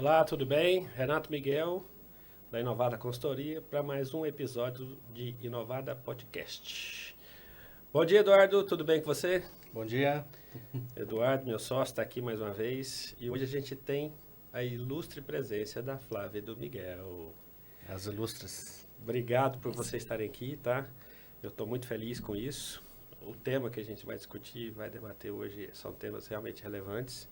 Olá, tudo bem? Renato Miguel, da Inovada Consultoria, para mais um episódio de Inovada Podcast. Bom dia, Eduardo, tudo bem com você? Bom dia. Eduardo, meu sócio, está aqui mais uma vez e hoje a gente tem a ilustre presença da Flávia e do Miguel. As ilustres. Obrigado por vocês estarem aqui, tá? Eu estou muito feliz com isso. O tema que a gente vai discutir, vai debater hoje, são temas realmente relevantes.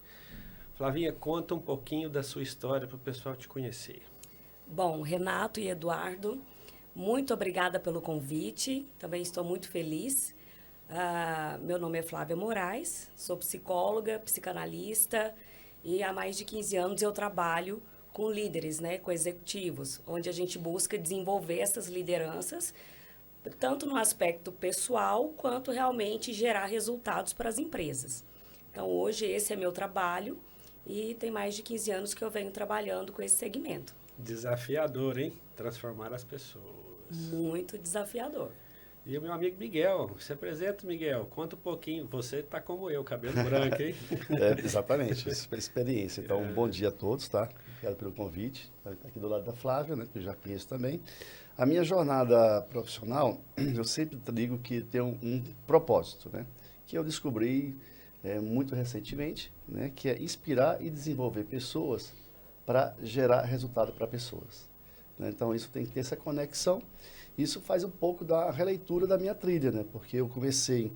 Flavinha, conta um pouquinho da sua história para o pessoal te conhecer. Bom, Renato e Eduardo, muito obrigada pelo convite. Também estou muito feliz. Meu nome é Flávia Moraes, sou psicóloga, psicanalista e há mais de 15 anos eu trabalho com líderes, né, com executivos, onde a gente busca desenvolver essas lideranças, tanto no aspecto pessoal, quanto realmente gerar resultados para as empresas. Então, hoje esse é meu trabalho e tem mais de 15 anos que eu venho trabalhando com esse segmento. Desafiador, hein? Transformar as pessoas. Muito desafiador. E o meu amigo Miguel, se apresenta, Miguel, conta um pouquinho. Você tá como eu, cabelo branco, hein? Exatamente, experiência. Então, bom dia a todos, tá? Obrigado pelo convite. Estar aqui do lado da Flávia, né, que eu já conheço também. A minha jornada profissional, eu sempre digo que tem um propósito, né? Que eu descobri muito recentemente, né? Que é inspirar e desenvolver pessoas para gerar resultado para pessoas. Né? Então, isso tem que ter essa conexão. Isso faz um pouco da releitura da minha trilha, né? Porque eu comecei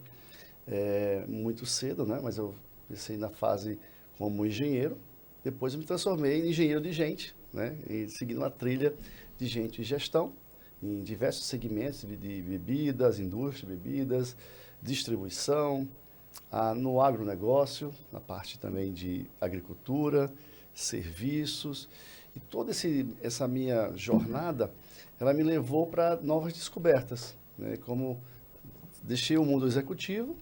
muito cedo, né? Mas eu comecei na fase como engenheiro, depois eu me transformei em engenheiro de gente, né? E seguindo uma trilha de gente em gestão, em diversos segmentos de bebidas, indústria de bebidas, distribuição, no agronegócio, na parte também de agricultura, serviços. E toda essa minha jornada, ela me levou para novas descobertas, né? Como deixei o mundo executivo,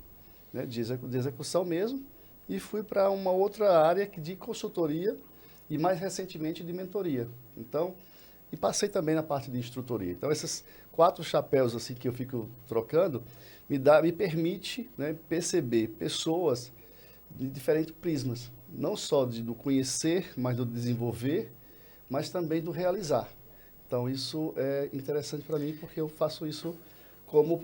né? de execução mesmo, e fui para uma outra área de consultoria e mais recentemente de mentoria. Então, e passei também na parte de instrutoria. Então, esses 4 chapéus assim que eu fico trocando me permite, né, perceber pessoas de diferentes prismas, não só do conhecer, mas do desenvolver, mas também do realizar. Então, isso é interessante para mim, porque eu faço isso como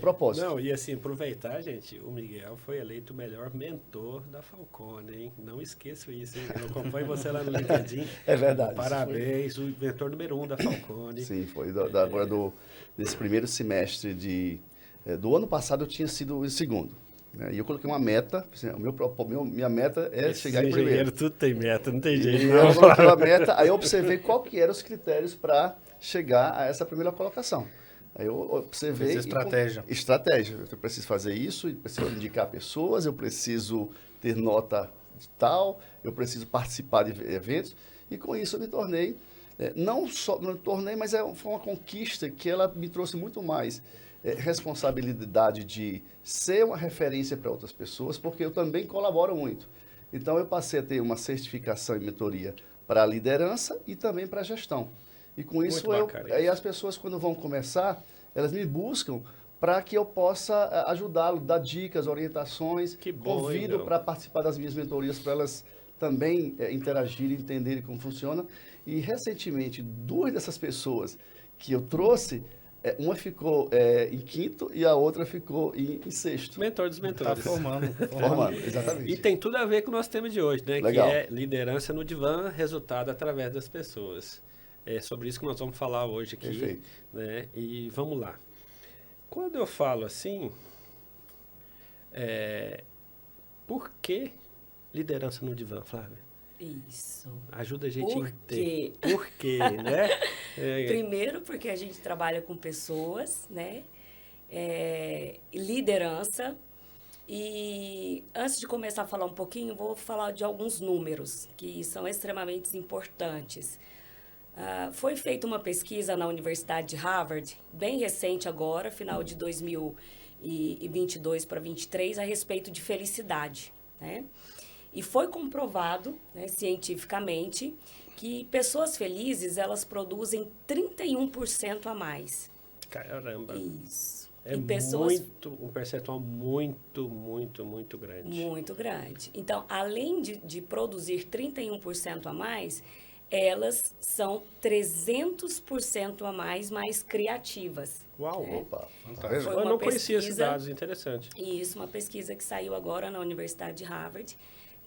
propósito. Não, e assim, aproveitar, gente, o Miguel foi eleito o melhor mentor da Falcone, hein? Não esqueço isso, hein? Eu acompanho você lá no LinkedIn. É verdade. Parabéns, o mentor número 1 da Falcone. Sim, foi. Agora, desse primeiro semestre do ano passado, eu tinha sido o segundo. Né? E eu coloquei uma meta, minha meta é chegar em primeiro. Tudo tem meta, não tem jeito. Eu coloquei uma meta, aí eu observei qual que eram os critérios para chegar a essa primeira colocação. Aí eu observei... Estratégia. Eu preciso fazer isso, eu preciso indicar pessoas, eu preciso ter nota tal, eu preciso participar de eventos. E com isso eu me tornei, não só me tornei, mas foi uma conquista que ela me trouxe muito mais responsabilidade de ser uma referência para outras pessoas, porque eu também colaboro muito. Então, eu passei a ter uma certificação em mentoria para a liderança e também para a gestão. E com isso, aí as pessoas, quando vão começar, elas me buscam para que eu possa ajudá-lo, dar dicas, orientações. Que bom, convido para participar das minhas mentorias, para elas também interagirem, entenderem como funciona. E, recentemente, 2 dessas pessoas que eu trouxe, uma ficou em 5º e a outra ficou em 6º. Mentor dos mentores. Tá formando, exatamente. E tem tudo a ver com o nosso tema de hoje, né? Legal. Que é liderança no divã, resultado através das pessoas. É sobre isso que nós vamos falar hoje aqui. Perfeito. Né? E vamos lá. Quando eu falo assim, por que liderança no divã, Flávia? Isso. Ajuda a gente Por a entender. quê? Por quê, né? Primeiro, porque a gente trabalha com pessoas, né? Liderança. E antes de começar a falar um pouquinho, vou falar de alguns números que são extremamente importantes. Foi feita uma pesquisa na Universidade de Harvard, bem recente agora, final de 2022 para 2023, a respeito de felicidade, né? E foi comprovado, né, cientificamente, que pessoas felizes, elas produzem 31% a mais. Caramba. Isso. É e pessoas... um percentual muito grande. Muito grande. Então, além de produzir 31% a mais, elas são 300% a mais criativas. Uau! Opa, Foi Eu uma não conhecia esses pesquisa- dados, interessante. Isso, uma pesquisa que saiu agora na Universidade de Harvard.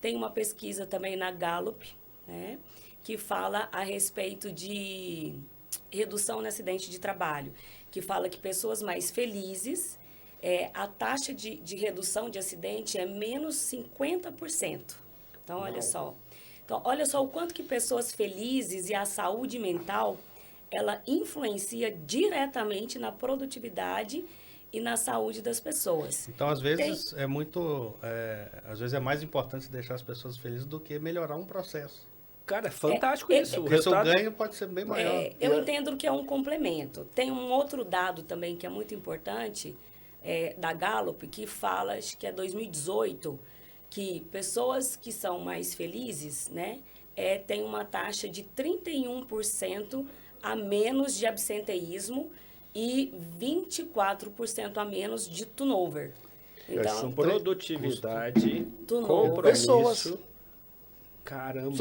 Tem uma pesquisa também na Gallup, né, que fala a respeito de redução no acidente de trabalho, que fala que pessoas mais felizes, a taxa de redução de acidente é menos 50%. Então, olha só. Então, olha só o quanto que pessoas felizes e a saúde mental, ela influencia diretamente na produtividade e na saúde das pessoas. Então, às vezes, às vezes é mais importante deixar as pessoas felizes do que melhorar um processo. Cara, é fantástico isso. O Porque o seu resultado... ganho pode ser bem maior. Eu entendo que é um complemento. Tem um outro dado também que é muito importante, da Gallup, que fala, acho que é 2018, que pessoas que são mais felizes, né, têm uma taxa de 31% a menos de absenteísmo e 24% a menos de turnover. Então, são produtividade, Turnover. compromisso... Pessoas. Caramba!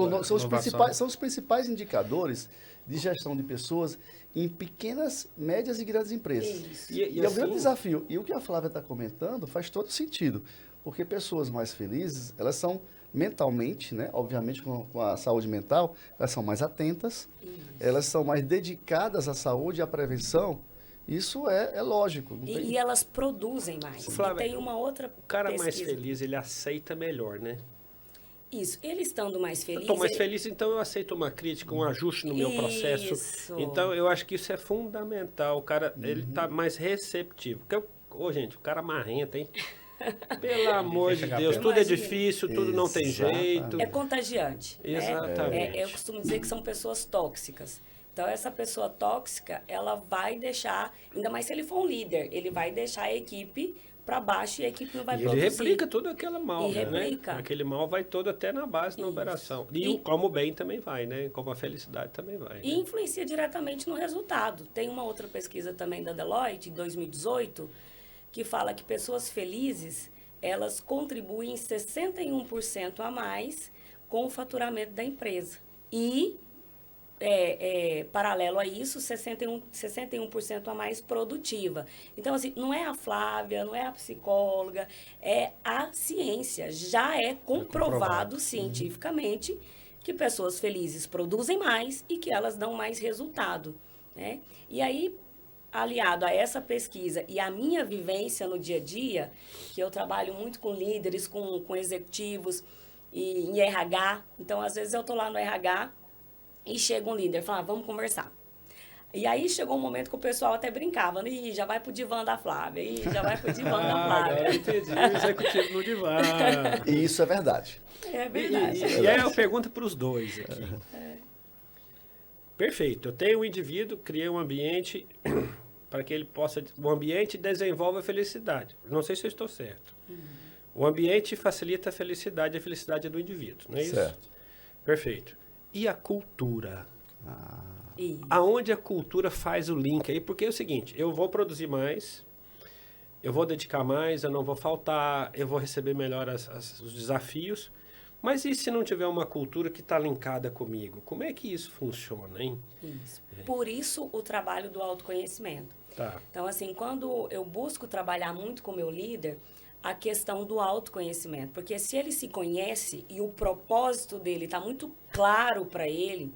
São os principais indicadores de gestão de pessoas em pequenas, médias e grandes empresas. Isso. E é um grande desafio. E o que a Flávia está comentando faz todo sentido, porque pessoas mais felizes, elas são mentalmente, né, obviamente com a saúde mental, elas são mais atentas, elas são mais dedicadas à saúde e à prevenção. Isso é lógico. Não tem- E elas produzem mais. Flávia, E tem uma outra O cara mais pesquisa. feliz, ele aceita melhor, né? Isso. Ele estando mais feliz... Eu estou mais ele- feliz, então eu aceito uma crítica, um ajuste no meu processo. Isso. Então, eu acho que isso é fundamental. O cara, ele Uhum. tá mais receptivo. Porque, gente, o cara marrenta, hein? Pelo amor de chegar Deus, perto. tudo é Imagina. difícil, tudo não tem Exatamente. jeito. É contagiante. né? Exatamente. Eu costumo dizer que são pessoas tóxicas. Então, essa pessoa tóxica, ela vai deixar, ainda mais se ele for um líder, ele vai deixar a equipe para baixo e a equipe não vai E ele produzir. replica todo aquele mal, E né? replica. Aquele mal vai todo até na base, na Isso. operação. E- Como o bem também vai, né? Como a felicidade também vai. E né? influencia diretamente no resultado. Tem uma outra pesquisa também da Deloitte, em 2018, que fala que pessoas felizes, elas contribuem 61% a mais com o faturamento da empresa. E, paralelo a isso, 61% a mais produtiva. Então, assim, não é a Flávia, não é a psicóloga, é a ciência. Já é comprovado cientificamente que pessoas felizes produzem mais e que elas dão mais resultado, né? E aí, aliado a essa pesquisa e a minha vivência no dia a dia, que eu trabalho muito com líderes, com executivos e em RH, então às vezes eu estou lá no RH e chega um líder e fala, vamos conversar. E aí chegou um momento que o pessoal até brincava, Ih, já vai pro divã da Flávia, Ih, já vai pro divã da Flávia. Agora eu entendi. O executivo no divã. E isso é verdade. É verdade. E aí eu pergunto para os dois aqui. Perfeito. Eu tenho um indivíduo, criei um ambiente para que ele possa... O ambiente desenvolve a felicidade. Não sei se eu estou certo. O ambiente facilita a felicidade é do indivíduo, não é isso? Certo. Perfeito. E a cultura? Isso. Aonde a cultura faz o link aí? Porque é o seguinte, eu vou produzir mais, eu vou dedicar mais, eu não vou faltar, eu vou receber melhor os desafios, mas e se não tiver uma cultura que está linkada comigo? Como é que isso funciona, hein? Isso. Por isso o trabalho do autoconhecimento. Tá. Então, assim, quando eu busco trabalhar muito com o meu líder, a questão do autoconhecimento. Porque se ele se conhece e o propósito dele está muito claro para ele,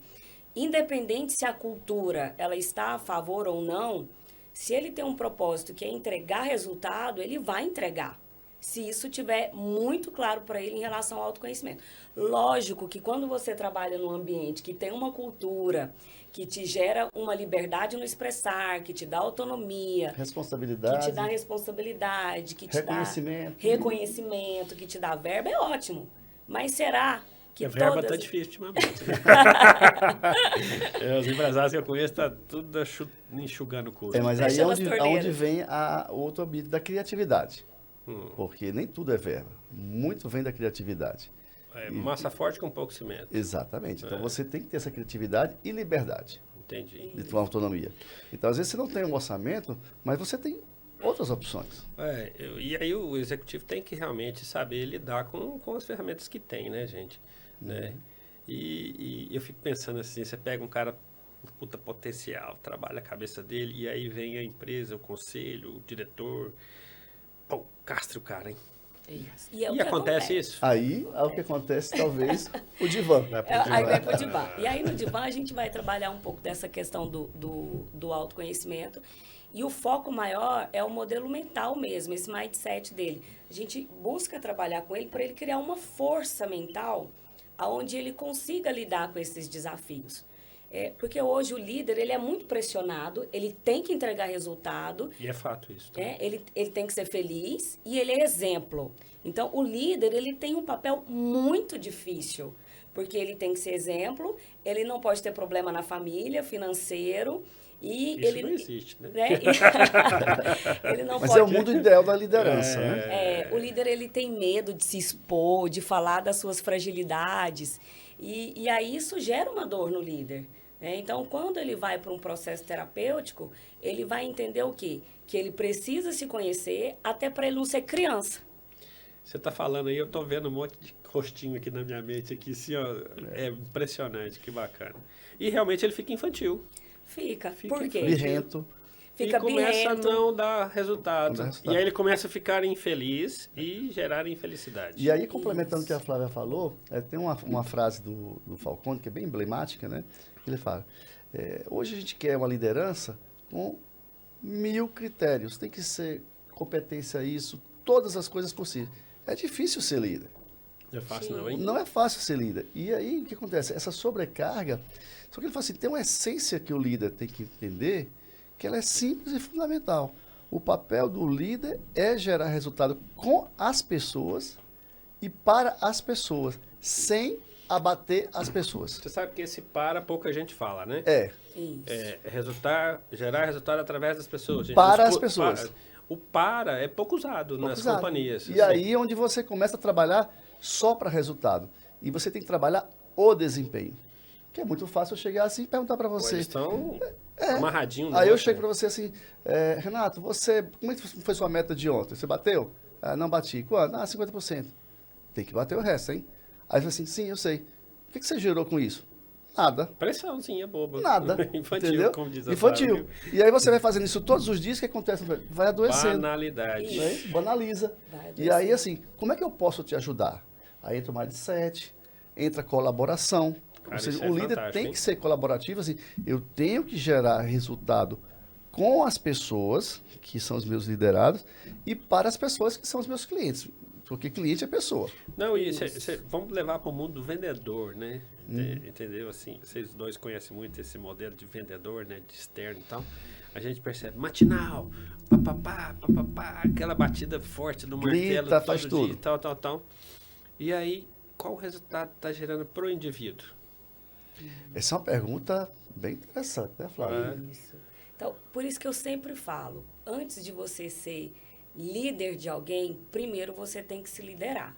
independente se a cultura ela está a favor ou não, se ele tem um propósito que é entregar resultado, ele vai entregar. Se isso tiver muito claro para ele em relação ao autoconhecimento. Lógico que quando você trabalha num ambiente que tem uma cultura, que te gera uma liberdade no expressar, que te dá autonomia, que Responsabilidade. te dá responsabilidade, que te Reconhecimento. dá reconhecimento, que te dá verba, é ótimo. Mas será que a verba todas... está difícil ultimamente. Os empresários que eu conheço estão tudo enxugando o custo. Mas aí é Fechando as onde torneiras. vem o outro ambiente da criatividade. Porque nem tudo é verba. Muito vem da criatividade. Massa forte com pouco cimento. Exatamente. Então você tem que ter essa criatividade e liberdade Entendi. de tua autonomia. Então, às vezes, você não tem um orçamento, mas você tem outras opções. E aí o executivo tem que realmente saber lidar com as ferramentas que tem, né, gente? Né? E eu fico pensando assim, você pega um cara com puta potencial, trabalha a cabeça dele, e aí vem a empresa, o conselho, o diretor, pô, castra o cara, hein? Isso. E é o que acontece isso? Aí é o que acontece, talvez, o divã. Aí vai pro divã. E aí no divã a gente vai trabalhar um pouco dessa questão do autoconhecimento. E o foco maior é o modelo mental mesmo, esse mindset dele. A gente busca trabalhar com ele para ele criar uma força mental onde ele consiga lidar com esses desafios. Porque hoje o líder ele é muito pressionado, ele tem que entregar resultado. E é fato isso. Tá? Ele tem que ser feliz e ele é exemplo. Então, o líder ele tem um papel muito difícil, porque ele tem que ser exemplo, ele não pode ter problema na família, financeiro. E isso ele não existe, né? Ele não Mas pode... é o mundo ideal da liderança, né? O líder ele tem medo de se expor, de falar das suas fragilidades. E aí isso gera uma dor no líder. Então, quando ele vai para um processo terapêutico, ele vai entender o quê? Que ele precisa se conhecer até para ele não ser criança. Você está falando aí, eu estou vendo um monte de rostinho aqui na minha mente, aqui, assim, ó, é impressionante, que bacana. E realmente ele fica infantil. Fica. Fica Por quê? Birrento. Fica e começa birrento. a não dar resultado. Não dá resultado. E aí ele começa a ficar infeliz e gerar infelicidade. E aí, complementando o que a Flávia falou, tem uma frase do Falcone que é bem emblemática, né? Ele fala, hoje a gente quer uma liderança com 1000 critérios. Tem que ser competência isso, todas as coisas possíveis. É difícil ser líder. Não é fácil não, hein? Não é fácil ser líder. E aí, o que acontece? Essa sobrecarga, só que ele fala assim, tem uma essência que o líder tem que entender, que ela é simples e fundamental. O papel do líder é gerar resultado com as pessoas e para as pessoas, sem abater as pessoas. Você sabe que esse pouca gente fala, né? Isso. Gerar resultado através das pessoas. Gente. Para as pessoas. O é pouco usado nas companhias. E aí é onde você começa a trabalhar só para resultado. E você tem que trabalhar o desempenho. Que é muito fácil eu chegar assim e perguntar para você. Eles estão amarradinhos. Aí eu chego para você assim, Renato, como é que foi sua meta de ontem? Você bateu? Não bati. Quanto? 50%. Tem que bater o resto, hein? Aí eu falo assim, sim, eu sei. O que você gerou com isso? Nada. Pressãozinha boba. Nada. Infantil, entendeu? como diz a Infantil. Flávia. E aí você vai fazendo isso todos os dias, o que acontece? Vai adoecendo. Banalidade. Né? Banaliza. E aí, assim, como é que eu posso te ajudar? Aí entra o mindset, entra a colaboração. Cara, ou seja, isso é o líder fantástico, tem hein? que ser colaborativo, assim, eu tenho que gerar resultado com as pessoas, que são os meus liderados, e para as pessoas que são os meus clientes. Porque cliente é pessoa. Não, e vamos levar para o mundo do vendedor, né? Entendeu? Assim, vocês dois conhecem muito esse modelo de vendedor, né? De externo e tal. A gente percebe matinal, papapá, aquela batida forte do martelo todo faz dia, tudo. tal. E aí, qual o resultado está gerando para o indivíduo? Essa é uma pergunta bem interessante, né, Flávia? Isso. Então, por isso que eu sempre falo, antes de você ser líder de alguém, primeiro você tem que se liderar.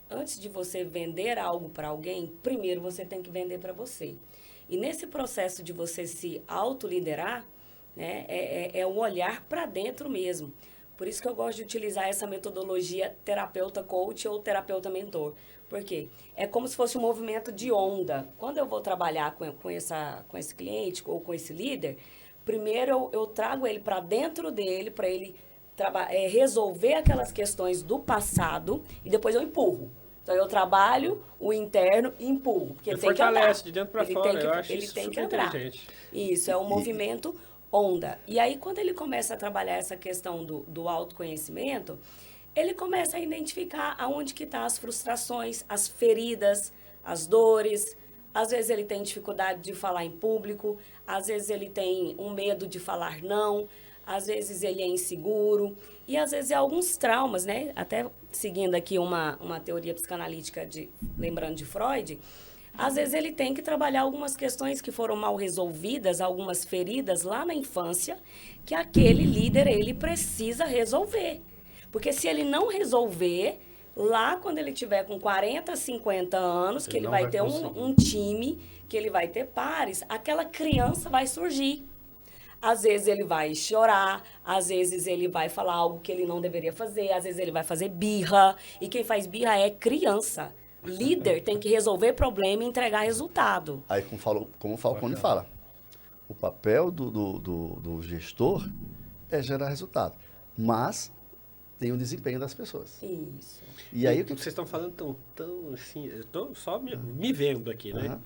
Antes de você vender algo para alguém, primeiro você tem que vender para você. E nesse processo de você se autoliderar, né, é o olhar para dentro mesmo. Por isso que eu gosto de utilizar essa metodologia terapeuta coach ou terapeuta mentor. Por quê? É como se fosse um movimento de onda. Quando eu vou trabalhar com esse cliente ou com esse líder, primeiro eu trago ele para dentro dele, para ele resolver aquelas questões do passado e depois eu empurro. Então, eu trabalho o interno e empurro. Porque ele tem que andar. Fortalece de dentro para fora, eu acho ele isso tem que super andar. inteligente. Isso, é um movimento onda. E aí, quando ele começa a trabalhar essa questão do autoconhecimento, ele começa a identificar aonde que estão as frustrações, as feridas, as dores. Às vezes ele tem dificuldade de falar em público, às vezes ele tem um medo de falar não, às vezes ele é inseguro, e às vezes é alguns traumas, né? Até seguindo aqui uma teoria psicanalítica, lembrando de Freud, às vezes ele tem que trabalhar algumas questões que foram mal resolvidas, algumas feridas lá na infância, que aquele líder, ele precisa resolver. Porque se ele não resolver, lá quando ele tiver com 40, 50 anos, que ele vai ter um time, que ele vai ter pares, aquela criança vai surgir. Às vezes ele vai chorar, às vezes ele vai falar algo que ele não deveria fazer, às vezes ele vai fazer birra. E quem faz birra é criança. Líder tem que resolver problema e entregar resultado. Aí, como o Falcone fala, o papel do gestor é gerar resultado. Mas tem o desempenho das pessoas. Isso. E aí, o que Vocês estão falando tão assim, eu estou só me vendo aqui, né? Aham.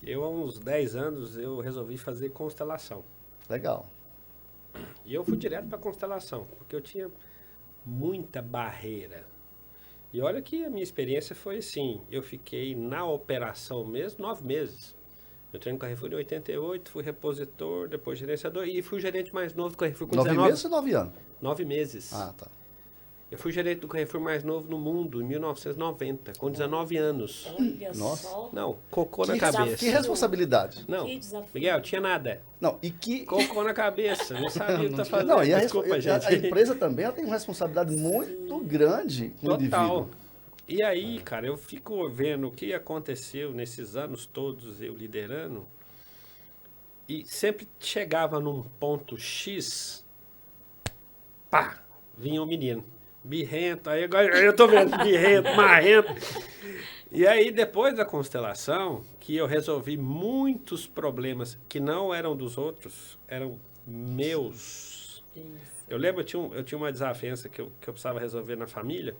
Eu, há uns 10 anos, eu resolvi fazer constelação. Legal. E eu fui direto para constelação, porque eu tinha muita barreira. E olha que a minha experiência foi assim, eu fiquei na operação mesmo 9 meses. Eu entrei no Carrefour em 88, fui repositor, depois gerenciador e fui gerente mais novo do Carrefour com 9 19 meses ou 9 anos? 9 meses. Ah, tá. Eu fui gerente do Carrefour mais novo no mundo em 1990, com 19 anos. Olha Nossa. só. Não, cocô na Que cabeça. responsabilidade. Não, Que desafio. Miguel, tinha nada. Não, e que... Cocô na cabeça, não sabia o que tá fazendo. Não, e Desculpa, gente. a empresa também ela tem uma responsabilidade muito grande com o Total. indivíduo. E aí, cara, eu fico vendo o que aconteceu nesses anos todos eu liderando e sempre chegava num ponto X, pá, vinha um menino, birrento, aí agora eu tô vendo birrento, marrento. E aí, depois da constelação, que eu resolvi muitos problemas que não eram dos outros, eram meus. Isso. Eu lembro, eu tinha uma desavença que eu precisava resolver na família.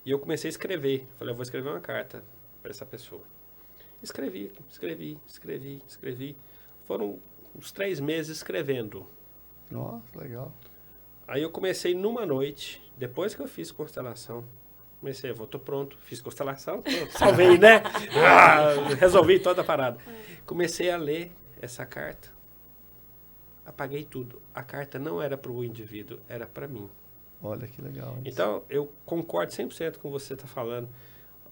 E eu comecei a escrever. Falei, eu vou escrever uma carta para essa pessoa. Escrevi. Foram uns 3 meses escrevendo. Nossa, legal. Aí eu comecei numa noite, depois que eu fiz constelação. Comecei, tô pronto, fiz constelação, pronto, salvei, né? Resolvi toda a parada. Comecei a ler essa carta. Apaguei tudo. A carta não era para o indivíduo, era para mim. Olha que legal. Isso. Então, eu concordo 100% com o que você está falando.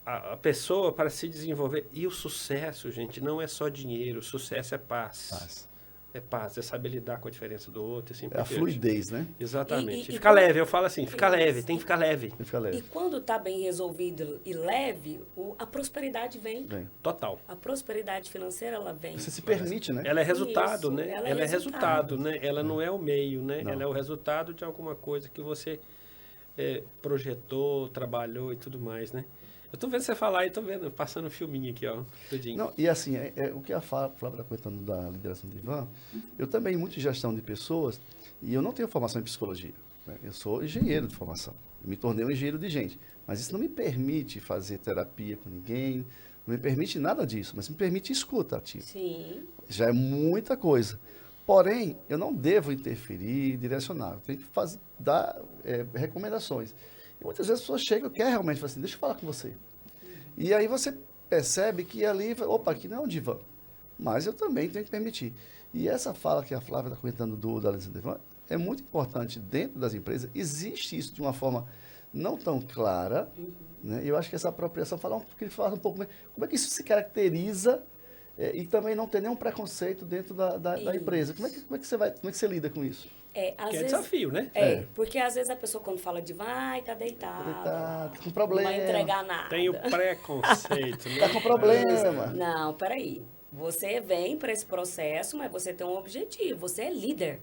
A pessoa, para se desenvolver... E o sucesso, gente, não é só dinheiro. O sucesso é paz. Paz. É paz, é saber lidar com a diferença do outro. Assim, É a fluidez, né? Exatamente. E Fica leve, eu falo assim, fica leve, tem que ficar leve. Fica E leve. quando está bem resolvido e leve, a prosperidade vem. Bem, Total. A prosperidade financeira, ela vem. você se permite, né? Ela é resultado, Isso, né? ela é Ela é resultado. resultado, né? Ela não é o meio, né? Não. Ela é o resultado de alguma coisa que você projetou, trabalhou e tudo mais, né? Eu tô vendo você falar e tô vendo, passando um filminho aqui, ó. Tudinho. Não, e assim, o que a Flávia está contando da lideração do Ivan, eu também muito gestão de pessoas, e eu não tenho formação em psicologia. Né? Eu sou engenheiro de formação. Eu me tornei um engenheiro de gente. Mas isso não me permite fazer terapia com ninguém, não me permite nada disso, mas me permite escuta ativa. Sim. Já é muita coisa. Porém, eu não devo interferir, direcionar. Eu tenho que dar recomendações. E muitas vezes as pessoas chegam e querem realmente falar assim, deixa eu falar com você. E aí você percebe que ali, opa, aqui não é um divã. Mas eu também tenho que permitir. E essa fala que a Flávia está comentando da Aliança do Ivan é muito importante dentro das empresas. Existe isso de uma forma não tão clara. Né? E eu acho que essa apropriação, que ele fala um pouco mais, como é que isso se caracteriza e também não ter nenhum preconceito dentro da empresa. Como é que você lida com isso? Às Que é vezes, desafio, né? porque às vezes a pessoa quando fala de vai, tá deitado. Tá com Não problema. vai entregar nada. Tem o preconceito, né? Tá com problema. Não, peraí. Você vem para esse processo, mas você tem um objetivo. Você é líder.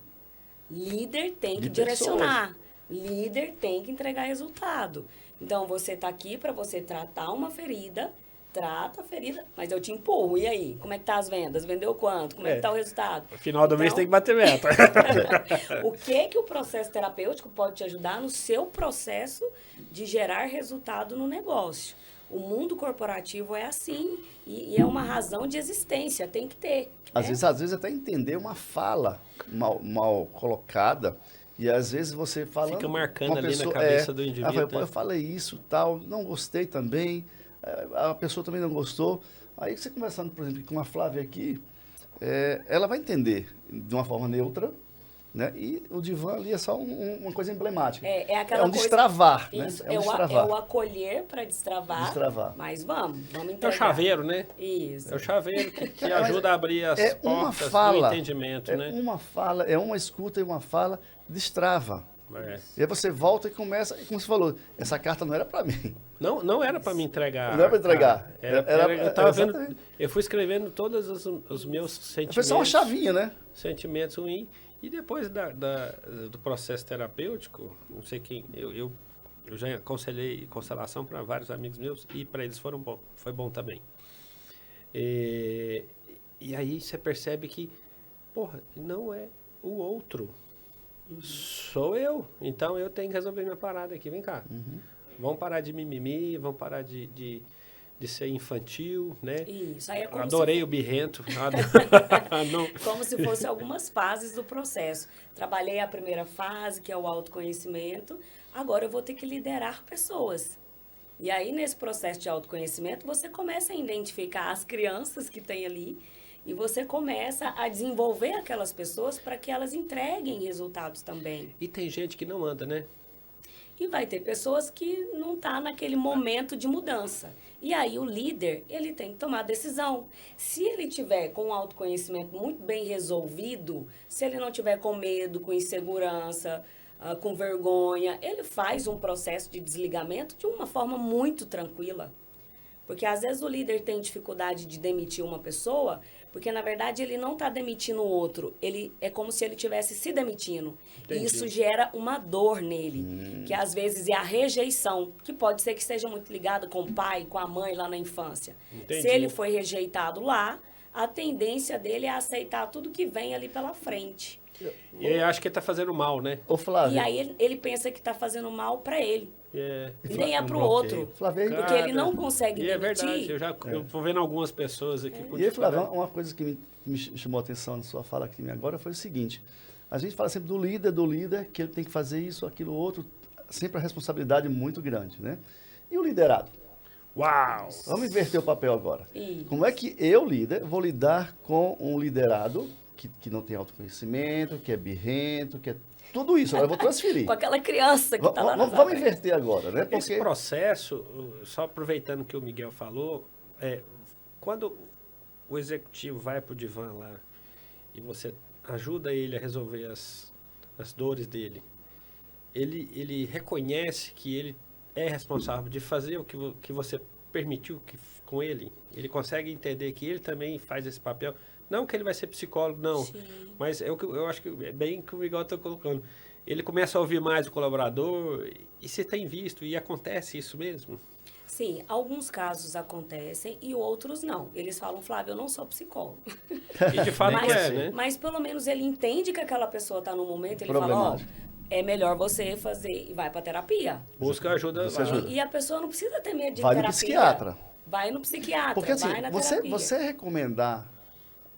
Líder tem que De direcionar. Líder tem que entregar resultado. Então, você está aqui para você tratar uma ferida, trata a ferida, mas eu te empurro. E aí? Como é que tá as vendas? Vendeu quanto? Como é que tá o resultado? No final do mês Então, tem que bater meta. o que o processo terapêutico pode te ajudar no seu processo de gerar resultado no negócio? O mundo corporativo é assim e é uma razão de existência, tem que ter. Às vezes até entender uma fala mal colocada e às vezes você fala... Fica marcando ali na cabeça do indivíduo. Eu falei isso, tal, não gostei também, a pessoa também não gostou. Aí você conversando, por exemplo, com a Flávia aqui, ela vai entender de uma forma neutra, né? E o divã ali é só uma coisa emblemática. É aquela coisa... destravar, né? Isso, É um destravar. é o acolher para destravar. Mas vamos entregar. É o chaveiro, né? Isso. É o chaveiro que ajuda a abrir as uma portas fala, do entendimento, né? Uma fala, uma escuta e uma fala, destrava. E aí você volta e começa, como você falou, essa carta não era para mim. Não era para me entregar. Não era para entregar. Eu tava vendo, eu fui escrevendo todos os meus sentimentos. Foi só uma chavinha, né? Sentimentos ruins. E depois do processo terapêutico, não sei quem, eu já aconselhei constelação para vários amigos meus e para eles foi bom também. E aí você percebe que, porra, não é o outro, sou eu. Então eu tenho que resolver minha parada aqui, vem cá. Vamos parar de mimimi, vamos parar de ser infantil, né? Isso, aí é como Adorei o birrento. Não. como se fosse algumas fases do processo. Trabalhei a primeira fase, que é o autoconhecimento. Agora eu vou ter que liderar pessoas. E aí, nesse processo de autoconhecimento, você começa a identificar as crianças que tem ali e você começa a desenvolver aquelas pessoas para que elas entreguem resultados também. E tem gente que não anda, né? E vai ter pessoas que não tá naquele momento de mudança. E aí o líder, ele tem que tomar decisão. Se ele tiver com o autoconhecimento muito bem resolvido, se ele não tiver com medo, com insegurança, com vergonha, ele faz um processo de desligamento de uma forma muito tranquila. Porque às vezes o líder tem dificuldade de demitir uma pessoa, porque na verdade ele não está demitindo o outro, ele é como se ele estivesse se demitindo. Entendi. E isso gera uma dor nele, que às vezes é a rejeição, que pode ser que esteja muito ligada com o pai, com a mãe lá na infância. Entendi. Se ele foi rejeitado lá, a tendência dele é aceitar tudo que vem ali pela frente. E aí acho que ele tá fazendo mal, né? Ô, Flávio. E aí ele pensa que está fazendo mal para ele. É. E nem é um para o bloqueio. outro. Flávio, aí- Porque ele não consegue E é demitir. verdade, eu tô vendo algumas pessoas aqui com E aí, Flávio, dificuldade. uma coisa que me chamou a atenção na sua fala aqui agora foi o seguinte: a gente fala sempre do líder, que ele tem que fazer isso, aquilo, outro, sempre a responsabilidade muito grande, né? E o liderado? Uau! Vamos inverter o papel agora. Isso. Como é que eu, líder, vou lidar com um liderado que não tem autoconhecimento, que é birrento, que é tudo isso? Eu vou transferir. Com aquela criança que está lá na Vamos inverter agora, né? Esse processo, só aproveitando que o Miguel falou, quando o executivo vai para o divã lá e você ajuda ele a resolver as dores dele, ele reconhece que ele é responsável de fazer o que você permitiu com ele. Ele consegue entender que ele também faz esse papel. Não que ele vai ser psicólogo, não. Sim. Mas eu acho que é bem que o Miguel está colocando. Ele começa a ouvir mais o colaborador e você tem visto, e acontece isso mesmo? Sim, alguns casos acontecem e outros não. Eles falam, Flávio, eu não sou psicólogo. E de fato mas, é, né? mas pelo menos ele entende que aquela pessoa está no momento, ele fala, ó, Problemático. é melhor você fazer e vai para terapia. Busca ajuda Você lá. ajuda. E a pessoa não precisa ter medo de Vai no terapia. psiquiatra. Vai no psiquiatra, Porque assim, vai na terapia. você recomendar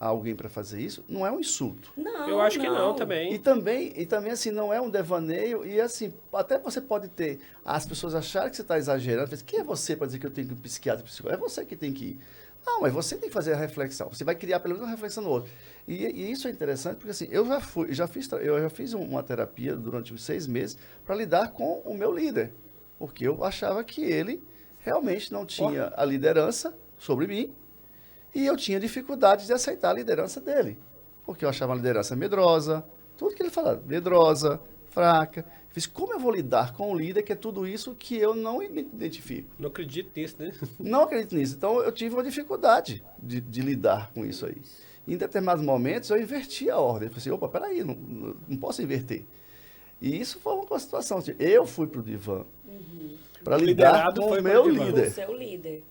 alguém para fazer isso não é um insulto. Não, Eu acho que não também. E também, assim, não é um devaneio. E, assim, até você pode ter as pessoas acharem que você está exagerando. Quem é você para dizer que eu tenho que ir psiquiatra, psicólogo? É você que tem que ir. Não, mas você tem que fazer a reflexão. Você vai criar pelo menos uma reflexão no outro. E isso é interessante porque, assim, eu já fiz uma terapia durante uns 6 meses para lidar com o meu líder. Porque eu achava que ele realmente não tinha a liderança sobre mim. E eu tinha dificuldade de aceitar a liderança dele. Porque eu achava a liderança medrosa, tudo que ele falava, medrosa, fraca. Eu fiz, como eu vou lidar com um líder que é tudo isso que eu não me identifico? Não acredito nisso, né? Não acredito nisso. Então, eu tive uma dificuldade de lidar com isso aí. Em determinados momentos, eu inverti a ordem. Eu falei assim, opa, peraí, não posso inverter. E isso foi uma situação. Assim, eu fui para o divã para lidar liderado com foi o pro meu divã. O líder. seu líder.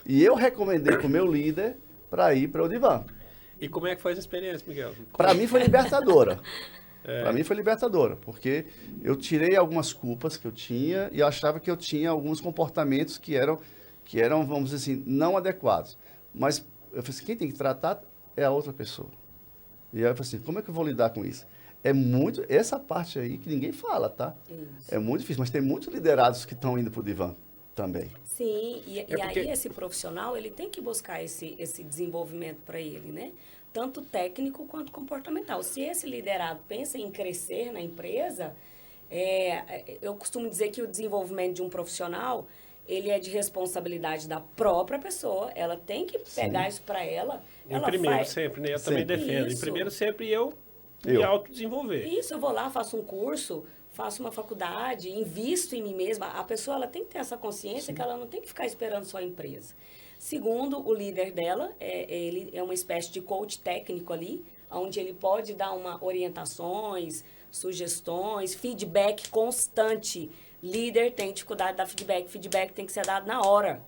E eu recomendei para o meu líder para ir para o divã. E como é que foi essa experiência, Miguel? Para mim foi libertadora. Para mim foi libertadora, porque eu tirei algumas culpas que eu tinha e eu achava que eu tinha alguns comportamentos que eram, vamos dizer assim, não adequados. Mas eu falei assim, quem tem que tratar é a outra pessoa. E aí eu falei assim, como é que eu vou lidar com isso? É muito, essa parte aí que ninguém fala, tá? Isso. É muito difícil, mas tem muitos liderados que estão indo para o divã também. Sim, e porque- aí esse profissional, ele tem que buscar esse desenvolvimento para ele, né? Tanto técnico quanto comportamental. Se esse liderado pensa em crescer na empresa, eu costumo dizer que o desenvolvimento de um profissional, ele é de responsabilidade da própria pessoa, ela tem que pegar isso para ela. Em Ela primeiro, faz- sempre, né? Eu também Sempre. defendo. Em Isso. primeiro, sempre eu me Eu. autodesenvolver. Isso, eu vou lá, faço um curso, faço uma faculdade, invisto em mim mesma. A pessoa ela tem que ter essa consciência que ela não tem que ficar esperando só a empresa. Segundo, o líder dela, ele é uma espécie de coach técnico ali onde ele pode dar orientações, sugestões, feedback constante. Líder tem dificuldade de dar feedback, feedback tem que ser dado na hora.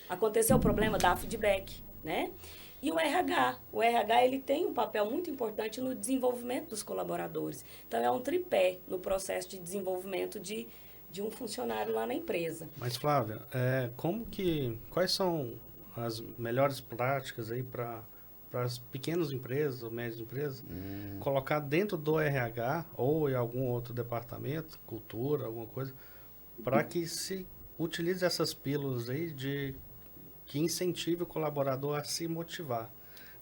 Aconteceu o problema, dá feedback, né? E o RH ele tem um papel muito importante no desenvolvimento dos colaboradores. Então, é um tripé no processo de desenvolvimento de um funcionário lá na empresa. Mas, Flávia, quais são as melhores práticas aí para as pequenas empresas ou médias empresas, colocar dentro do RH ou em algum outro departamento, cultura, alguma coisa, para que se utilize essas pílulas aí que incentive o colaborador a se motivar,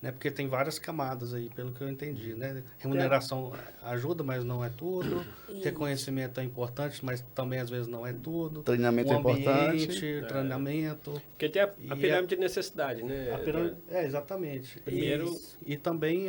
né? Porque tem várias camadas aí, pelo que eu entendi, né? Remuneração ajuda, mas não é tudo. Isso. Reconhecimento é importante, mas também às vezes não é tudo. Treinamento é importante. Treinamento. Porque tem a pirâmide de necessidade, né? Exatamente. Primeiro... E também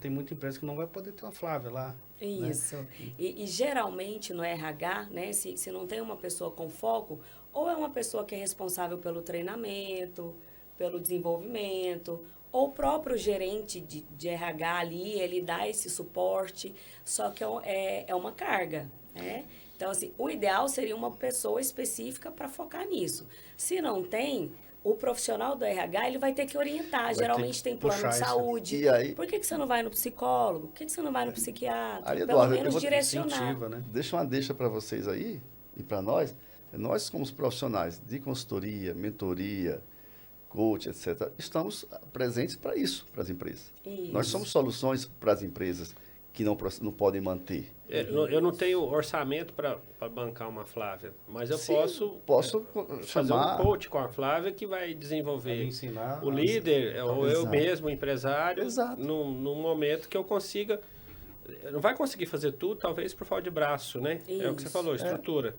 tem muita empresa que não vai poder ter uma Flávia lá. Isso. Né? E geralmente no RH, né, se não tem uma pessoa com foco, ou é uma pessoa que é responsável pelo treinamento, pelo desenvolvimento, ou o próprio gerente de RH ali, ele dá esse suporte, só que é uma carga, né? Então, assim, o ideal seria uma pessoa específica para focar nisso. Se não tem, o profissional do RH, ele vai ter que orientar. Geralmente tem plano de saúde. E aí, por que você não vai no psicólogo? Por que você não vai no psiquiatra? aí, Pelo Eduardo, menos direcionar. Incentiva, né? deixa para vocês aí e para nós. Nós, como profissionais de consultoria, mentoria, coach, etc., estamos presentes para isso, para as empresas. Isso. Nós somos soluções para as empresas que não podem manter. Eu não tenho orçamento para bancar uma Flávia, mas eu Sim, posso fazer chamar um coach com a Flávia que vai Vai desenvolver ensinar o líder, ou eu Exato. mesmo, o empresário, Exato. num momento que eu consiga... Não vai conseguir fazer tudo, talvez por falta de braço, né? É o que você Isso. falou, estrutura.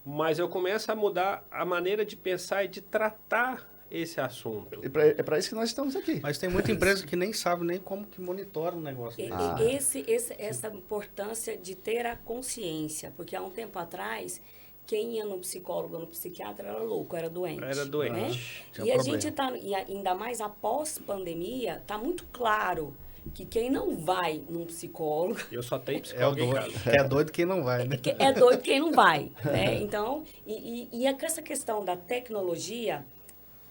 Mas eu começo a mudar a maneira de pensar e de tratar esse assunto. É para isso que nós estamos aqui. Mas tem muita empresa que nem sabe nem como que monitora o negócio desse. Essa importância de ter a consciência, porque há um tempo atrás, quem ia no psicólogo ou no psiquiatra era louco, era doente. Era doente. Né? Tinha E a problema. gente está, e ainda mais após pandemia, está muito claro que quem não vai num psicólogo Eu só tenho É o psicólogo em doido, casa. é doido quem não vai, né? é doido quem não vai, né? Então, essa questão da tecnologia,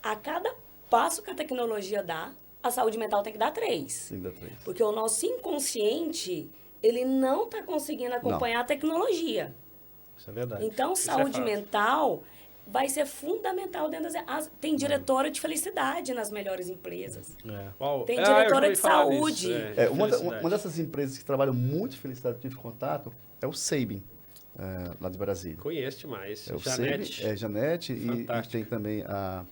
a cada passo que a tecnologia dá, a saúde mental tem que dar 3. Ainda três. Porque o nosso inconsciente, ele não está conseguindo acompanhar a tecnologia. Isso é verdade. Então, Isso é saúde fato. mental vai ser fundamental dentro tem diretora de felicidade nas melhores empresas. Qual? Tem Ah, eu já diretora ouvi de falar saúde. nisso, felicidade. Uma dessas empresas que trabalham muito felicidade, eu tive contato, é o Sabin, lá de Brasília. Conheço demais. É o Janete. Sabin, Janete e Fantástica. tem também a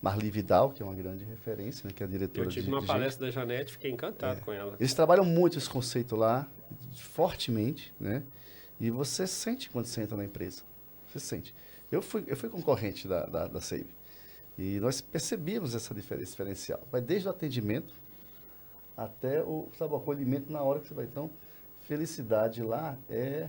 Marli Vidal, que é uma grande referência, né, que é a diretora Eu tive de uma gente. palestra da Janete, fiquei encantado com ela. Eles trabalham muito esse conceito lá, fortemente, né? E você sente quando você entra na empresa. Você sente. Eu fui concorrente da Save. E nós percebemos esse diferencial. Vai desde o atendimento até o acolhimento na hora que você vai. Então, felicidade lá é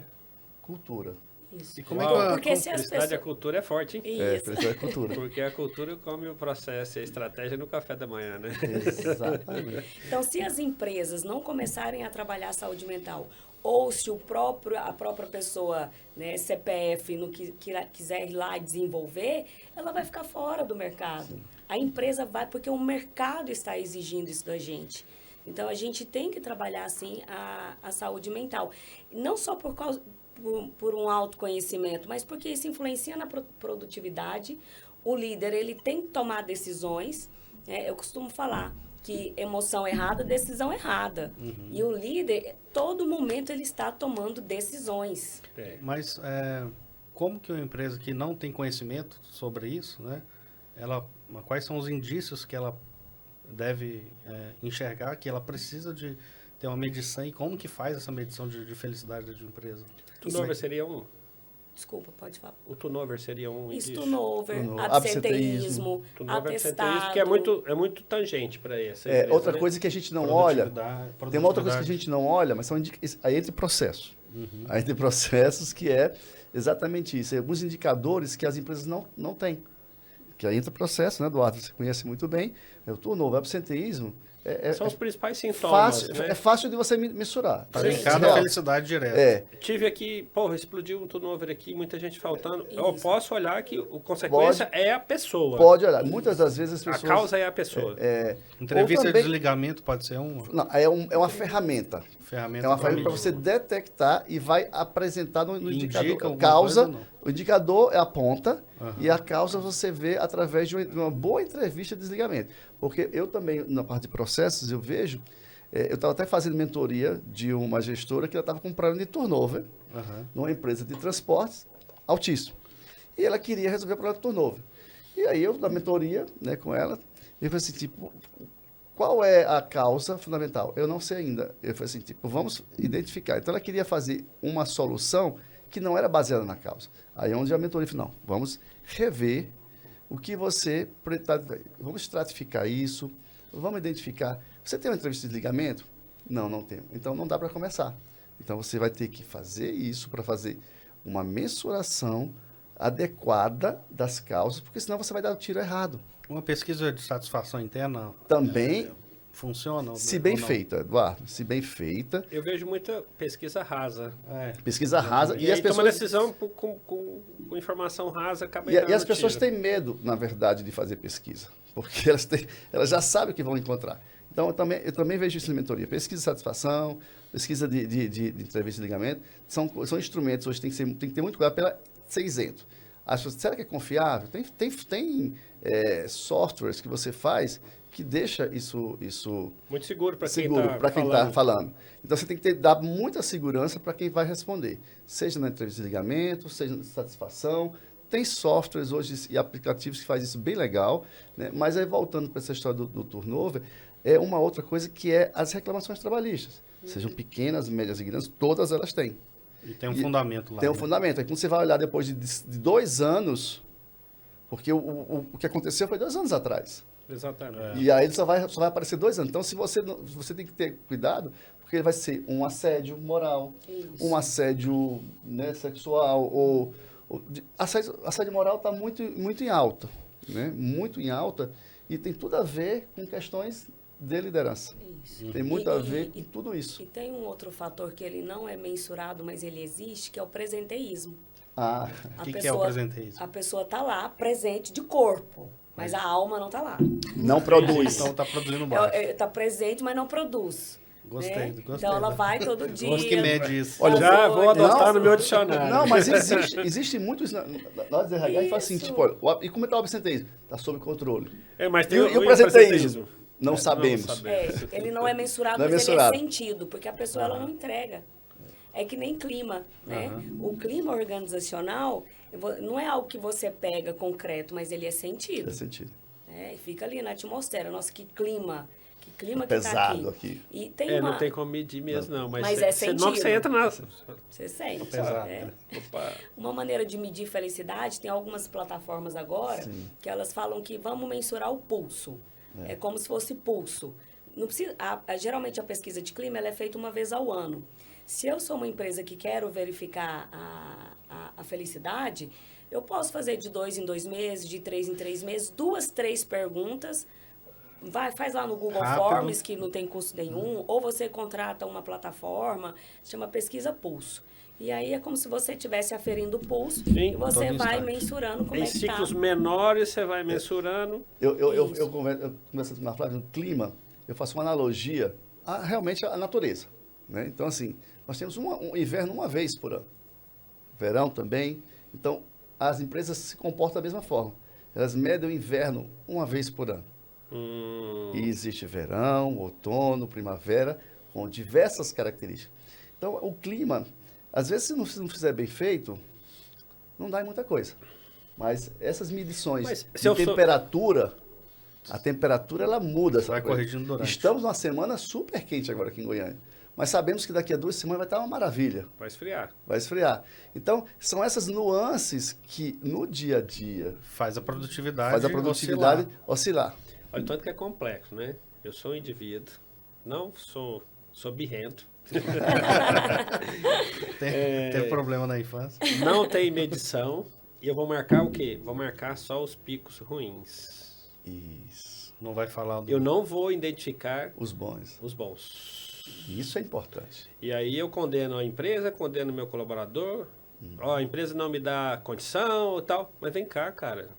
cultura. Isso. E como Uau, é que Porque se as felicidade pessoas... e a cultura é forte, hein? Isso. Felicidade é cultura. Porque a cultura come o processo e a estratégia no café da manhã, né? Exatamente. Então, se as empresas não começarem a trabalhar a saúde mental, ou se a própria pessoa, né, CPF, não quiser ir lá e desenvolver, ela vai ficar fora do mercado. Sim. A empresa vai, porque o mercado está exigindo isso da gente. Então, a gente tem que trabalhar, assim, a saúde mental. Não só por um autoconhecimento, mas porque isso influencia na produtividade. O líder, ele tem que tomar decisões, né? Eu costumo falar que emoção errada, decisão errada. Uhum. E o líder, todo momento, ele está tomando decisões. Mas como que uma empresa que não tem conhecimento sobre isso, né? Quais são os indícios que ela deve enxergar, que ela precisa de ter uma medição, e como que faz essa medição de felicidade de uma empresa? O turnover seria um? Desculpa, pode falar. O turnover seria um isso, indício? Turnover, absenteísmo, atestado. Que é muito tangente para esse. Outra coisa que a gente não olha, tem uma outra coisa que a gente não olha, mas são aí entre processos. Uhum. Aí tem processos que é exatamente isso. Alguns indicadores que as empresas não têm. Que aí entra o processo, né, Eduardo? Você conhece muito bem. O turnover, absenteísmo, São os principais sintomas, fácil, né? é fácil de você mensurar. Tá Sim. linkado à Ó, felicidade direta. Tive aqui, porra, explodiu um turnover aqui, muita gente faltando. Eu Isso. posso olhar que a consequência é a pessoa. Pode olhar. Muitas das vezes as A pessoas... causa é a pessoa. Entrevista ou também- de desligamento pode ser uma Não, é uma ferramenta. ferramenta. É uma pra ferramenta para medir. você detectar e vai apresentar no Indica indicador. alguma Causa, coisa, não? o indicador é a ponta Aham. e a causa você vê através de uma boa entrevista de desligamento. Porque eu também, na parte de processos, eu vejo, eu estava até fazendo mentoria de uma gestora que ela estava com um problema de turnover Aham. numa empresa de transportes altíssimo. E ela queria resolver o problema de turnover. E aí eu, na mentoria, né, com ela, eu falei assim, tipo, qual é a causa fundamental? Eu não sei ainda. Eu falei assim, tipo, vamos identificar. Então ela queria fazer uma solução que não era baseada na causa. Aí é onde a mentoria falou, não, vamos rever o que você... Vamos estratificar isso, vamos identificar. Você tem uma entrevista de desligamento? Não, não tenho. Então não dá para começar. Então você vai ter que fazer isso para fazer uma mensuração adequada das causas, porque senão você vai dar o tiro errado. Uma pesquisa de satisfação interna Também, funciona? se bem ou não? feita, Eduardo, se bem feita, Eu vejo muita pesquisa rasa. pesquisa rasa, E, e aí as toma pessoas... decisão com informação rasa, acaba E dando as pessoas tiro. têm medo, na verdade, de fazer pesquisa, porque elas já sabem o que vão encontrar. Então, eu também vejo isso na mentoria. Pesquisa de satisfação, pesquisa de entrevista de ligamento, são instrumentos, hoje tem que ter muito cuidado para ser isento. As pessoas, será que é confiável? Tem softwares que você faz que deixa isso Muito seguro para quem seguro está para quem está falando. Então, você tem que dar muita segurança para quem vai responder, seja na entrevista de ligamento, seja na satisfação. Tem softwares hoje e aplicativos que fazem isso bem legal, né? Mas aí, voltando para essa história do turnover, é uma outra coisa que é as reclamações trabalhistas. Sejam pequenas, médias e grandes, todas elas têm. E tem um fundamento lá. Tem um né? fundamento. Aí, quando você vai olhar depois de 2 anos, porque o que aconteceu foi 2 anos atrás. Exatamente. E aí ele só vai aparecer 2 anos. Então, se você tem que ter cuidado, porque vai ser um assédio moral, Isso. um assédio, né, sexual, assédio moral está muito, muito em alta, né? Muito em alta, e tem tudo a ver com questões de liderança. Isso. Tem muito a ver com tudo isso. E tem um outro fator que ele não é mensurado, mas ele existe, que é o presenteísmo. Ah, O que é o presenteísmo? A pessoa está lá, presente de corpo, mas a alma não está lá. não produz. Então tá produzindo baixo. Está presente, mas não produz. Gostei, né? gostei. Então ela vai todo dia. Gosto que mede isso. Olha, Já vou adotar não, no meu dicionário. Não, mas existe muito isso na hora de RH e fala assim, Isso. tipo, olha, e como está o absenteísmo? Está sob controle. Mas tem E o presenteísmo? Não sabemos. Ele não é mensurado, Não é mas mensurado. ele é sentido, porque a pessoa ela não entrega. É que nem clima, né? O clima organizacional não é algo que você pega concreto, mas ele é sentido. Faz sentido. Né? E fica ali na atmosfera. Nossa, que clima que tá Pesado aqui. aqui. E tem Não tem como medir mesmo, não. Mas é senão que você sentido. entra na... Você sente. Pesado, né? Opa. Uma maneira de medir felicidade, tem algumas plataformas agora que elas falam que vamos mensurar o pulso. É como se fosse pulso. Não precisa, geralmente a pesquisa de clima ela é feita uma vez ao ano. Se eu sou uma empresa que quero verificar a felicidade, eu posso fazer de 2 em 2 meses, de 3 em 3 meses, 2, 3 perguntas. Faz lá no Google Rápido. Forms, que não tem custo nenhum, ou você contrata uma plataforma, chama Pesquisa Pulso. E aí é como se você estivesse aferindo o pulso Sim, e você todo vai instante. mensurando como Em é que está. ciclos menores, você vai mensurando. Eu conversando com a Flávia, no clima, eu faço uma analogia realmente à natureza. Né? Então, assim, nós temos um inverno uma vez por ano. Verão também. Então, as empresas se comportam da mesma forma. Elas medem o inverno uma vez por ano. E existe verão, outono, primavera, com diversas características. Então, o clima, às vezes, se não fizer bem feito, não dá em muita coisa. Mas essas medições Mas, se de eu sou- temperatura, a temperatura ela muda. Vai sabe? corrigindo durante. Estamos numa semana super quente agora aqui em Goiânia. Mas sabemos que daqui a 2 semanas vai estar uma maravilha. Vai esfriar. Vai esfriar. Então, são essas nuances que no dia a dia Faz a produtividade faz a produtividade oscilar. Olha, tanto que é complexo, né? Eu sou um indivíduo, não sou birrento, Teve problema na infância. não tem medição, e eu vou marcar o quê? Vou marcar só os picos ruins. Isso. Não vai falar do... Eu não vou identificar Os bons. os bons. Isso é importante. E aí eu condeno a empresa, condeno o meu colaborador. Ó, a empresa não me dá condição e tal. Mas vem cá, cara.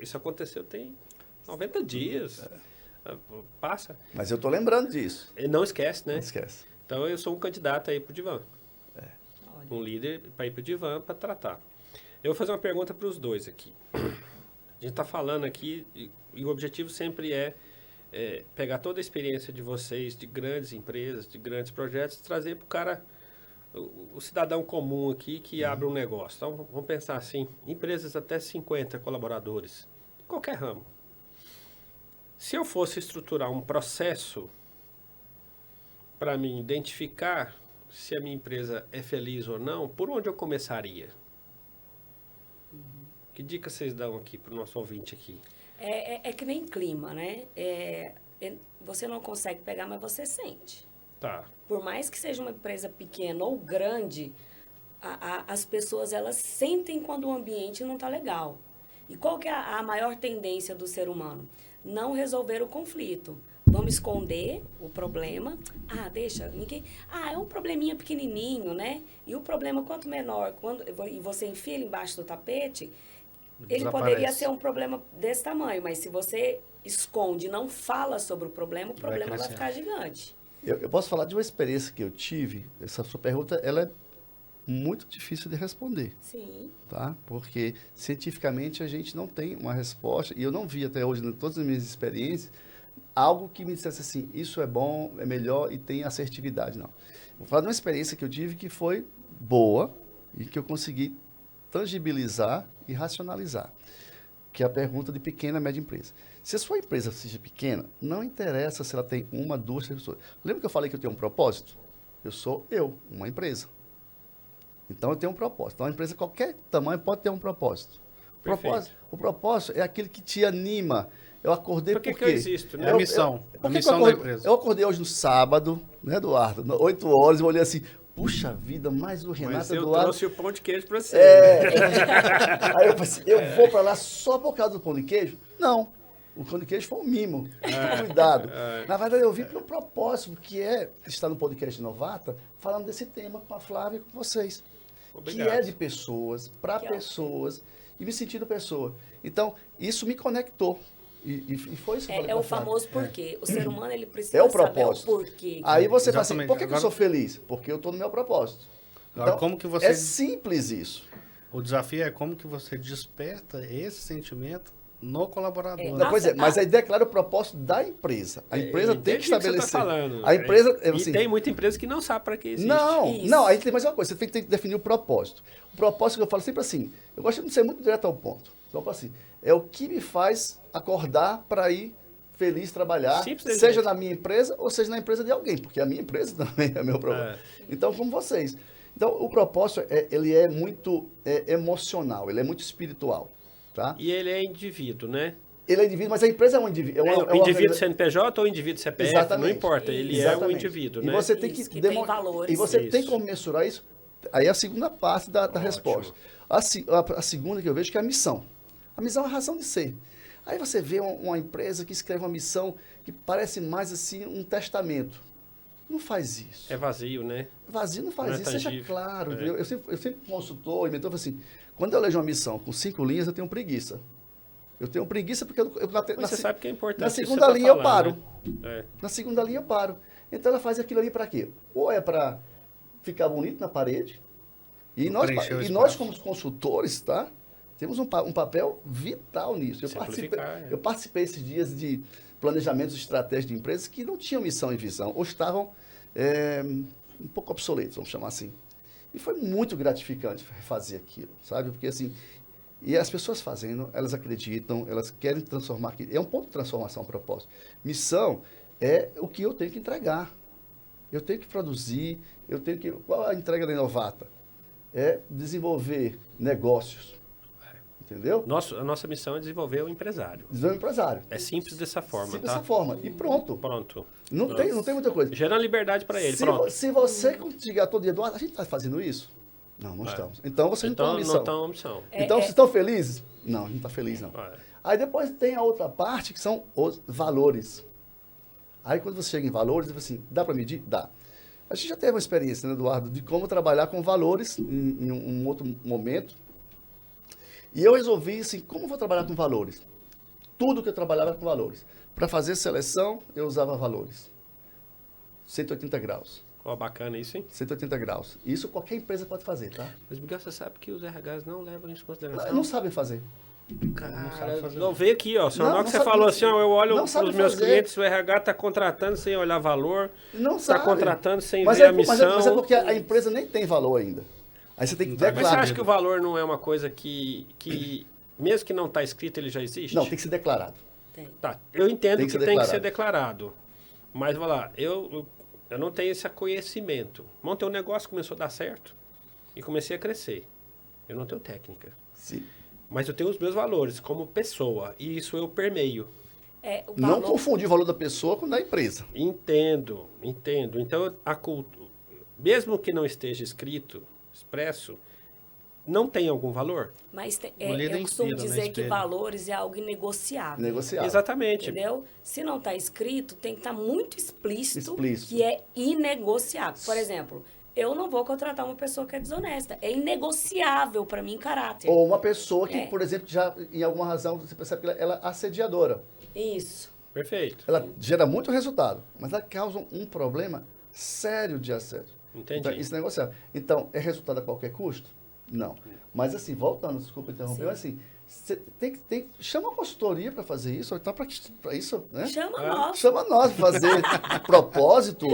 Isso aconteceu tem 90 dias. Passa. Mas eu tô lembrando disso. E não esquece, né? Não esquece. Então eu sou um candidato aí pro divã. Olha. Um líder para ir pro divã para tratar. Eu vou fazer uma pergunta para os dois aqui. A gente está falando aqui e o objetivo sempre é pegar toda a experiência de vocês, de grandes empresas, de grandes projetos, trazer para o cara, o cidadão comum aqui que abre um negócio. Então, vamos pensar assim, empresas até 50 colaboradores, em qualquer ramo. Se eu fosse estruturar um processo para mim identificar se a minha empresa é feliz ou não, por onde eu começaria? Que dica vocês dão aqui para o nosso ouvinte aqui? É que nem clima, né? Você não consegue pegar, mas você sente. Tá. Por mais que seja uma empresa pequena ou grande, as pessoas elas sentem quando o ambiente não está legal. E qual que é a maior tendência do ser humano? Não resolver o conflito. Vamos esconder o problema. Deixa, ninguém... é um probleminha pequenininho, né? E o problema, quanto menor, e você enfia ele embaixo do tapete, ele poderia ser um problema desse tamanho, mas se você esconde, não fala sobre o problema vai ficar gigante. Eu posso falar de uma experiência que eu tive. Essa sua pergunta, ela é muito difícil de responder. Sim. Tá? Porque cientificamente a gente não tem uma resposta, e eu não vi até hoje, em todas as minhas experiências, algo que me dissesse assim, isso é bom, é melhor e tem assertividade. Não. Vou falar de uma experiência que eu tive que foi boa e que eu consegui tangibilizar e racionalizar, que é a pergunta de pequena e média empresa. Se a sua empresa seja pequena, não interessa se ela tem uma, duas, três pessoas. Lembra que eu falei que eu tenho um propósito? Eu sou uma empresa. Então eu tenho um propósito. Então a empresa, qualquer tamanho, pode ter um propósito. O propósito é aquele que te anima. Eu acordei porque... Por que eu existo, né? É a missão. A missão da empresa. Eu acordei hoje no sábado, né, Eduardo? 8 horas, eu olhei assim, puxa vida, mais o Renato Mas eu Eduardo. trouxe o pão de queijo para você. Aí eu falei assim, eu vou para lá só por causa do pão de queijo? Não. O pão de queijo foi um mimo. Cuidado. Na verdade, eu vim pelo propósito, que é estar no podcast Novata, falando desse tema com a Flávia e com vocês. Obrigado. Que é de pessoas, para pessoas, e me sentindo pessoa. Então, isso me conectou. E foi isso que eu falei É pra o Flávia. famoso porquê. O ser humano, ele precisa É o saber propósito. o porquê. Aí você fala assim, Exatamente. por que eu Agora- sou feliz? Porque eu estou no meu propósito. Agora, Então, como que você... é simples isso. O desafio é como que você desperta esse sentimento no colaborador. Não, pois é, mas aí declara o propósito da empresa. A empresa tem que Entendi o você estabelecer. tá falando. A empresa, E assim, tem muita empresa que não sabe para que existe. Isso. não, aí tem mais uma coisa, você tem que definir o propósito. O propósito que eu falo sempre assim, eu gosto de ser muito direto ao ponto. Então, assim, é o que me faz acordar para ir feliz trabalhar, Simples desse seja jeito. na minha empresa ou seja na empresa de alguém, porque a minha empresa também é meu problema. Então, como vocês. Então, o propósito, ele é muito emocional, ele é muito espiritual, tá? E ele é indivíduo, né? Ele é indivíduo, mas a empresa é um indivíduo. O indivíduo CNPJ ou indivíduo CPF, Exatamente. não importa, ele é um indivíduo, E né? você tem Isso, que, que tem valores. E você tem Isso. como mensurar isso. Aí é a segunda parte da resposta. A segunda que eu vejo que é a missão. A missão é a razão de ser. Aí você vê uma empresa que escreve uma missão que parece mais assim um testamento. Não faz isso. É vazio, né? Vazio não faz Não é isso, seja tangível. claro. É. Eu sempre consultor, mentor, eu falo assim, quando eu leio uma missão com 5 linhas, eu tenho preguiça. Eu tenho preguiça porque Mas você sabe que é importante. na isso que segunda você tá linha eu falando, paro. né? Na segunda linha eu paro. Então ela faz aquilo ali para quê? Ou é para ficar bonito na parede, e nós Preencher o espaço. como consultores, tá? Temos um papel vital nisso. Simplificar, Eu participei esses dias de planejamentos estratégicos de empresas que não tinham missão e visão, ou estavam um pouco obsoletos, vamos chamar assim. E foi muito gratificante fazer aquilo, sabe? Porque assim, e as pessoas fazendo, elas acreditam, elas querem transformar aquilo. É um ponto de transformação, um propósito. Missão é o que eu tenho que entregar. Eu tenho que produzir, qual a entrega da Inovata? É desenvolver negócios. Entendeu? A nossa missão é desenvolver o empresário. Desenvolver empresário. É simples dessa forma, Simples tá? dessa forma. E pronto. Pronto. Não tem muita coisa. Gerando liberdade para ele, Se pronto. se você chegar todo dia, Eduardo, a gente está fazendo isso? Não estamos. Então vocês não estão Então, na não missão. estão na missão. Então, vocês estão felizes? Não, a gente não está feliz, não. Aí depois tem a outra parte, que são os valores. Aí quando você chega em valores, você fala assim, dá para medir? Dá. A gente já teve uma experiência, né, Eduardo, de como trabalhar com valores em um outro momento. E eu resolvi, assim, como eu vou trabalhar com valores? Tudo que eu trabalhava era com valores. Para fazer seleção, eu usava valores. 180 graus. Ó, bacana isso, hein? 180 graus. Isso qualquer empresa pode fazer, tá? Mas, Miguel, você sabe que os RHs não levam isso em consideração? Não sabem fazer. Cara, não veio aqui, ó. Só Não, na hora não que você sabe- falou assim, ó, eu olho não para sabe os meus fazer. clientes, o RH está contratando sem olhar valor, Não está sabe. contratando sem Mas ver é, a missão. mas é porque a empresa nem tem valor ainda. Aí você tem que Mas você declarar. acha que o valor não é uma coisa que mesmo que não está escrito, ele já existe? Não, tem que ser declarado. Tem. Tá, eu entendo Tem que que ser tem que ser declarado. Mas, vai lá, eu não tenho esse conhecimento. Montei um negócio, começou a dar certo e comecei a crescer. Eu não tenho técnica. Sim. Mas eu tenho os meus valores como pessoa e isso eu permeio. O Não valor- confundir o valor da pessoa com o da empresa. Entendo. Então, a cultura, mesmo que não esteja escrito, expresso, não tem algum valor? Mas O líder eu costumo inspira, né? dizer que Espelho. valores é algo inegociável. Negociar. Exatamente. Entendeu? Se não está escrito, tem que estar muito explícito, Explícito. que é inegociável. Por exemplo, eu não vou contratar uma pessoa que é desonesta. É inegociável para mim caráter. Ou uma pessoa que, É. por exemplo, já, em alguma razão, você percebe que ela é assediadora. Isso. Perfeito. Ela gera muito resultado, mas ela causa um problema sério de assédio. Entendi. Então, isso é negociável. Então, é resultado a qualquer custo? Não. Mas assim, voltando, desculpa interromper, Sim. mas assim, você chama uma consultoria para fazer isso, tá para isso, né? Chama Ah. nós. Chama nós para fazer propósito,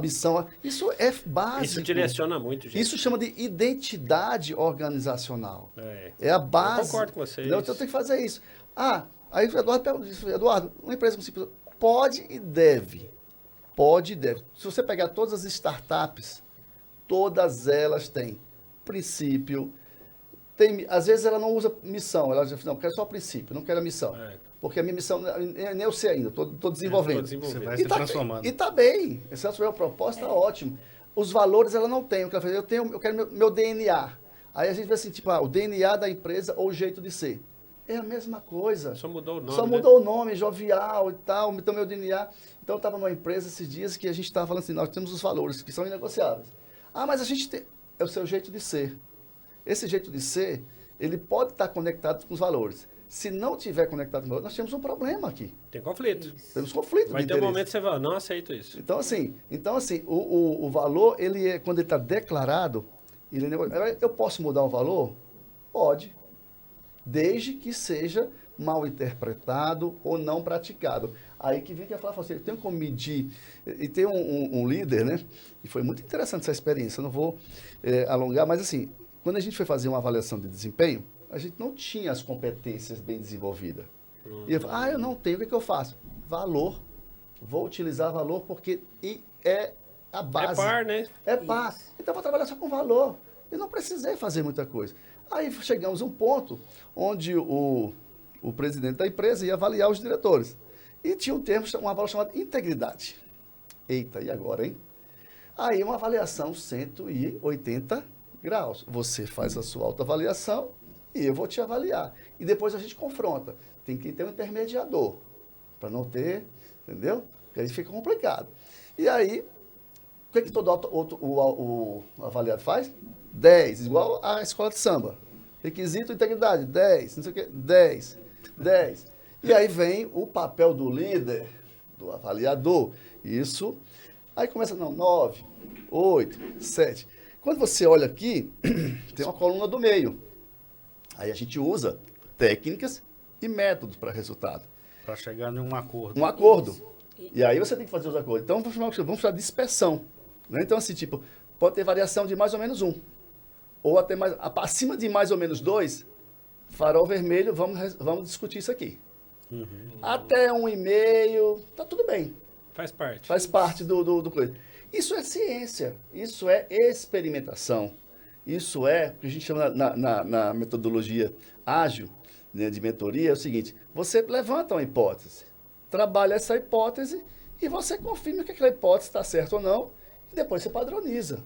missão. Isso é básico. Isso direciona muito, gente. Isso chama de identidade organizacional. É. É a base. Eu concordo com vocês. Então, eu tenho que fazer isso. Ah, aí o Eduardo pergunta isso. Eduardo, uma empresa com 5 pessoas pode e deve. Pode e deve. Se você pegar todas as startups, todas elas têm princípio. Às vezes ela não usa missão. Ela diz, não, eu quero só princípio, não quero a missão. É. Porque a minha missão, nem eu sei ainda, estou desenvolvendo. Tô desenvolvendo. Você vai se transformando. E tá bem. Se ela tiver uma proposta, tá ótimo. Os valores ela não tem. O que ela faz, eu quero meu DNA. Aí a gente vê assim, tipo, o DNA da empresa ou o jeito de ser. É a mesma coisa. Só mudou o nome, Só né? mudou o nome, jovial e tal, então meu DNA. Então eu estava numa empresa esses dias que a gente estava falando assim, nós temos os valores que são inegociáveis. Ah, mas a gente tem, é o seu jeito de ser. Esse jeito de ser, ele pode estar conectado com os valores. Se não tiver conectado com os valores, nós temos um problema aqui. Tem conflito. Temos conflito Vai de ter um interesse. momento que você fala, não aceito isso. Então assim, o valor, ele é, quando ele está declarado, ele é negociável. Eu posso mudar o valor? Pode. Desde que seja mal interpretado ou não praticado. Aí que vem que eu falo assim, eu tenho como medir. E tem um líder, né? E foi muito interessante essa experiência, eu não vou alongar, mas assim, quando a gente foi fazer uma avaliação de desempenho, a gente não tinha as competências bem desenvolvidas. E eu falei, eu não tenho, o que eu faço? Valor. Vou utilizar valor porque é a base. É par, né? É par. Então, eu vou trabalhar só com valor. Eu não precisei fazer muita coisa. Aí chegamos a um ponto onde o presidente da empresa ia avaliar os diretores. E tinha um termo, uma palavra chamada integridade. Eita, e agora, hein? Aí uma avaliação 180 graus. Você faz a sua autoavaliação e eu vou te avaliar. E depois a gente confronta. Tem que ter um intermediador, para não ter, entendeu? Porque aí fica complicado. E aí, o que todo o avaliado faz? 10, igual a escola de samba. Requisito integridade, 10, não sei o quê, 10, 10. E aí vem o papel do líder, do avaliador. Isso, aí começa, não, 9, 8, 7. Quando você olha aqui, tem uma coluna do meio. Aí a gente usa técnicas e métodos para resultado. Para chegar em um acordo. Um acordo. E aí você tem que fazer os acordos. Então, vamos chamar de dispersão. Né? Então, assim, tipo, pode ter variação de mais ou menos 1. Ou até mais, acima de mais ou menos 2, farol vermelho, vamos discutir isso aqui. Até 1,5, tá tudo bem. Faz parte. Faz parte do coisa. Isso é ciência, isso é experimentação. Isso é, o que a gente chama na metodologia ágil, né, de mentoria, é o seguinte, você levanta uma hipótese, trabalha essa hipótese e você confirma que aquela hipótese está certa ou não, e depois você padroniza.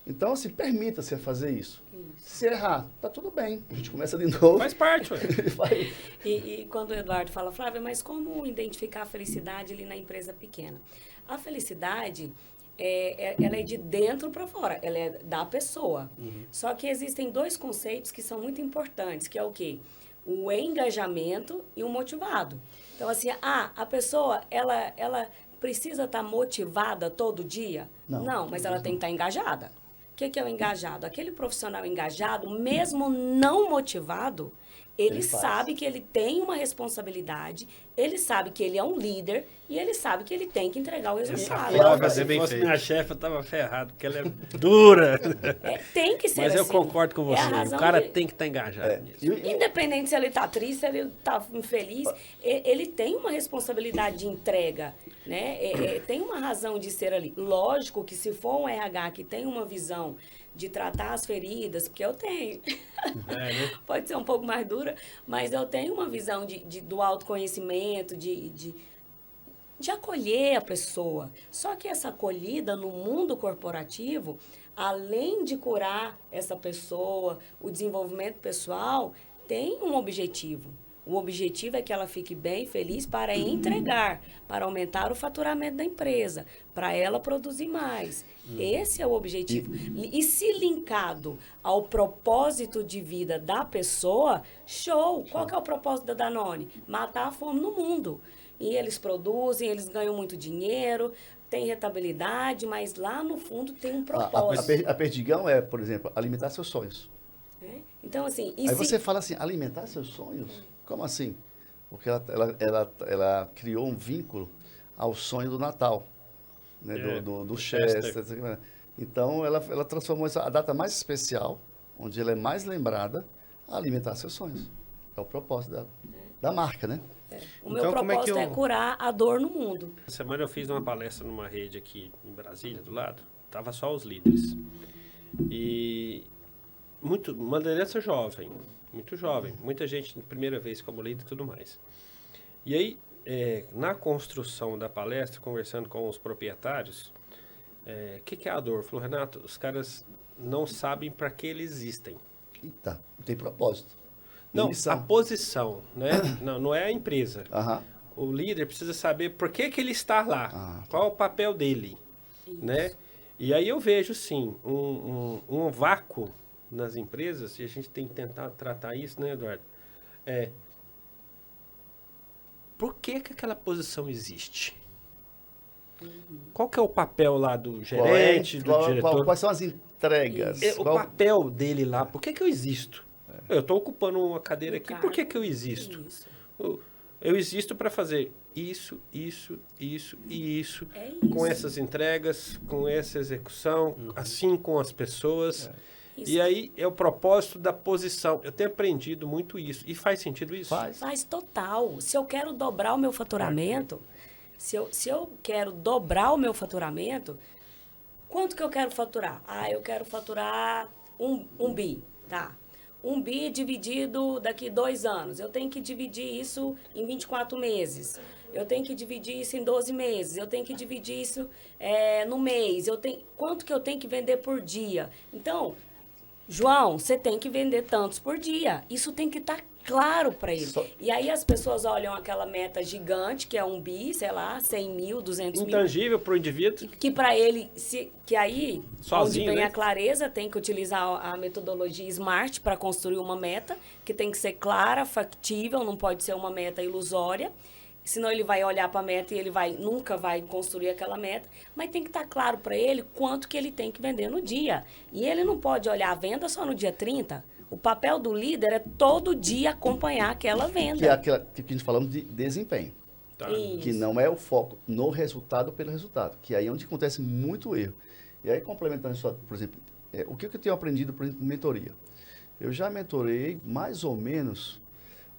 Então, assim, permita-se a fazer isso. Se errar, tá tudo bem. A gente começa de novo. Faz parte, ué. E quando o Eduardo fala, Flávia, mas como identificar a felicidade ali na empresa pequena? A felicidade, ela é de dentro para fora, ela é da pessoa. Só que existem dois conceitos que são muito importantes, que é o quê? O engajamento e o motivado. Então, assim, a pessoa, ela precisa estar motivada todo dia? Não, mas ela tem que estar engajada. O que é o engajado? Aquele profissional engajado, mesmo não motivado, ele sabe que ele tem uma responsabilidade, ele sabe que ele é um líder e ele sabe que ele tem que entregar o resultado. Se fosse minha chefe, eu tava ferrado, porque ela é dura. Tem que ser Mas assim. eu concordo com você. O cara tem que estar engajado mesmo. Independente se ele está triste, se ele está infeliz, ele tem uma responsabilidade de entrega, né? Tem uma razão de ser ali. Lógico que se for um RH que tem uma visão de tratar as feridas, porque eu tenho. Né? Pode ser um pouco mais dura, mas eu tenho uma visão do autoconhecimento, de acolher a pessoa. Só que essa acolhida no mundo corporativo, além de curar essa pessoa, o desenvolvimento pessoal, tem um objetivo. O objetivo é que ela fique bem, feliz para entregar, para aumentar o faturamento da empresa, para ela produzir mais. Esse é o objetivo. E se linkado ao propósito de vida da pessoa, show! Qual que é o propósito da Danone? Matar a fome no mundo. E eles produzem, eles ganham muito dinheiro, tem rentabilidade, mas lá no fundo tem um propósito. A Perdigão é, por exemplo, alimentar seus sonhos. Então, assim... Aí você fala assim, alimentar seus sonhos? Como assim? Porque ela criou um vínculo ao sonho do Natal, né? do Chester. Então, ela transformou a data mais especial, onde ela é mais lembrada, a alimentar seus sonhos. É o propósito dela, da marca, né? O meu propósito é curar a dor no mundo. Essa semana eu fiz uma palestra numa rede aqui em Brasília, do lado. Tava só os líderes. E uma liderança jovem, muito jovem. Muita gente, primeira vez como líder e tudo mais. E aí, na construção da palestra, conversando com os proprietários, o que é a dor? Falou, Renato, os caras não sabem para que eles existem. Eita, não tem propósito. Não, a posição, né? Não é a empresa. O líder precisa saber por que ele está lá, qual é o papel dele, né? E aí eu vejo, sim, um vácuo nas empresas, e a gente tem que tentar tratar isso, né, Eduardo? Por que aquela posição existe? Qual que é o papel lá do gerente, do diretor? Quais são as entregas? O papel dele lá, por que eu existo? Eu estou ocupando uma cadeira aqui, por que eu existo? Eu existo para fazer isso e isso, com essas entregas, com essa execução, assim com as pessoas. E aí é o propósito da posição. Eu tenho aprendido muito isso. E faz sentido isso? Faz total. Se eu quero dobrar o meu faturamento, se eu quero dobrar o meu faturamento, quanto que eu quero faturar? Eu quero faturar um bi, tá? 1 bi dividido daqui 2 anos. Eu tenho que dividir isso em 24 meses. Eu tenho que dividir isso em 12 meses. Eu tenho que dividir isso no mês. Quanto que eu tenho que vender por dia? Então, João, você tem que vender tantos por dia. Isso tem que estar claro para ele. E aí as pessoas olham aquela meta gigante, que é 1 bi, sei lá, 100 mil, 200 mil. Intangível para o indivíduo. Que para ele, que aí, sozinho, onde vem né? a clareza, tem que utilizar a metodologia SMART para construir uma meta, que tem que ser clara, factível, não pode ser uma meta ilusória. Senão ele vai olhar para a meta e ele nunca vai construir aquela meta. Mas tem que estar claro para ele quanto que ele tem que vender no dia. E ele não pode olhar a venda só no dia 30. O papel do líder é todo dia acompanhar aquela venda. Que é aquela que a gente falamos de desempenho. Tá. Que não é o foco no resultado pelo resultado. Que aí é onde acontece muito erro. E aí, complementando isso, por exemplo, o que eu tenho aprendido, por exemplo, em mentoria? Eu já mentorei mais ou menos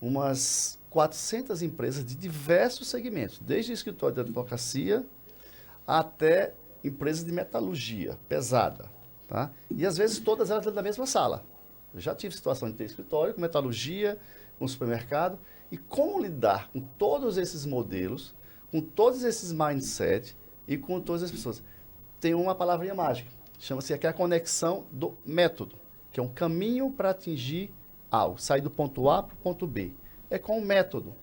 umas 400 empresas de diversos segmentos, desde escritório de advocacia até empresas de metalurgia pesada, tá? E às vezes todas elas dentro da mesma sala. Eu já tive situação de ter escritório com metalurgia, com supermercado, e como lidar com todos esses modelos, com todos esses mindset e com todas as pessoas. Tem uma palavrinha mágica, Chama-se aqui a conexão do método, que é um caminho para atingir algo, sair do ponto A para o ponto B. É com o método.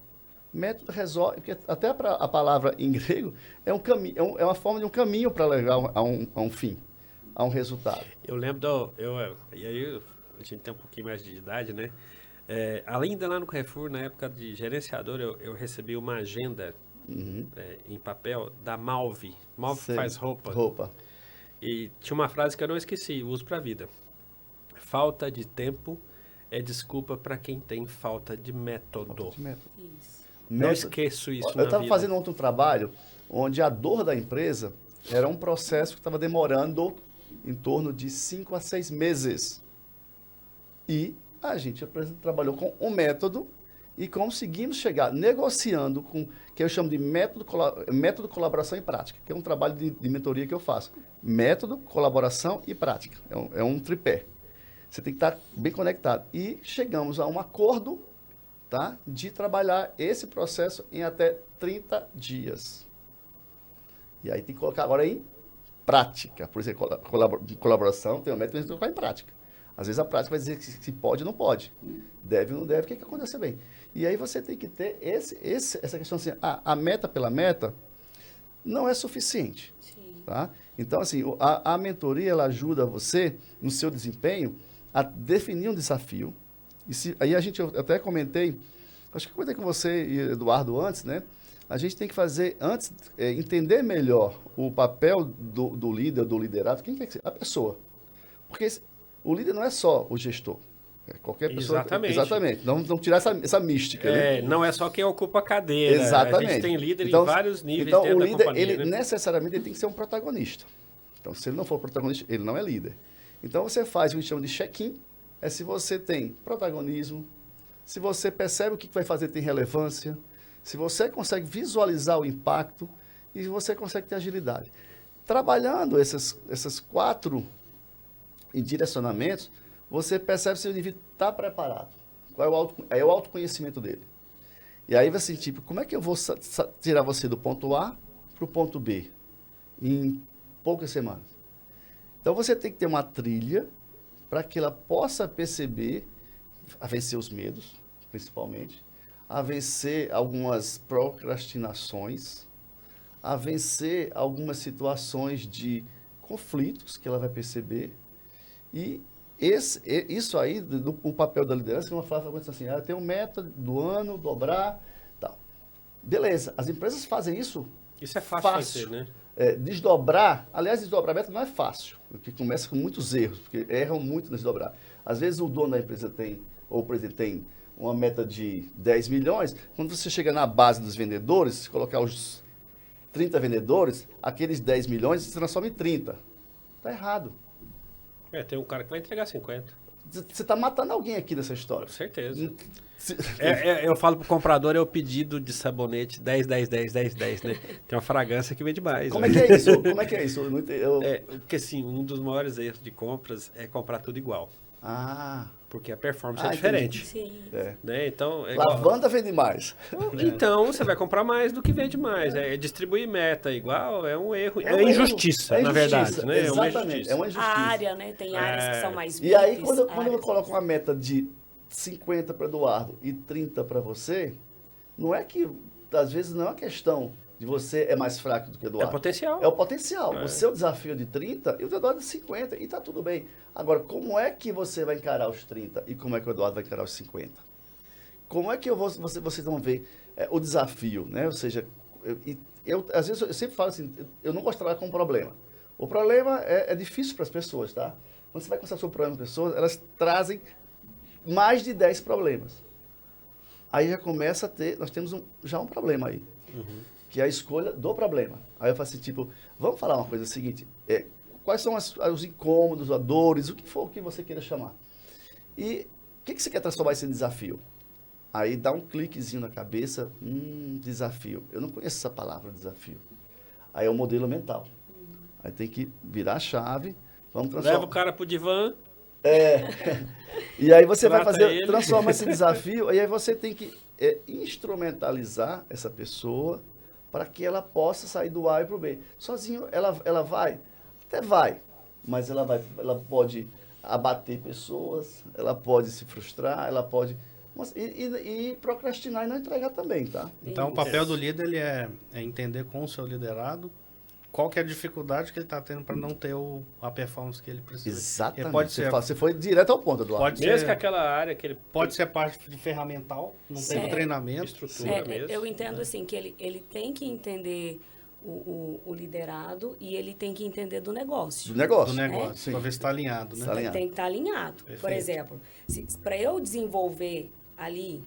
O método resolve, porque até a palavra em grego é um caminho, é uma forma de um caminho para levar a um fim, a um resultado. Eu lembro, e aí a gente tem um pouquinho mais de idade, né? Além de lá no Carrefour, na época de gerenciador, eu recebi uma agenda em papel da Malve. Malve faz roupa. E tinha uma frase que eu não esqueci, uso para a vida. Falta de tempo é desculpa para quem tem falta de método. Isso. Não esqueço isso na vida. Eu estava fazendo outro trabalho onde a dor da empresa era um processo que estava demorando em torno de 5 a 6 meses. E a gente trabalhou com um método e conseguimos chegar negociando com, que eu chamo de método, colaboração e prática, que é um trabalho de mentoria que eu faço. Método, colaboração e prática. É um tripé. Você tem que estar bem conectado. E chegamos a um acordo, tá, de trabalhar esse processo em até 30 dias. E aí tem que colocar agora em prática. Por exemplo, colaboração tem um método que a gente colocar em prática. Às vezes a prática vai dizer se pode ou não pode. Deve ou não deve, o que acontece bem. E aí você tem que ter essa questão assim, a meta pela meta não é suficiente. Sim. Tá? Então, assim, a mentoria, ela ajuda você, no seu desempenho, a definir um desafio. Aí eu até comentei, acho que eu comentei com você e Eduardo antes, né? A gente tem que fazer, antes, entender melhor o papel do líder, do liderado, quem que é a pessoa. Porque o líder não é só o gestor. Qualquer pessoa. Exatamente. Não tirar essa mística. Né? Não é só quem ocupa a cadeira. Exatamente. A gente tem líder em vários níveis então, dentro o líder, da companhia, ele né? necessariamente tem que ser um protagonista. Então, se ele não for protagonista, ele não é líder. Então, você faz o que a gente chama de check-in. É se você tem protagonismo, se você percebe o que vai fazer tem relevância, se você consegue visualizar o impacto e você consegue ter agilidade. Trabalhando essas 4 direcionamentos, você percebe se o indivíduo está preparado. Qual é o autoconhecimento dele. E aí você, tipo, como é que eu vou tirar você do ponto A para o ponto B em poucas semanas? Então você tem que ter uma trilha para que ela possa perceber, a vencer os medos, principalmente, a vencer algumas procrastinações, a vencer algumas situações de conflitos que ela vai perceber. E isso aí, o papel da liderança, uma frase que assim, eu tenho meta do ano, dobrar, tal. Beleza, as empresas fazem isso. Isso é fácil. Fazer, né? Desdobrar, aliás, desdobrar meta não é fácil, porque começa com muitos erros, porque erram muito no desdobrar. Às vezes o dono da empresa ou o presidente tem uma meta de 10 milhões, quando você chega na base dos vendedores, se colocar os 30 vendedores, aqueles 10 milhões se transformam em 30. Está errado. Tem um cara que vai entregar 50. Você está matando alguém aqui nessa história. Com certeza. Eu falo pro comprador, é o pedido de sabonete 10, 10, 10, 10, 10, né? Tem uma fragrância que vende mais. Como é que é isso? Como é que é isso? Porque assim, um dos maiores erros de compras é comprar tudo igual. Porque a performance é diferente. Sim. Né? Então, lavanda vende mais. Então, você vai comprar mais do que vende mais. Distribuir meta igual é um erro. É injustiça, na verdade. Né? Exatamente. É uma injustiça. A área, né? Tem áreas que são mais VIPs. E aí, quando eu coloco uma meta de 50 para Eduardo e 30 para você, não é que, às vezes, não é uma questão de você é mais fraco do que o Eduardo. É potencial. É o potencial. O seu desafio é de 30 e o Eduardo é de 50 e tá tudo bem. Agora, como é que você vai encarar os 30 e como é que o Eduardo vai encarar os 50? Como é que vocês vão ver o desafio, né? Ou seja, às vezes eu sempre falo assim, eu não gosto de trabalhar com problema. O problema é difícil para as pessoas, tá? Quando você vai conversar sobre o problema das pessoas, elas trazem mais de 10 problemas. Aí já começa a ter, nós temos já um problema aí. Que é a escolha do problema. Aí eu falo assim, tipo, vamos falar uma coisa seguinte, quais são os incômodos, as dores, o que for que você queira chamar. E o que você quer transformar esse desafio? Aí dá um cliquezinho na cabeça, desafio. Eu não conheço essa palavra, desafio. Aí é o modelo mental. Aí tem que virar a chave, vamos transformar. Leva o cara pro divã. E aí você vai transformar esse desafio, e aí você tem que instrumentalizar essa pessoa para que ela possa sair do A e para o B. Sozinho ela vai? Até vai. mas ela pode abater pessoas, ela pode se frustrar, ela pode... E procrastinar e não entregar também, tá? Então, o papel do líder ele é entender com o seu liderado qual que é a dificuldade que ele está tendo para não ter a performance que ele precisa. Exatamente. Pode ser, você foi direto ao ponto, Eduardo. Pode Mesmo ser, que aquela área que ele... pode ser parte de ferramental, não tem treinamento. Estrutura mesmo. Eu entendo assim, que ele tem que entender o liderado e ele tem que entender do negócio. Do negócio. Do negócio, para ver se está alinhado, né? Tá alinhado. Tem que estar alinhado. Perfeito. Por exemplo, para eu desenvolver ali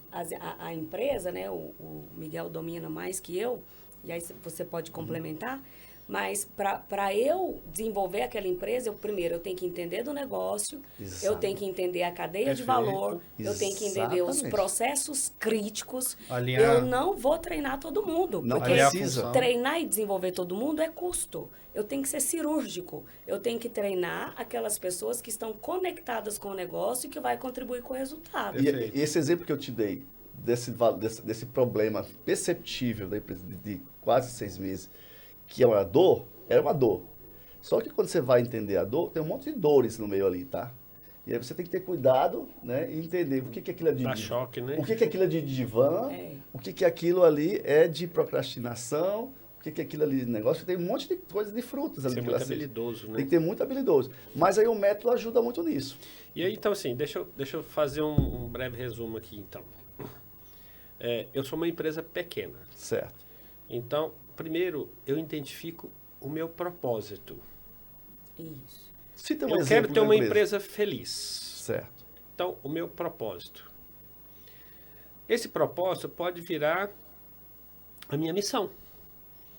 a empresa, né? O Miguel domina mais que eu, e aí você pode complementar, mas para eu desenvolver aquela empresa, primeiro eu tenho que entender do negócio, eu tenho que entender a cadeia de valor, eu tenho que entender os processos críticos. Eu não vou treinar todo mundo, Não porque precisa. treinar e desenvolver todo mundo é custo. Eu tenho que ser cirúrgico. Eu tenho que treinar aquelas pessoas que estão conectadas com o negócio e que vai contribuir com o resultado. E esse exemplo que eu te dei, desse problema perceptível da empresa de quase 6 meses, que é uma dor, era uma dor. Só que quando você vai entender a dor, tem um monte de dores no meio ali, tá? E aí você tem que ter cuidado, né? E entender o que aquilo é de... Dá choque, né? O que aquilo é de divã, o que aquilo ali é de procrastinação, o que aquilo ali de negócio. Tem um monte de coisa de frutas ali. Ser muito habilidoso, né? Tem que ter muito habilidoso. Mas aí o método ajuda muito nisso. E aí, então, assim, deixa eu fazer um breve resumo aqui, então. Eu sou uma empresa pequena. Certo. Então, primeiro, eu identifico o meu propósito. Isso. Cita um Eu exemplo quero ter da uma empresa feliz. Certo. Então, o meu propósito. Esse propósito pode virar a minha missão.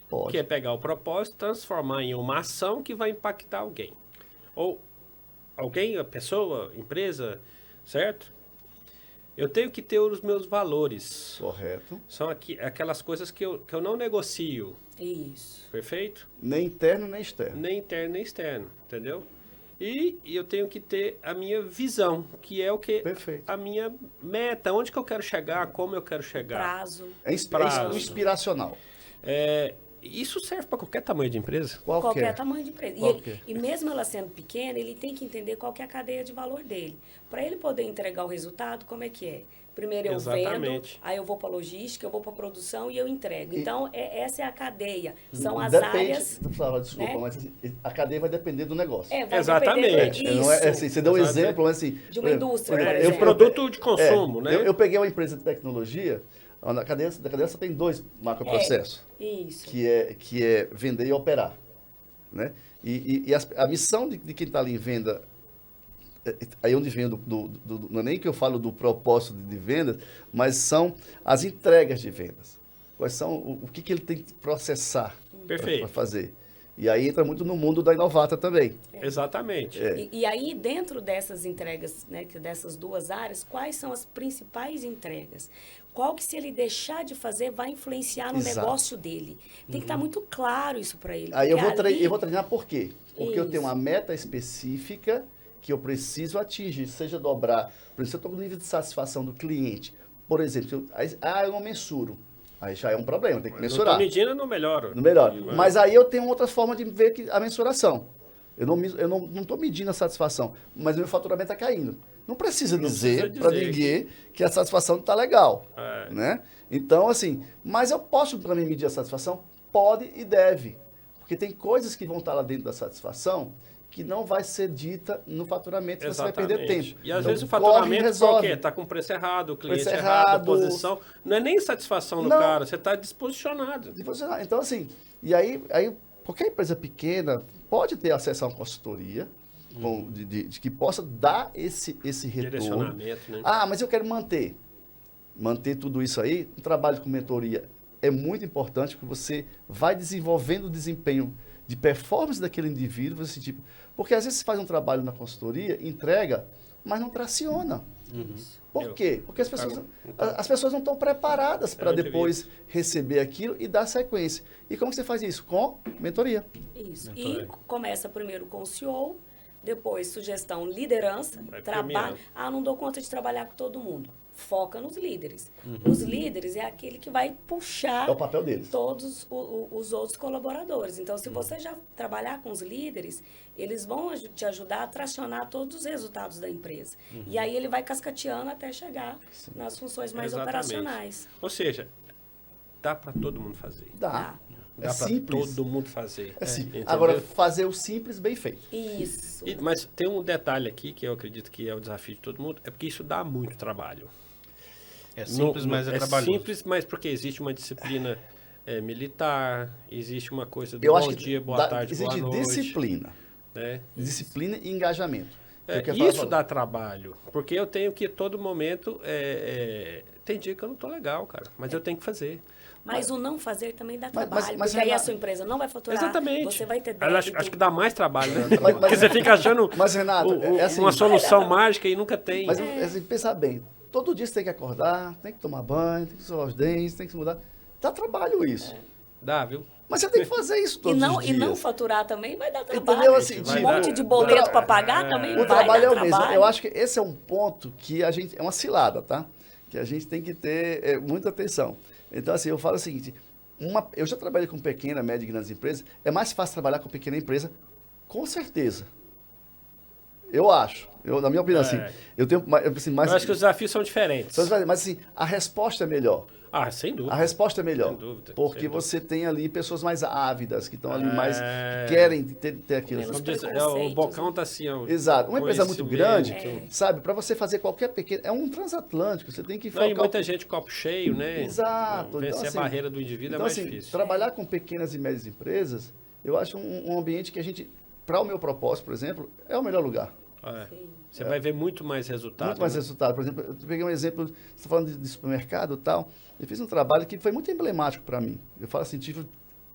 Pode. Que é pegar o propósito, transformar em uma ação que vai impactar alguém. Ou alguém, a pessoa, empresa, certo? Eu tenho que ter os meus valores. Correto. São aquelas coisas que eu não negocio. Isso. Perfeito? Nem interno, nem externo. Nem interno, nem externo. Entendeu? E eu tenho que ter a minha visão, que é o que? Perfeito. A minha meta, onde que eu quero chegar, como eu quero chegar. Prazo. É Prazo. inspiracional. Isso serve para qualquer tamanho de empresa? Qualquer tamanho de empresa. Qualquer. E mesmo ela sendo pequena, ele tem que entender qual que é a cadeia de valor dele. Para ele poder entregar o resultado, como é que é? Primeiro eu Exatamente. vendo, aí eu vou para logística, eu vou para produção e eu entrego. Então, essa é a cadeia. São as Depende, áreas... Desculpa, né? mas assim, a cadeia vai depender do negócio. Vai Exatamente. depender Não é isso. assim, você deu um Exatamente. exemplo assim... De uma indústria, por É um exemplo. produto de consumo, né? Eu peguei uma empresa de tecnologia, na cadeia só tem 2 macroprocessos, Isso. que é vender e operar. Né? E a missão de quem está ali em venda, aí onde vem não é nem que eu falo do propósito de vendas, mas são as entregas de vendas. Quais são, o que ele tem que processar para fazer. E aí entra muito no mundo da Inovata também. Exatamente. E aí, dentro dessas entregas, né, dessas 2 áreas, quais são as principais entregas? Qual que, se ele deixar de fazer, vai influenciar no Exato. negócio dele? Tem que estar muito claro isso para ele. Aí eu porque vou treinar por quê? Porque eu tenho Isso. uma meta específica que eu preciso atingir, seja dobrar. Por exemplo, se eu estou com nível de satisfação do cliente, por exemplo, eu não mensuro. Aí já é um problema, tem que mensurar. Não estou medindo, não melhoro. Não melhora. Mas aí eu tenho outra forma de ver a mensuração. Eu não estou medindo a satisfação, mas meu faturamento está caindo. Não precisa dizer para ninguém que a satisfação não está legal. Né? Então, assim, mas eu posso para mim medir a satisfação? Pode e deve. Porque tem coisas que vão estar lá dentro da satisfação que não vai ser dita no faturamento, você vai perder tempo. E às Então, vezes o faturamento resolve. está com preço errado, o cliente Preço errado, a errado. posição. Não é nem satisfação do Não. cara, você está disposicionado. Então, assim, e aí qualquer empresa pequena pode ter acesso a uma consultoria de que possa dar esse retorno. Direcionamento, né? Mas eu quero manter tudo isso aí. Um trabalho com mentoria é muito importante, porque você vai desenvolvendo o desempenho de performance daquele indivíduo, esse tipo. Porque às vezes você faz um trabalho na consultoria, entrega, mas não traciona. Por quê? Porque as pessoas não estão preparadas para depois receber aquilo e dar sequência. E como que você faz isso? Com mentoria. Isso. E começa primeiro com o CEO, depois sugestão, liderança, trabalho. Não dou conta de trabalhar com todo mundo. foca nos líderes. Os líderes é aquele que vai puxar É o papel deles. todos os outros colaboradores. Então, se você já trabalhar com os líderes, eles vão te ajudar a tracionar todos os resultados da empresa. E aí ele vai cascateando até chegar nas funções mais Exatamente. operacionais. Ou seja, dá para todo mundo fazer. Dá. Dá É para simples. todo mundo fazer. É simples. Entendeu? Agora, fazer o simples bem feito. Isso. Mas tem um detalhe aqui que eu acredito que é o desafio de todo mundo, é porque isso dá muito trabalho. É simples, mas é trabalhoso. Simples, mas porque existe uma disciplina militar, existe uma coisa do Eu bom acho que dia, boa tarde, boa existe noite. disciplina. Né? Disciplina e engajamento. Isso dá trabalho, porque eu tenho que, todo momento, tem dia que eu não tô legal, cara, mas eu tenho que fazer. Mas o não fazer também dá Mas- trabalho, mas porque aí a Renato- sua empresa não vai faturar, Exatamente. você vai ter Eu débito. acho que dá mais trabalho, né? Mas- Porque você fica achando Mas, Renato, é assim, uma solução mágica e nunca tem. Mas assim, pensa bem, todo dia você tem que acordar, tem que tomar banho, tem que escovar os dentes, tem que se mudar. Dá trabalho isso. Dá, viu? Mas você tem que fazer isso E todos não, os e dias. não faturar também vai dar trabalho. Entendeu? Assim, Um vai monte dar- de boleto o para pagar também O vai trabalho dar é o mesmo. trabalho. Eu acho que esse é um ponto que a gente... É uma cilada, tá? Que a gente tem que ter muita atenção. Então, assim, eu falo o seguinte... eu já trabalhei com pequena, média e grandes empresas. É mais fácil trabalhar com pequena empresa, com certeza. Eu acho. Na minha opinião, assim... Eu tenho assim, mais... Eu acho que os desafios são diferentes. Mas, assim, a resposta é melhor. Ah, sem dúvida. A resposta é melhor. Sem dúvida, Porque sem dúvida. você tem ali pessoas mais ávidas, que estão ali mais... que querem ter aquilo. Menos Vamos dizer, o preconceitos, bocão tá assim, ó. Exato. Uma empresa muito grande, conhecimento. sabe? Para você fazer qualquer pequeno... É um transatlântico, você tem que Não, e focar... muita gente copo cheio, né? Exato. Vencer Então, assim, a barreira do indivíduo então, é mais assim, difícil. trabalhar com pequenas e médias empresas, eu acho um ambiente que a gente... Para o meu propósito, por exemplo, é o melhor lugar. Você vai ver muito mais resultado. Muito mais né? resultado. Por exemplo, eu peguei um exemplo, você está falando de supermercado e tal, eu fiz um trabalho que foi muito emblemático para mim. Eu falo assim, tive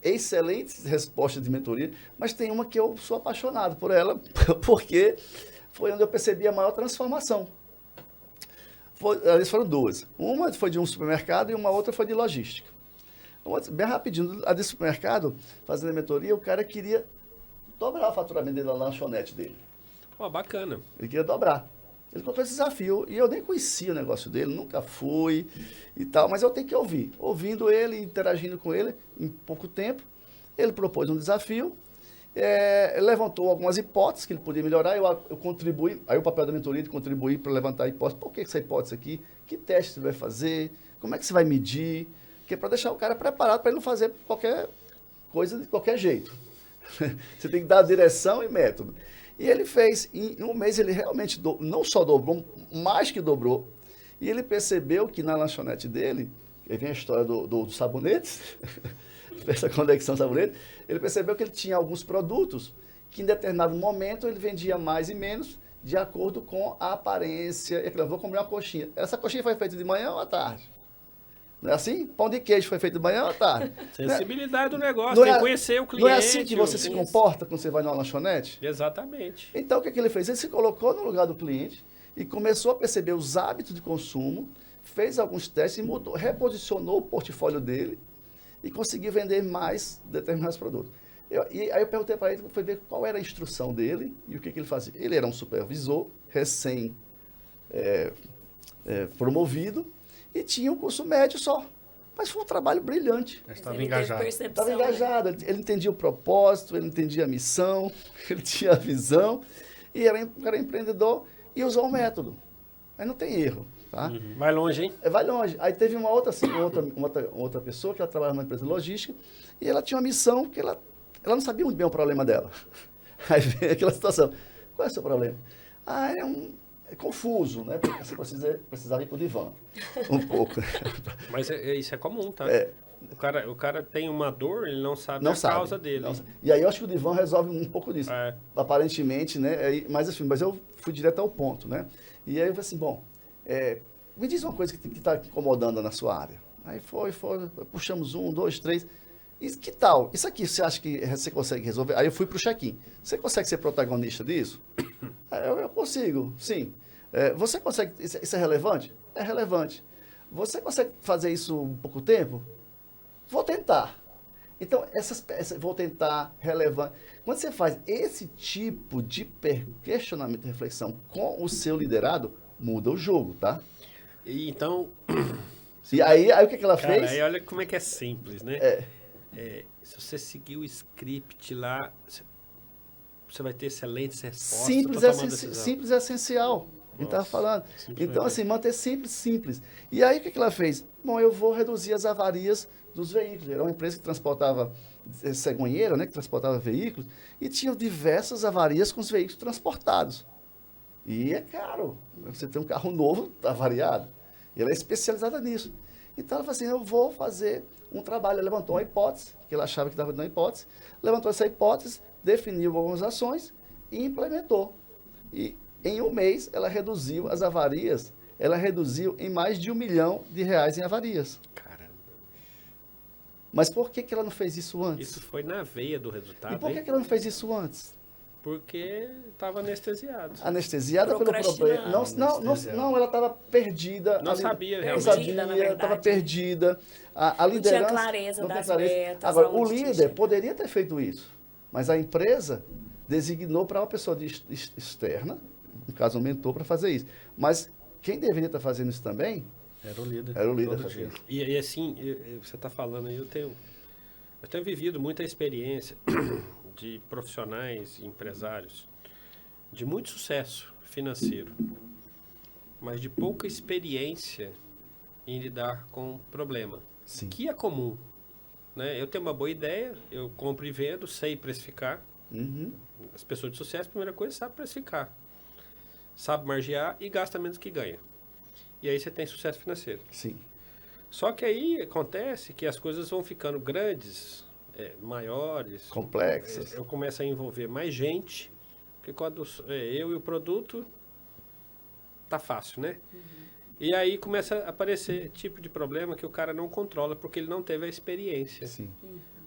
excelentes respostas de mentoria, mas tem uma que eu sou apaixonado por ela, porque foi onde eu percebi a maior transformação. Elas foram duas. Uma foi de um supermercado e uma outra foi de logística. Bem rapidinho, a de supermercado, fazendo a mentoria, o cara queria dobrar o faturamento dele, da lanchonete dele. Pô, bacana. Ele queria dobrar. Ele colocou esse desafio e eu nem conhecia o negócio dele, nunca fui e tal, mas eu tenho que ouvir. Ouvindo ele, interagindo com ele, em pouco tempo, ele propôs um desafio, levantou algumas hipóteses que ele podia melhorar, eu contribuí, aí o papel da mentoria de contribuir para levantar a hipótese. Por que essa hipótese aqui? Que teste você vai fazer? Como é que você vai medir? Que é para deixar o cara preparado para ele não fazer qualquer coisa de qualquer jeito. Você tem que dar direção e método. E ele fez, em um mês ele realmente não só dobrou, mais que dobrou. E ele percebeu que na lanchonete dele, aí vem a história dos sabonetes, essa conexão sabonete, ele percebeu que ele tinha alguns produtos que em determinado momento ele vendia mais e menos de acordo com a aparência. Ele falou, vou comer uma coxinha. Essa coxinha foi feita de manhã ou à tarde? Não é assim? Pão de queijo foi feito de manhã ou à tarde? Sensibilidade do negócio, Não tem é- que conhecer o cliente. Não é assim que você se tem- comporta quando você vai numa lanchonete? Exatamente. Então, o que ele fez? Ele se colocou no lugar do cliente e começou a perceber os hábitos de consumo, fez alguns testes e mudou, reposicionou o portfólio dele e conseguiu vender mais determinados produtos. E aí eu perguntei para ele, foi ver qual era a instrução dele e o que ele fazia. Ele era um supervisor, promovido, e tinha um curso médio só. Mas foi um trabalho brilhante. Mas estava Ele teve engajado. percepção, Estava engajado, ele entendia o propósito, ele entendia a missão, ele tinha a visão, e era um cara empreendedor e usou o método. Aí não tem erro, tá? Vai longe, hein? Vai longe. Aí teve uma outra pessoa que ela trabalhava numa empresa logística e ela tinha uma missão que ela não sabia muito bem o problema dela. Aí vem aquela situação. Qual é o seu problema? É confuso, né? Porque você precisava ir para o divã. Um pouco. Mas isso é comum, tá? É. O cara tem uma dor, ele não sabe Não a sabe. causa dele. Não sabe. E aí eu acho que o divã resolve um pouco disso. É. Aparentemente, né? Mas eu fui direto ao ponto, né? E aí eu falei assim, me diz uma coisa que está incomodando na sua área. Aí puxamos 1, 2, 3. E que tal? Isso aqui você acha que você consegue resolver? Aí eu fui para o check-in. Você consegue ser protagonista disso? Aí eu consigo, sim. Você consegue, isso é relevante? É relevante. Você consegue fazer isso em pouco tempo? Vou tentar. Então, vou tentar, relevante. Quando você faz esse tipo de questionamento e reflexão com o seu liderado, muda o jogo, tá? E então, E aí o que ela cara, fez? aí olha como é que é simples, né? Se você seguir o script lá, você vai ter excelentes respostas Simples para é, tomar decisão. simples é essencial. Ele estava Nossa, falando. simples Então, vai assim, manter simples. E aí, o que ela fez? Bom, eu vou reduzir as avarias dos veículos. Era uma empresa que transportava cegonheira, né, que transportava veículos, e tinha diversas avarias com os veículos transportados. E é caro. Você tem um carro novo, avariado. E ela é especializada nisso. Então, ela falou assim, eu vou fazer um trabalho. Ela levantou uma hipótese, que ela achava que estava dando uma hipótese, levantou essa hipótese, definiu algumas ações e implementou. E em um mês, ela reduziu as avarias, ela reduziu em mais de R$1 milhão em avarias. Caramba. Mas por que ela não fez isso antes? Isso foi na veia do resultado, E por hein? que ela não fez isso antes? Porque estava anestesiado. Anestesiada pelo Procrastinando. problema. Não, ela estava perdida. Não sabia, Não realmente. Perdida, na sabia, verdade. estava perdida. A Não tinha liderança... clareza não tem das clareza. metas, Agora, o aonde tinha que líder chegar. poderia ter feito isso, mas a empresa designou para uma pessoa externa, no caso, um mentor, para fazer isso. Mas quem deveria estar fazendo isso também Era o líder. era o líder todo fazendo dia. isso. E assim, você está falando aí, eu tenho vivido muita experiência de profissionais e empresários de muito sucesso financeiro, mas de pouca experiência em lidar com problema, Sim. que é comum, né? Eu tenho uma boa ideia, eu compro e vendo, sei precificar. Uhum. As pessoas de sucesso, a primeira coisa, sabem precificar, sabe margear e gasta menos que ganha. E aí você tem sucesso financeiro. Sim. Só que aí acontece que as coisas vão ficando grandes, maiores. Complexas. Eu começo a envolver mais gente, porque quando eu e o produto, tá fácil, né? E aí começa a aparecer tipo de problema que o cara não controla, porque ele não teve a experiência. Sim.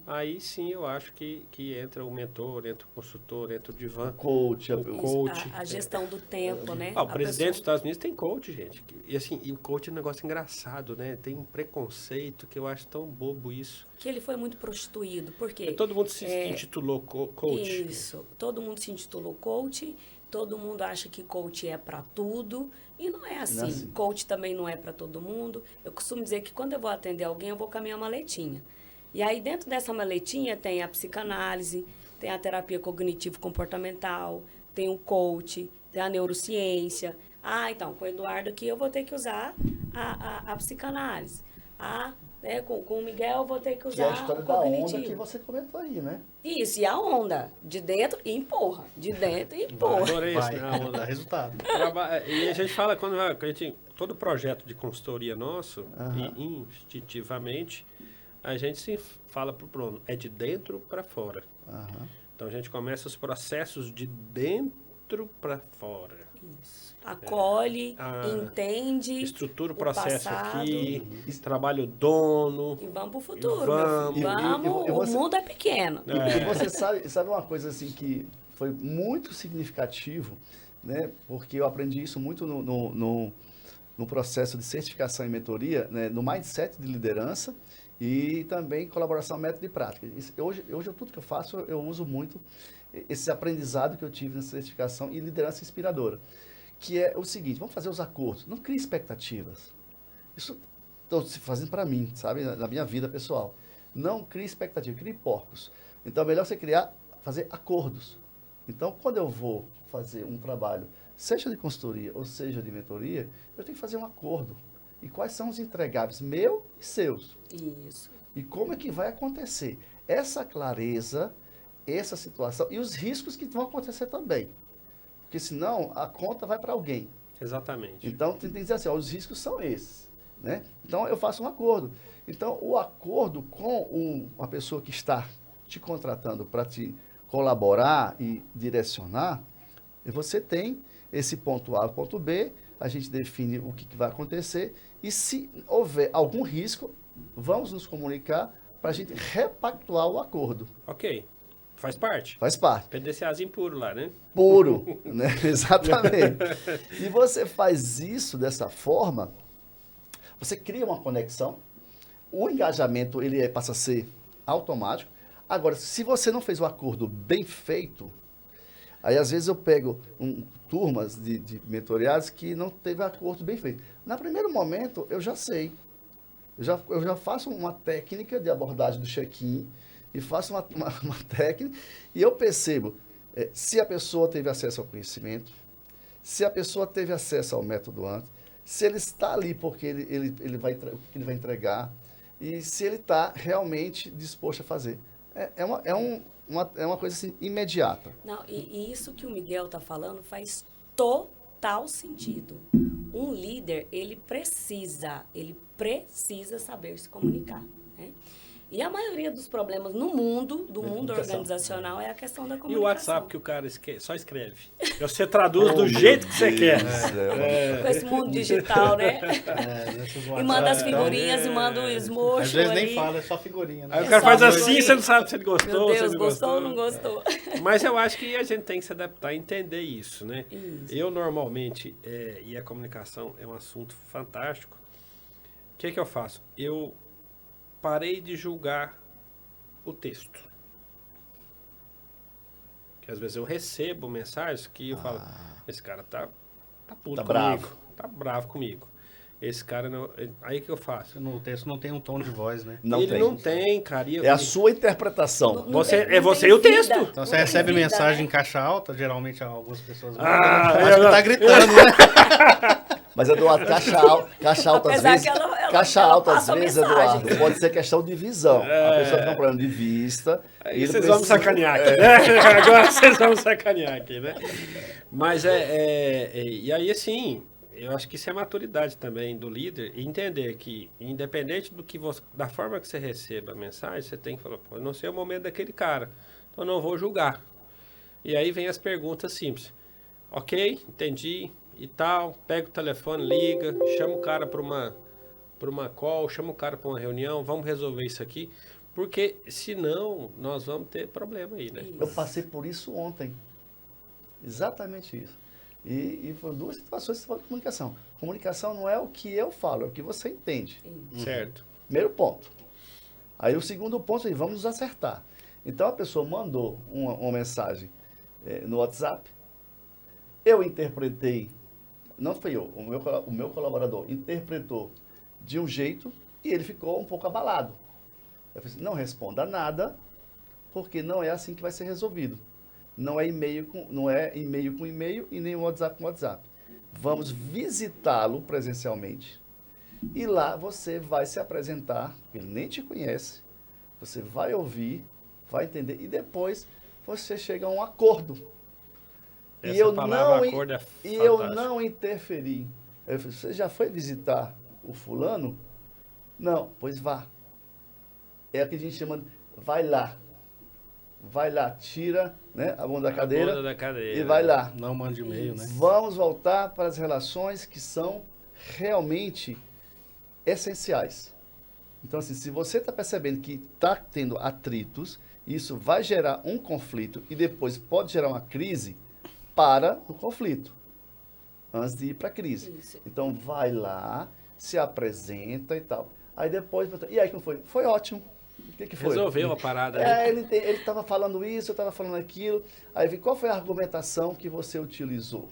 Aí sim eu acho que entra o mentor, entra o consultor, entra o divã. Coach, O Isso, coach. a gestão do tempo, né? O A presidente dos pessoa- Estados Unidos tem coach, gente. E assim, e o coach é um negócio engraçado, né? Tem um preconceito que eu acho tão bobo isso. Que ele foi muito prostituído. Por quê? Todo mundo se intitulou coach. Isso. Todo mundo se intitulou coach, todo mundo acha que coach é para tudo, e não é assim. Não é assim. Coach também não é para todo mundo. Eu costumo dizer que quando eu vou atender alguém, eu vou com a minha maletinha. E aí dentro dessa maletinha tem a psicanálise, tem a terapia cognitivo-comportamental, tem o coach, tem a neurociência. Ah, então, com o Eduardo aqui eu vou ter que usar a psicanálise. Com o Miguel eu vou ter que que é a usar história o da onda cognitivo. que você comentou aí, né? Isso, e a onda. De dentro e empurra. De dentro e empurra. Adorei isso, Vai, né? dá resultado. E a gente fala, todo projeto de consultoria nosso, Aham. e instintivamente, a gente se fala pro Bruno, é de dentro para fora. Aham. Então a gente começa os processos de dentro para fora. Isso. Acolhe, Ah, entende. Estrutura o o processo passado. aqui, trabalha o dono. E vamos pro futuro, E meu vamos. filho. Vamos, E você- o mundo é pequeno. E você sabe uma coisa assim que foi muito significativo, né? Porque eu aprendi isso muito no processo de certificação e mentoria, né? No mindset de liderança e também colaboração método e prática. Hoje tudo que eu faço, eu uso muito esse aprendizado que eu tive nessa certificação e liderança inspiradora. Que é o seguinte, vamos fazer os acordos, não crie expectativas. Isso estou fazendo para mim, sabe, na minha vida pessoal. Não crie expectativa, crie porcos. Então é melhor você fazer acordos. Então quando eu vou fazer um trabalho, seja de consultoria ou seja de mentoria, eu tenho que fazer um acordo. E quais são os entregáveis, meu e seus? Isso. E como é que vai acontecer? Essa clareza, essa situação e os riscos que vão acontecer também. Porque senão a conta vai para alguém. Exatamente. Então tem que dizer assim, ó, os riscos são esses. Né? Então eu faço um acordo. Então o acordo com uma pessoa que está te contratando para te colaborar e direcionar, você tem esse ponto A, ponto B, a gente define o que vai acontecer e se houver algum risco, vamos nos comunicar para a gente repactuar o acordo. Ok. Faz parte. Faz parte. PDCAzinho puro lá, né? Puro, né? Exatamente. E você faz isso dessa forma, você cria uma conexão, o engajamento ele passa a ser automático. Agora, se você não fez o acordo bem feito, Aí, às vezes, eu pego turmas de mentoreados que não teve acordo bem feito. No primeiro momento, eu já sei. Eu já faço uma técnica de abordagem do check-in e faço uma técnica e eu percebo se a pessoa teve acesso ao conhecimento, se a pessoa teve acesso ao método antes, se ele está ali porque ele vai entregar e se ele está realmente disposto a fazer. É uma coisa assim, imediata. Não, e isso que o Miguel está falando faz total sentido. Um líder, ele precisa saber se comunicar, né? E a maioria dos problemas no mundo, do mundo organizacional, é a questão da comunicação. E o WhatsApp que o cara só escreve. Você traduz do jeito que você quer. Com esse mundo digital, né? E manda as figurinhas e manda o esmocho. Às vezes ali. nem fala, é só figurinha. Né? Aí o cara faz assim, você não sabe se ele gostou. Meu Deus, se ele gostou ou não gostou? Mas eu acho que a gente tem que se adaptar e entender isso, né? Isso. Eu normalmente, e a comunicação é um assunto fantástico, o que eu faço? Eu parei de julgar o texto. Que às vezes eu recebo mensagens que eu falo, esse cara tá puto comigo, tá bravo comigo. Esse cara não... Aí o que eu faço? No texto não tem um tom de voz, né? Não tem, cara. É a sua interpretação. Você e o texto. Então você recebe mensagem em caixa alta, geralmente algumas pessoas... Ah, acho que tá gritando, né? Mas, Eduardo, caixa alta às Apesar vezes... que ela Caixa alta, às passa a vezes, mensagem. Eduardo, pode ser questão de visão. A pessoa tem um problema de vista. Aí vocês vão me sacanear aqui, né? Agora vocês vão me sacanear aqui, né? Mas e aí, assim, eu acho que isso é maturidade também do líder, e entender que, independente da forma que você receba a mensagem, você tem que falar, pô, eu não sei o momento daquele cara, então eu não vou julgar. E aí vem as perguntas simples. Ok, entendi e tal, pega o telefone, liga, chama o cara para uma call, chama o cara para uma reunião, vamos resolver isso aqui, porque senão nós vamos ter problema aí, né? Eu passei por isso ontem. Exatamente isso. E foram duas situações que você falou de comunicação. Comunicação não é o que eu falo, é o que você entende. Certo. Primeiro ponto. Aí o segundo ponto é, vamos nos acertar. Então a pessoa mandou uma mensagem no WhatsApp, eu interpretei, não foi eu, o meu colaborador interpretou de um jeito e ele ficou um pouco abalado. Eu falei assim, não responda nada, porque não é assim que vai ser resolvido. Não é e-mail com e-mail e nem WhatsApp com WhatsApp. Vamos visitá-lo presencialmente e lá você vai se apresentar, ele nem te conhece, você vai ouvir, vai entender e depois você chega a um acordo. Essa E eu palavra acordo é fantástica. não interferi. Eu falei, você já foi visitar o fulano? Não, pois vá. É o que a gente chama de vai lá. Vai lá, tira, né, a bunda da cadeira e vai lá. Não mande e-mail, né? Vamos voltar para as relações que são realmente essenciais. Então, assim, se você está percebendo que está tendo atritos, isso vai gerar um conflito e depois pode gerar uma crise, para o conflito, antes de ir para a crise. Isso. Então, vai lá, se apresenta e tal. Aí depois, e aí como foi? Foi ótimo. O que foi? Resolveu a parada, né? Ele estava falando isso, eu estava falando aquilo. Aí qual foi a argumentação que você utilizou?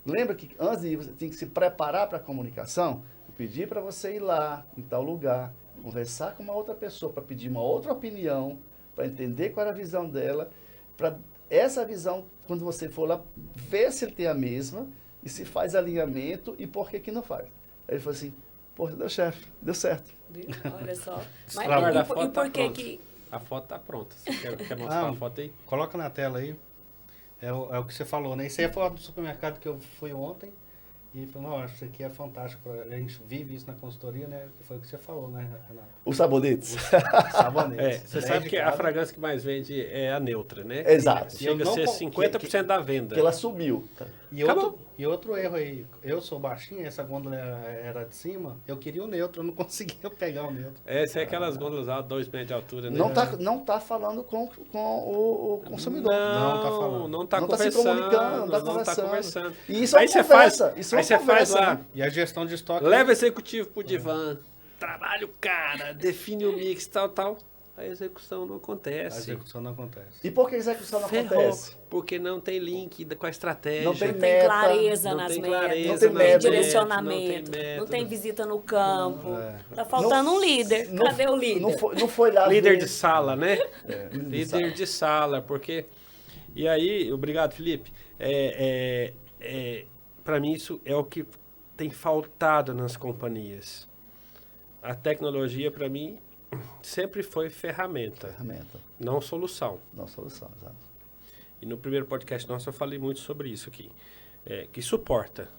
Lembra que antes de ir, você tem que se preparar para a comunicação? Eu pedi para você ir lá, em tal lugar, conversar com uma outra pessoa, para pedir uma outra opinião, para entender qual era a visão dela, para essa visão, quando você for lá, ver se ele tem a mesma, e se faz alinhamento, e por que não faz. Aí ele falou assim, pô, deu certo. Olha só. Mas, Guarda, a e foto por tá que pronta. que... A foto tá pronta. Você quer mostrar a foto aí? Coloca na tela aí. É o que você falou, né? Isso aí é a foto do supermercado que eu fui ontem. E falei, não, isso aqui é fantástico. A gente vive isso na consultoria, né? Foi o que você falou, né, Renato? Os sabonetes. Sabonetes. Você sabe que a fragrância que mais vende é a neutra, né? Exato. Chega a ser 50% da venda. Que ela subiu. E outro erro aí, eu sou baixinho, essa gôndola era de cima, eu queria o neutro, eu não conseguia pegar o neutro. Essa é aquelas gôndolas a 2 metros de altura, né? Não tá falando com o consumidor. Não tá falando. Não tá Não tá se conversando. comunicando, Não tá conversando. E isso é Aí uma você conversa. faz, Isso é uma aí você faz conversa, lá, né? E a gestão de estoque... leva executivo pro divã, trabalha o cara, define o mix, tal. a execução não A acontece. execução não acontece. E por que a execução não Ferrou, acontece? porque não tem link com a estratégia. Não tem Não tem meta, clareza não nas tem metas, clareza não nas tem metas, direcionamento, não tem não método. tem visita no campo. É. Tá faltando um líder. Não- Cadê o líder? Não foi lá Líder ver- de sala, né? líder de Líder sala. de sala, porque... E aí, obrigado, Felipe. Para mim, isso é o que tem faltado nas companhias. A tecnologia, para mim, sempre foi ferramenta, Ferramenta, não solução. não solução, exato. E no primeiro podcast nosso eu falei muito sobre isso aqui. Que suporta.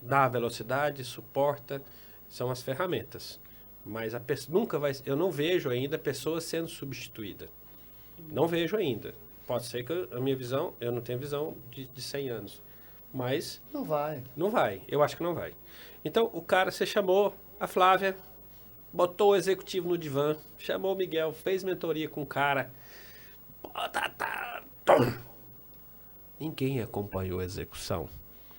Dá velocidade, suporta, são as ferramentas. Mas a pessoa nunca vai... Eu não vejo ainda a pessoa sendo substituída. Não vejo ainda. Pode ser que a minha visão... Eu não tenho visão de 100 anos. Mas Não vai. não vai. Eu acho que não vai. Então, o cara, você chamou a Flávia, botou o executivo no divã, chamou o Miguel, fez mentoria com o cara. Pô, tom. Ninguém acompanhou a execução.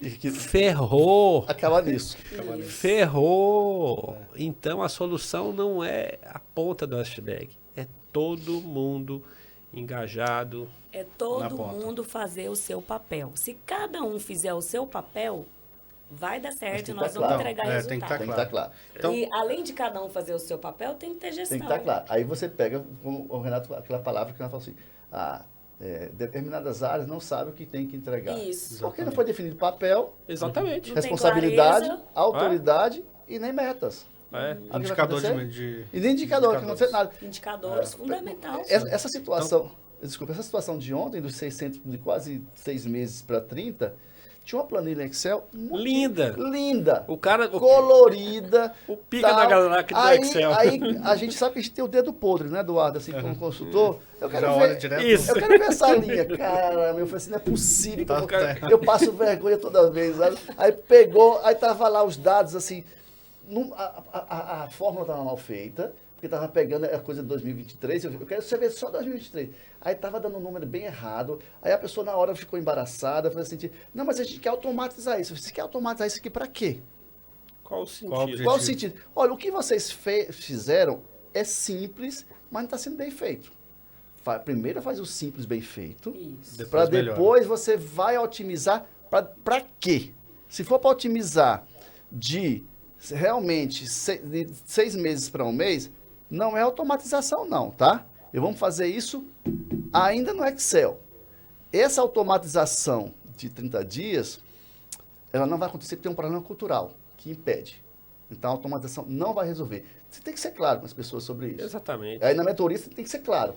E que Ferrou! acaba nisso. Ferrou! Então, a solução não é a ponta do iceberg. É todo mundo engajado. É Na todo ponta. mundo fazer o seu papel. Se cada um fizer o seu papel, vai dar Mas certo tem e que nós tá vamos claro. entregar Tem que resultado. tá Tem que estar claro. Então- E além de cada um fazer o seu papel, tem que ter gestão. Tem que estar claro. Aí você pega, como o Renato, aquela palavra que o Renato falou assim, determinadas áreas não sabem o que tem que entregar. Isso. Porque não foi definido papel, Exatamente. Não tem responsabilidade, clareza. autoridade e nem metas. É. Sabe o que vai Indicador acontecer? de E nem indicador, que não acontece nada. Indicadores fundamentais. Essa situação, desculpa, essa situação de ontem, dos 600, de quase 6 meses para 30, tinha uma planilha Excel muito Linda. linda, O cara... colorida. O pica tal. da galáxia do aí, Excel. Aí a gente sabe que a gente tem o dedo podre, né, Eduardo? Assim, como consultor. Eu quero já olha ver. direto. Isso. Eu quero ver essa linha. Cara, eu falei assim, não é possível. Tá que eu- certo. eu passo vergonha toda vez, sabe? Aí pegou, aí tava lá os dados, assim, a fórmula estava mal feita, porque estava pegando a coisa de 2023, eu quero saber só 2023. Aí estava dando um número bem errado, aí a pessoa na hora ficou embaraçada, falou assim, não, mas a gente quer automatizar isso. Você quer automatizar isso aqui para quê? Qual o sentido? Qual o objetivo? Qual o sentido? Olha, o que vocês fizeram é simples, mas não está sendo bem feito. Primeiro faz o simples bem feito, Isso. Depois para melhora. depois você vai otimizar. Para quê? Se for para otimizar de realmente de 6 meses para um mês, não é automatização não, tá? E vamos fazer isso ainda no Excel. Essa automatização de 30 dias, ela não vai acontecer porque tem um problema cultural que impede. Então a automatização não vai resolver. Você tem que ser claro com as pessoas sobre isso. Exatamente. Aí na mentoria você tem que ser claro.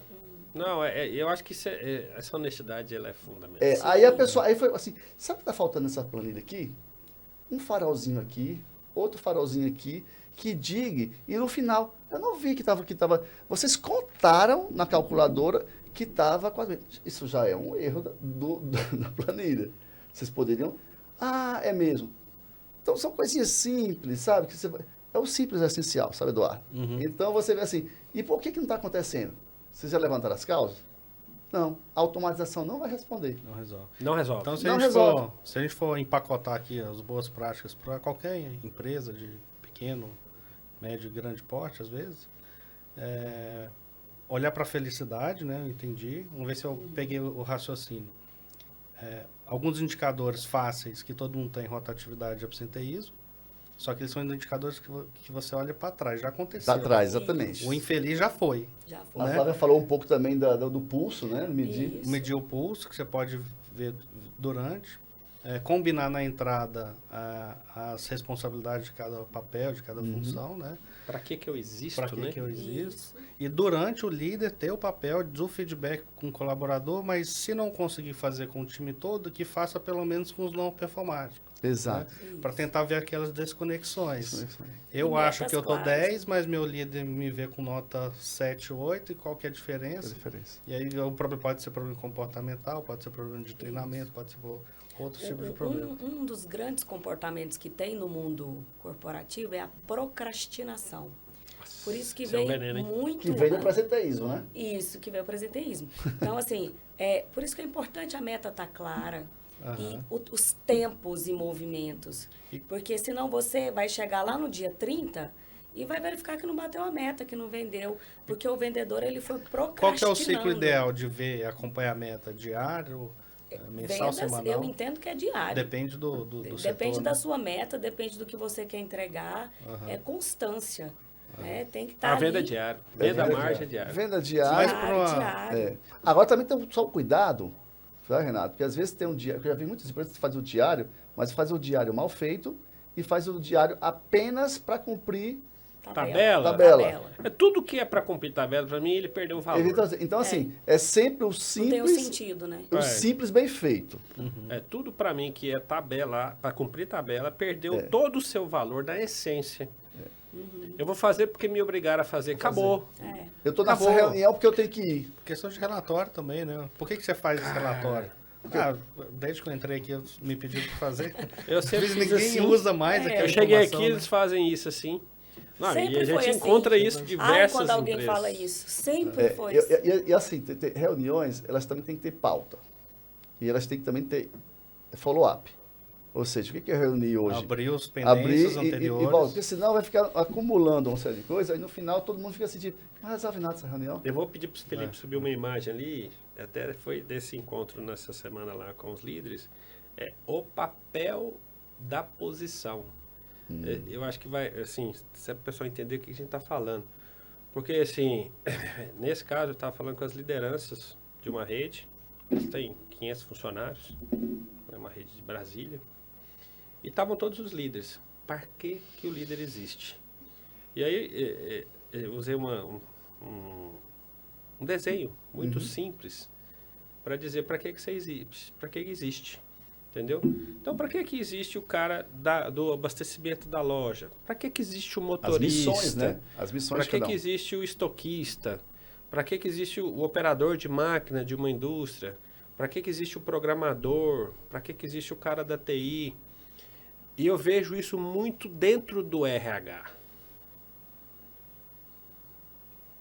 Não, eu acho que essa honestidade ela é fundamental. Aí a pessoa, aí foi assim, sabe o que está faltando nessa planilha aqui? Um farolzinho aqui, outro farolzinho aqui, que diga, e no final, eu não vi que estava, vocês contaram na calculadora que estava quase, isso já é um erro da planilha. Vocês poderiam, é mesmo. Então são coisinhas simples, sabe? Que é o simples essencial, sabe, Eduardo? Uhum. Então você vê assim, e por que não está acontecendo? Vocês já levantaram as causas? Não, a automatização não vai responder. Não resolve. Não resolve. Então, Não resolve. se a gente for empacotar aqui as boas práticas para qualquer empresa de pequeno, médio e grande porte, às vezes, olhar para a felicidade, né? Eu entendi. Vamos ver se eu peguei o raciocínio. Alguns indicadores fáceis que todo mundo tem, rotatividade e absenteísmo, só que eles são indicadores que você olha para trás, já aconteceu. Está atrás, exatamente. O infeliz já foi. Já A foi. né? Flávia falou um pouco também do pulso, né? Medir. Isso. Medir o pulso, que você pode ver durante. Combinar na entrada as responsabilidades de cada papel, de cada função, né? Para que eu existo, Para né? que eu existo. Isso. E durante o líder ter o papel do feedback com o colaborador, mas se não conseguir fazer com o time todo, que faça pelo menos com os não performáticos. Exato. Para tentar ver aquelas desconexões. Isso aí. Eu E acho metas que eu tô claras. 10, mas meu líder me vê com nota 7, 8, e qual que é a Essa diferença? diferença. E aí o problema pode ser problema comportamental, pode ser problema de treinamento, pode ser outros tipos de problema. Um dos grandes comportamentos que tem no mundo corporativo é a procrastinação. Por isso que Isso é um vem veneno, hein? muito... Que vem do presenteísmo, né? Isso, que vem o presenteísmo. Então, assim, por isso que é importante a meta estar clara e Aham. os tempos e movimentos. Porque senão você vai chegar lá no dia 30 e vai verificar que não bateu a meta, que não vendeu, porque o vendedor ele foi procrastinando. Qual que é o ciclo ideal de ver acompanhar a meta? Diário, mensal, Vendas, semanal? eu entendo que é diário. Depende do Depende setor, da né? sua meta, depende do que você quer entregar. É constância. Né? Tem que estar A ali. venda é diária. Venda margem é diária. Venda diária. Diário. É. Agora também tem só o cuidado, tá, Renato? Porque às vezes tem um diário, eu já vi muitas empresas que fazem o diário, mas faz o diário mal feito e faz o diário apenas para cumprir Tabela. É tudo que é para cumprir tabela, para mim, ele perdeu o valor. Então assim, é sempre o Não simples, tem um sentido, né? o simples bem feito. É tudo para mim que é tabela, para cumprir tabela, perdeu todo o seu valor da essência. Eu vou fazer porque me obrigaram a fazer. Acabou. Eu estou nessa Acabou. reunião porque eu tenho que ir. Questão de relatório também, né? Por que você faz esse relatório? Desde que eu entrei aqui, eu me pediram para fazer. Eu sempre Às vezes fiz ninguém assim. usa mais aquela Eu cheguei aqui, informação, né? eles fazem isso assim. Não, Sempre e a gente foi assim. encontra isso em diversas quando alguém empresas. fala isso. Sempre foi assim. E assim, reuniões, elas também têm que ter pauta. E elas têm que também ter follow-up. Ou seja, o que é reunir hoje? Abrir os pendentes anteriores. Volta, porque senão vai ficar acumulando uma série de coisas, aí no final todo mundo fica assim, tipo, não resolve nada essa reunião. Eu vou pedir para o Felipe subir uma imagem ali, até foi desse encontro nessa semana lá com os líderes, é o papel da posição. Eu acho que vai, assim, se a pessoa entender o que a gente está falando. Porque, assim, nesse caso, eu estava falando com as lideranças de uma rede, eles têm 500 funcionários, é uma rede de Brasília, e estavam todos os líderes. Para que o líder existe? E aí, eu usei um desenho muito simples para dizer para que você existe, para que existe. Entendeu? Então, para que existe o cara do abastecimento da loja? Para que existe o motorista? As missões, né? As missões Para que existe o estoquista? Para que existe o operador de máquina de uma indústria? Para que existe o programador? Para que existe o cara da TI? E eu vejo isso muito dentro do RH.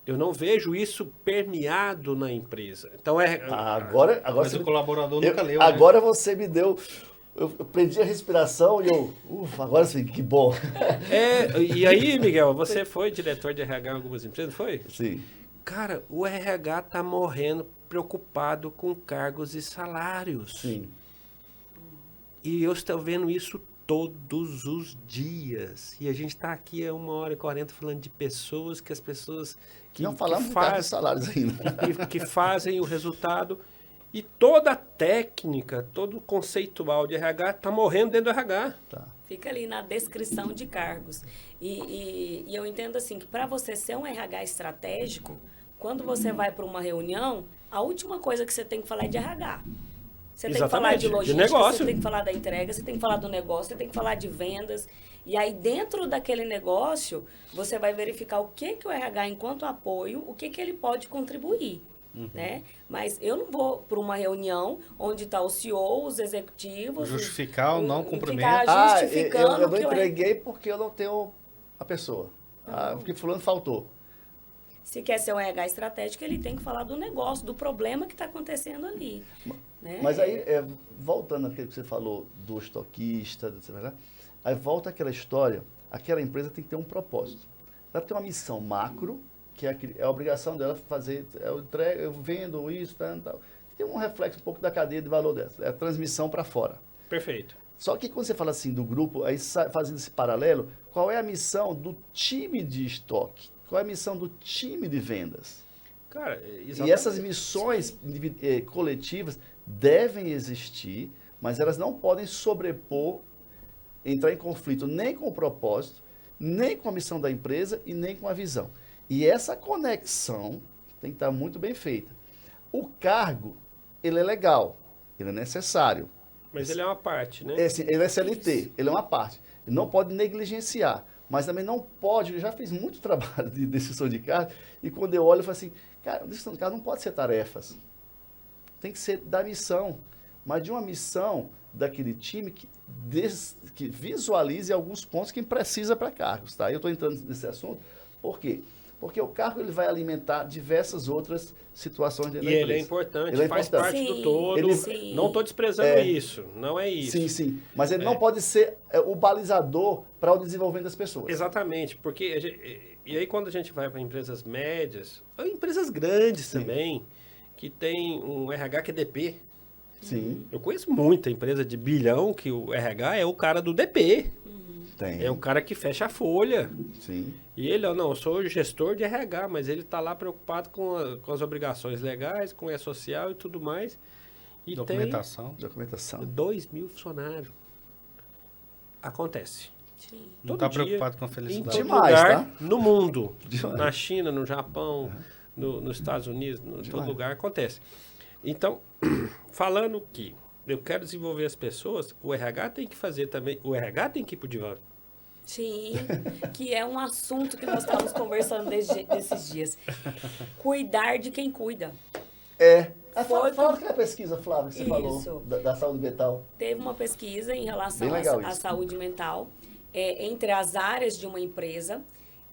Eu não vejo isso permeado na empresa. Então Agora Mas você o colaborador nunca leu, agora você me deu. Eu prendi a respiração e agora sim, que bom. E aí, Miguel, você foi diretor de RH em algumas empresas, foi? Sim. Cara, o RH tá morrendo preocupado com cargos e salários. Sim. E eu estou vendo isso todos os dias. E a gente está aqui há 1h40 falando de pessoas, que as pessoas que Não falamos de cargos e salários ainda. que fazem o resultado. E toda a técnica, todo o conceitual de RH está morrendo dentro do RH. Tá. Fica ali na descrição de cargos. E eu entendo assim, que para você ser um RH estratégico, quando você vai para uma reunião, a última coisa que você tem que falar é de RH. Você tem que falar de logística, você tem que falar da entrega, você tem que falar do negócio, você tem que falar de vendas. E aí, dentro daquele negócio, você vai verificar o que o RH, enquanto apoio, o que ele pode contribuir. Né? Mas eu não vou para uma reunião onde está o CEO, os executivos... Justificar o não cumprimento. Justificando eu não entreguei porque eu não tenho a pessoa. Porque fulano faltou. Se quer ser um RH estratégico, ele tem que falar do negócio, do problema que está acontecendo ali. Né? Mas aí, voltando àquilo que você falou do estoquista, aí volta aquela história, aquela empresa tem que ter um propósito. Ela tem uma missão macro, que é a obrigação dela fazer, eu vendo isso, tal. Tem um reflexo um pouco da cadeia de valor dessa, é a transmissão para fora. Perfeito. Só que quando você fala assim do grupo, aí fazendo esse paralelo, qual é a missão do time de estoque? Qual é a missão do time de vendas? Cara, exatamente. E essas missões coletivas devem existir, mas elas não podem sobrepor, entrar em conflito nem com o propósito, nem com a missão da empresa e nem com a visão. E essa conexão tem que estar muito bem feita. O cargo, ele é legal, ele é necessário. Mas ele é uma parte, né? Ele é CLT, ele é uma parte. Ele não pode negligenciar, mas também não pode, eu já fiz muito trabalho de decisão de cargo, e quando eu olho, eu falo assim, cara, decisão de cargo não pode ser tarefas. Tem que ser da missão, mas de uma missão daquele time que visualize alguns pontos que precisa para cargos, tá? Eu estou entrando nesse assunto, por quê? Porque o cargo ele vai alimentar diversas outras situações dentro E da ele é empresa. importante, Ele é faz importante. parte do Sim, todo. sim. Não estou desprezando isso, não é isso. Sim, sim. Mas ele não pode ser o balizador para o desenvolvimento das pessoas. Exatamente, porque e aí quando a gente vai para empresas médias, ou empresas grandes Sim. também, que tem um RH que é DP. Sim, Eu conheço muita empresa de bilhão que o RH é o cara do DP. tem. É o cara que fecha a folha. Sim. E ele, ó, não, eu sou gestor de RH, mas ele está lá preocupado com as obrigações legais, com o E-Social e tudo mais. E Documentação. tem Documentação. 2.000 funcionários. Acontece. Sim. Não Todo está dia, preocupado com a Em felicidade. todo Demais, lugar tá? no mundo. Demais. Na China, no Japão, nos Estados Unidos, em todo Demais. lugar acontece. Então, falando que eu quero desenvolver as pessoas, o RH tem que fazer também, o RH tem que ir pro divã. Sim, que é um assunto que nós estávamos conversando desses dias. Cuidar de quem cuida. Fala aquela pesquisa, Flávia, que você Isso. falou, da saúde mental. Teve uma pesquisa em relação Bem legal à isso. saúde mental entre as áreas de uma empresa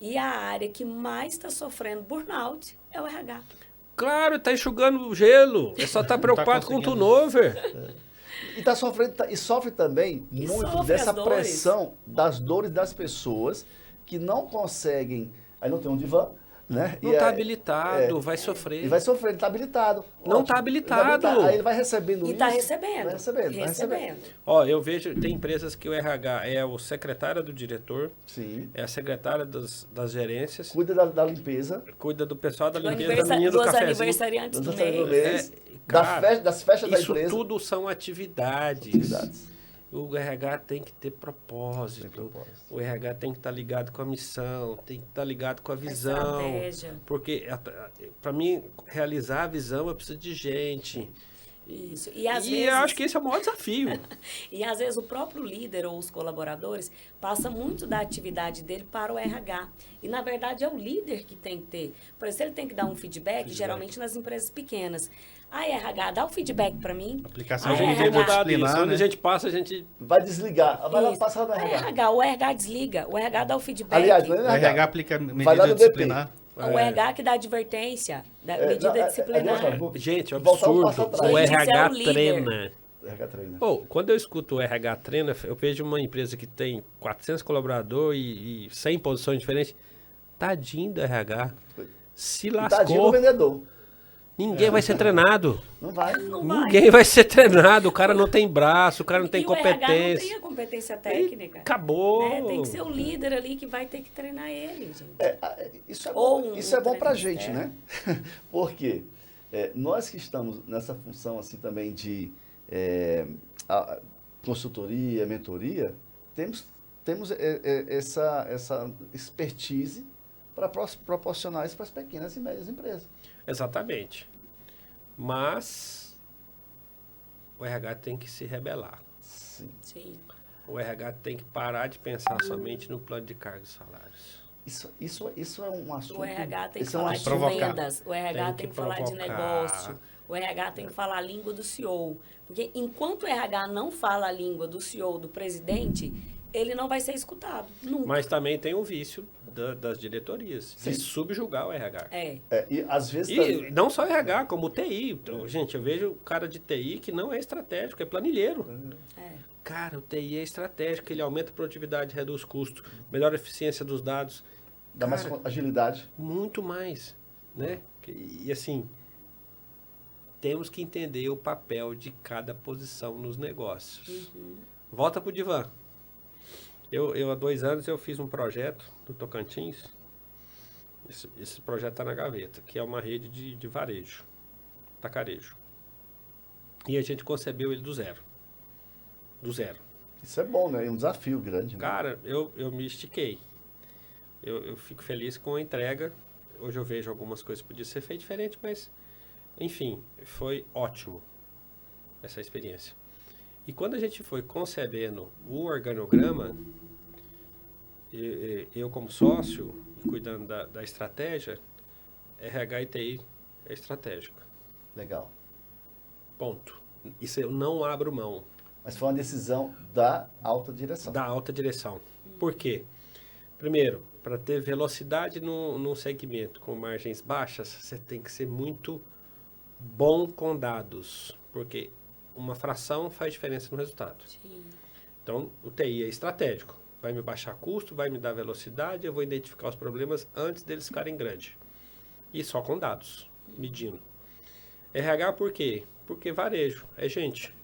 e a área que mais está sofrendo burnout é o RH. Claro, tá enxugando o gelo. É só estar preocupado com o conseguindo. turnover. E tá sofrendo, e sofre também E muito sofre dessa as dores. pressão das dores das pessoas que não conseguem. Aí não tem um divã, né? Não E tá aí- habilitado, vai sofrer. E vai sofrer, ele tá habilitado. Não Ótimo. tá habilitado. Aí ele vai recebendo E isso. está recebendo. Vai recebendo. Ó, eu vejo, tem empresas que o RH é o secretário do diretor, Sim. é a secretária das gerências, Cuida da limpeza. cuida do pessoal da Do limpeza, da menina do dos cafezinho. aniversariantes do do mês. mês, cara, das festas da Isso empresa. tudo são atividades. Atividades. O RH tem que ter propósito. Tem propósito. O RH tem que estar ligado com a missão, tem que estar ligado com a visão. estratégia. Porque, para mim, realizar a visão, eu preciso de gente. Isso. E às E vezes, eu acho que esse é o maior desafio. e às vezes o próprio líder ou os colaboradores passa muito da atividade dele para o RH. E na verdade é o líder que tem que ter. Por exemplo, ele tem que dar um feedback, geralmente nas empresas pequenas. RH, dá o feedback para mim. Aplicação A de gente tem RH. mudado isso. Quando né? a gente passa, a gente... Vai desligar. Vai lá Isso. passar no RH. O RH desliga, o RH dá o feedback. Aliás, não é O no RH aplica Vai lá medida no DP. disciplinar. O RH que dá advertência, da medida não, disciplinar. Gente, é um Voltar um absurdo. passo atrás. O Gente, isso é RH o líder. treina. RH treina. Pô, quando eu escuto o RH treina, eu vejo uma empresa que tem 400 colaboradores e 100 posições diferentes. Tadinho do RH. Se E tadinho do lascou. vendedor. Ninguém vai ser treinado. Não vai. Não vai. Ninguém vai ser treinado. O cara não tem braço, o cara não tem E o RH não tem competência. a competência técnica. Acabou. Né? Tem que ser o líder ali que vai ter que treinar ele, gente. Isso é Ou bom, um isso é bom pra treino gente, né? Porque nós que estamos nessa função assim também de consultoria, mentoria, temos essa expertise para proporcionar isso para as pequenas e médias empresas. Exatamente. Mas o RH tem que se rebelar. Sim. Sim. O RH tem que parar de pensar somente no plano de cargos e salários. Isso é um assunto. O RH tem que isso é um falar assunto- de Provocar. vendas, o RH Tem tem que que falar de provocar. negócio, o RH tem que falar a língua do CEO. Porque enquanto o RH não fala a língua do CEO, do presidente, ele não vai ser escutado. Nunca. Mas também tem o vício das diretorias, Sim. de subjugar o RH. E às vezes E não só o RH, como o TI. Então, gente, eu vejo o cara de TI que não é estratégico, é planilheiro. É. Cara, o TI é estratégico, ele aumenta a produtividade, reduz custo, melhora a eficiência dos dados. dá mais Cara, agilidade. muito mais, né? E assim, temos que entender o papel de cada posição nos negócios. Volta pro divã. Eu há 2 anos eu fiz um projeto no Tocantins. Esse projeto está na gaveta, que é uma rede de varejo, tacarejo. E a gente concebeu ele do zero. Do zero. Isso é bom, né? É um desafio grande. Né? Cara, eu me estiquei. Eu fico feliz com a entrega. Hoje eu vejo algumas coisas que podiam ser feitas diferente, mas, enfim, foi ótimo essa experiência. E quando a gente foi concebendo o organograma, eu como sócio, cuidando da estratégia, RH e TI é estratégico. Legal. Ponto. Isso eu não abro mão. Mas foi uma decisão da alta direção. Da alta direção. Por quê? Primeiro, para ter velocidade num segmento com margens baixas, você tem que ser muito bom com dados, porque uma fração faz diferença no resultado. Sim. Então, o TI é estratégico. Vai me baixar custo, vai me dar velocidade, eu vou identificar os problemas antes deles ficarem grandes. E só com dados, medindo. RH por quê? Porque varejo é gente.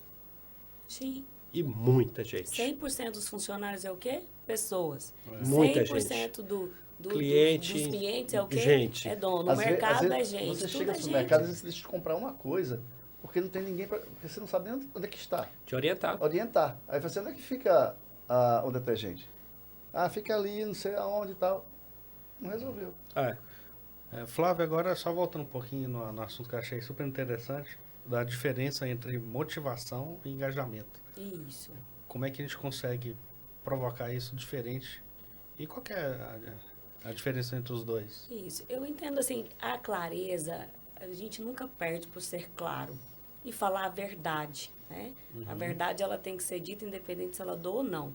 Sim. E muita gente. 100% dos funcionários é o quê? Pessoas. Muita 100% dos Cliente, clientes é o quê? gente. É dono. O mercado é gente. Você Tudo chega é no gente. mercado, às vezes você deixa de comprar uma coisa, porque não tem ninguém, porque você não sabe nem onde é que está. Te orientar. Orientar. Aí você, onde é que fica o detergente? Ah, fica ali, não sei aonde e tal. Não resolveu. Flávio, agora só voltando um pouquinho no assunto que eu achei super interessante, da diferença entre motivação e engajamento. Isso. Como é que a gente consegue provocar isso diferente? E qual que é a diferença entre os dois? Isso. Eu entendo assim, a clareza, a gente nunca perde por ser claro e falar a verdade, né? A verdade, ela tem que ser dita independente se ela doa ou não.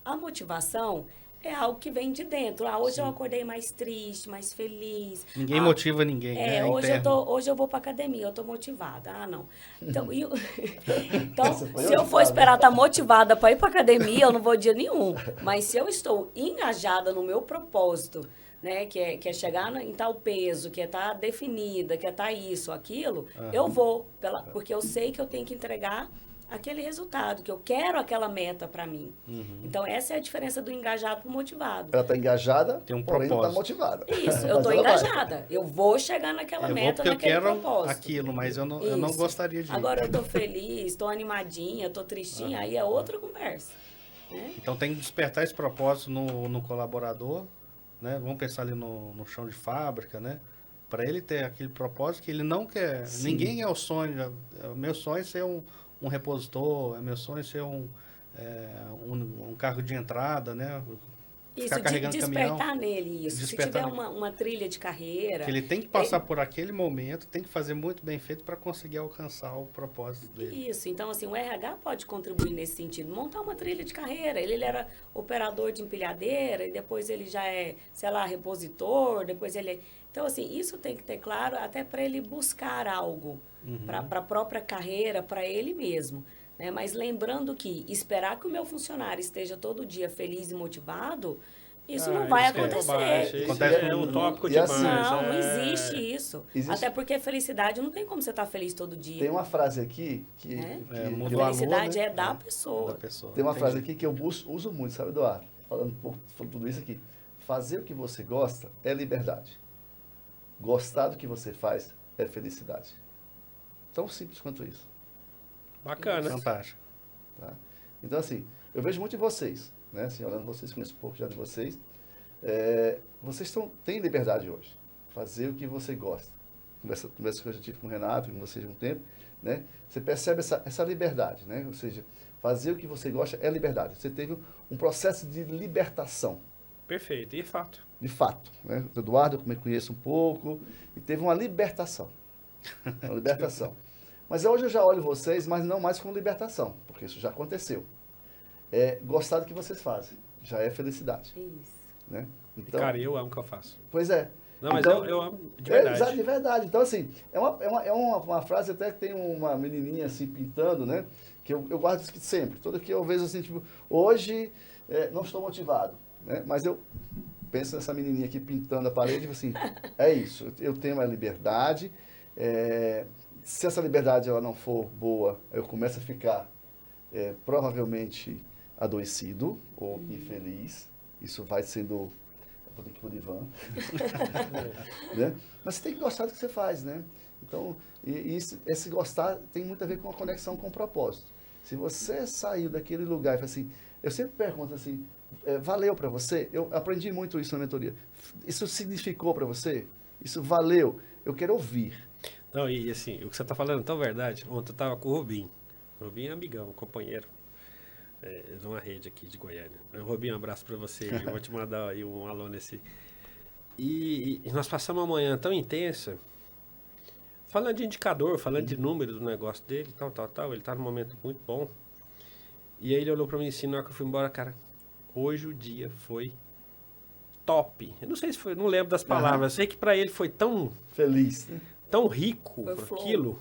A motivação é algo que vem de dentro. Hoje eu acordei mais triste, mais feliz. Ninguém motiva ninguém, né? Hoje eu vou para academia, eu tô motivada. Não. Então, então foi se eu for esperar estar motivada para ir para academia, eu não vou dia nenhum. Mas se eu estou engajada no meu propósito, né, que é chegar em tal peso, que é estar definida, que é estar isso, aquilo, eu vou, porque eu sei que eu tenho que entregar aquele resultado, que eu quero aquela meta para mim. Então, essa é a diferença do engajado para o motivado. Ela está engajada, Tem um porém não está propósito. motivada. Isso, eu estou engajada. Eu vou chegar naquela Eu vou meta, porque eu naquele quero propósito. aquilo, mas eu não Isso. gostaria de ir. Agora, eu estou feliz, estou animadinha, estou tristinha, aí é outra conversa. Né? Então tem que despertar esse propósito no colaborador, né? Vamos pensar ali no chão de fábrica, né? Para ele ter aquele propósito que ele não quer. Sim. Ninguém é o sonho. Meu sonho é ser um repositor, é meu sonho ser um carro de entrada, né? Isso, de despertar nele isso. Despertar Se tiver uma trilha de carreira... Que ele tem que passar por aquele momento, tem que fazer muito bem feito para conseguir alcançar o propósito dele. Isso, então assim, o RH pode contribuir nesse sentido, montar uma trilha de carreira. Ele era operador de empilhadeira e depois ele já é, sei lá, repositor, depois ele é... Então assim, isso tem que ter claro até para ele buscar algo, para a própria carreira, para ele mesmo. Né? Mas lembrando que esperar que o meu funcionário esteja todo dia feliz e motivado, isso não vai acontecer. É utópico demais. Assim, Não existe isso. Existe. Até porque felicidade não tem como você estar feliz todo dia. Tem uma frase aqui que... muda o amor, Felicidade né? é da pessoa. Tem uma frase aqui que eu uso muito, sabe, Eduardo? Falando tudo isso aqui. Fazer o que você gosta é liberdade. Gostar do que você faz é felicidade. Tão simples quanto isso. Bacana. Fantástico. Tá? Então, assim, eu vejo muito de vocês, né? Assim, olhando vocês, conheço um pouco já de vocês. Vocês têm liberdade hoje. Fazer o que você gosta. Conversa que eu já tive com o Renato, com vocês há um tempo, né? Você percebe essa liberdade, né? Ou seja, fazer o que você gosta é liberdade. Você teve um processo de libertação. Perfeito, e fato. De fato, né? O Eduardo eu conheço um pouco e teve uma libertação. Uma libertação. Mas hoje eu já olho vocês, mas não mais como libertação, porque isso já aconteceu. Gostar do que vocês fazem, já é felicidade. Isso. Né? Então, cara, eu amo o que eu faço. Pois é. Não, mas então, eu amo de verdade. De verdade. Então, assim, é uma frase até que tem uma menininha assim pintando, né? Que eu guardo isso sempre. Todo que eu vejo assim, tipo, hoje não estou motivado, né? Mas eu penso nessa menininha aqui pintando a parede e assim, é isso, eu tenho a liberdade. Se essa liberdade ela não for boa, eu começo a ficar provavelmente adoecido ou infeliz. Isso vai sendo... Vou ter que ir pro divã. Né? Mas você tem que gostar do que você faz, né? Então, esse gostar tem muito a ver com a conexão com o propósito. Se você saiu daquele lugar e fala assim... Eu sempre pergunto assim, valeu para você? Eu aprendi muito isso na mentoria. Isso significou para você? Isso valeu? Eu quero ouvir. Não, e assim, o que você está falando é tão verdade. Ontem eu estava com o Rubinho. O Rubinho é amigão, companheiro. De uma rede aqui de Goiânia. Rubinho, um abraço para você. Eu vou te mandar aí um alô nesse... E nós passamos uma manhã tão intensa, falando de indicador, falando de número do negócio dele, tal. Ele está num momento muito bom. E aí ele olhou para mim assim, na hora que eu fui embora, cara, hoje o dia foi top. Eu não sei se foi, não lembro das palavras. Eu sei que para ele foi tão Feliz, né? tão rico Foi por flow. aquilo.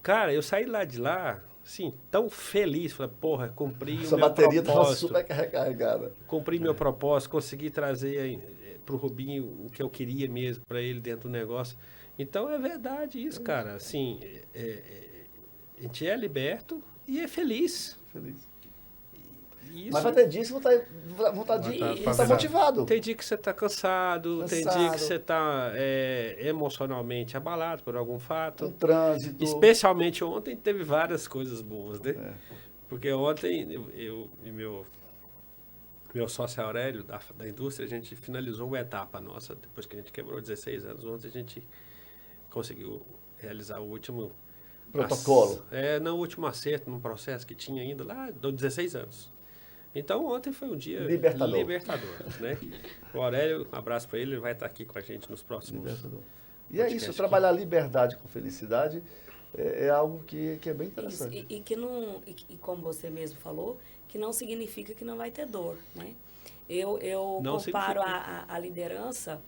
Cara, eu saí lá de lá, assim, tão feliz. Falei, porra, cumpri o Sua meu bateria estava propósito. super recarregada. Cumpri meu propósito, consegui trazer para o Rubinho o que eu queria mesmo para ele dentro do negócio. Então é verdade isso, cara. Assim, a gente é liberto e é feliz. Feliz. E Mas isso, vai ter dias que vão estar Isso. motivado. tem dia que você está cansado, tem dia Cansado. que você está emocionalmente abalado por algum Com fato. trânsito. Especialmente ontem teve várias coisas boas, né? É. Porque ontem eu e meu sócio Aurélio, da indústria, a gente finalizou uma etapa nossa, depois que a gente quebrou 16 anos. Ontem a gente conseguiu realizar o último... Protocolo. Não, o último acerto num processo que tinha ainda lá, de 16 anos. Então ontem foi um dia Libertador. né? O Aurélio, um abraço para ele, ele vai estar aqui com a gente nos próximos... Libertador. E é podcast isso, trabalhar liberdade com felicidade é algo que é bem Isso, interessante. e que não, e como você mesmo falou, que não significa que não vai ter dor, né? Eu Não comparo significa. a liderança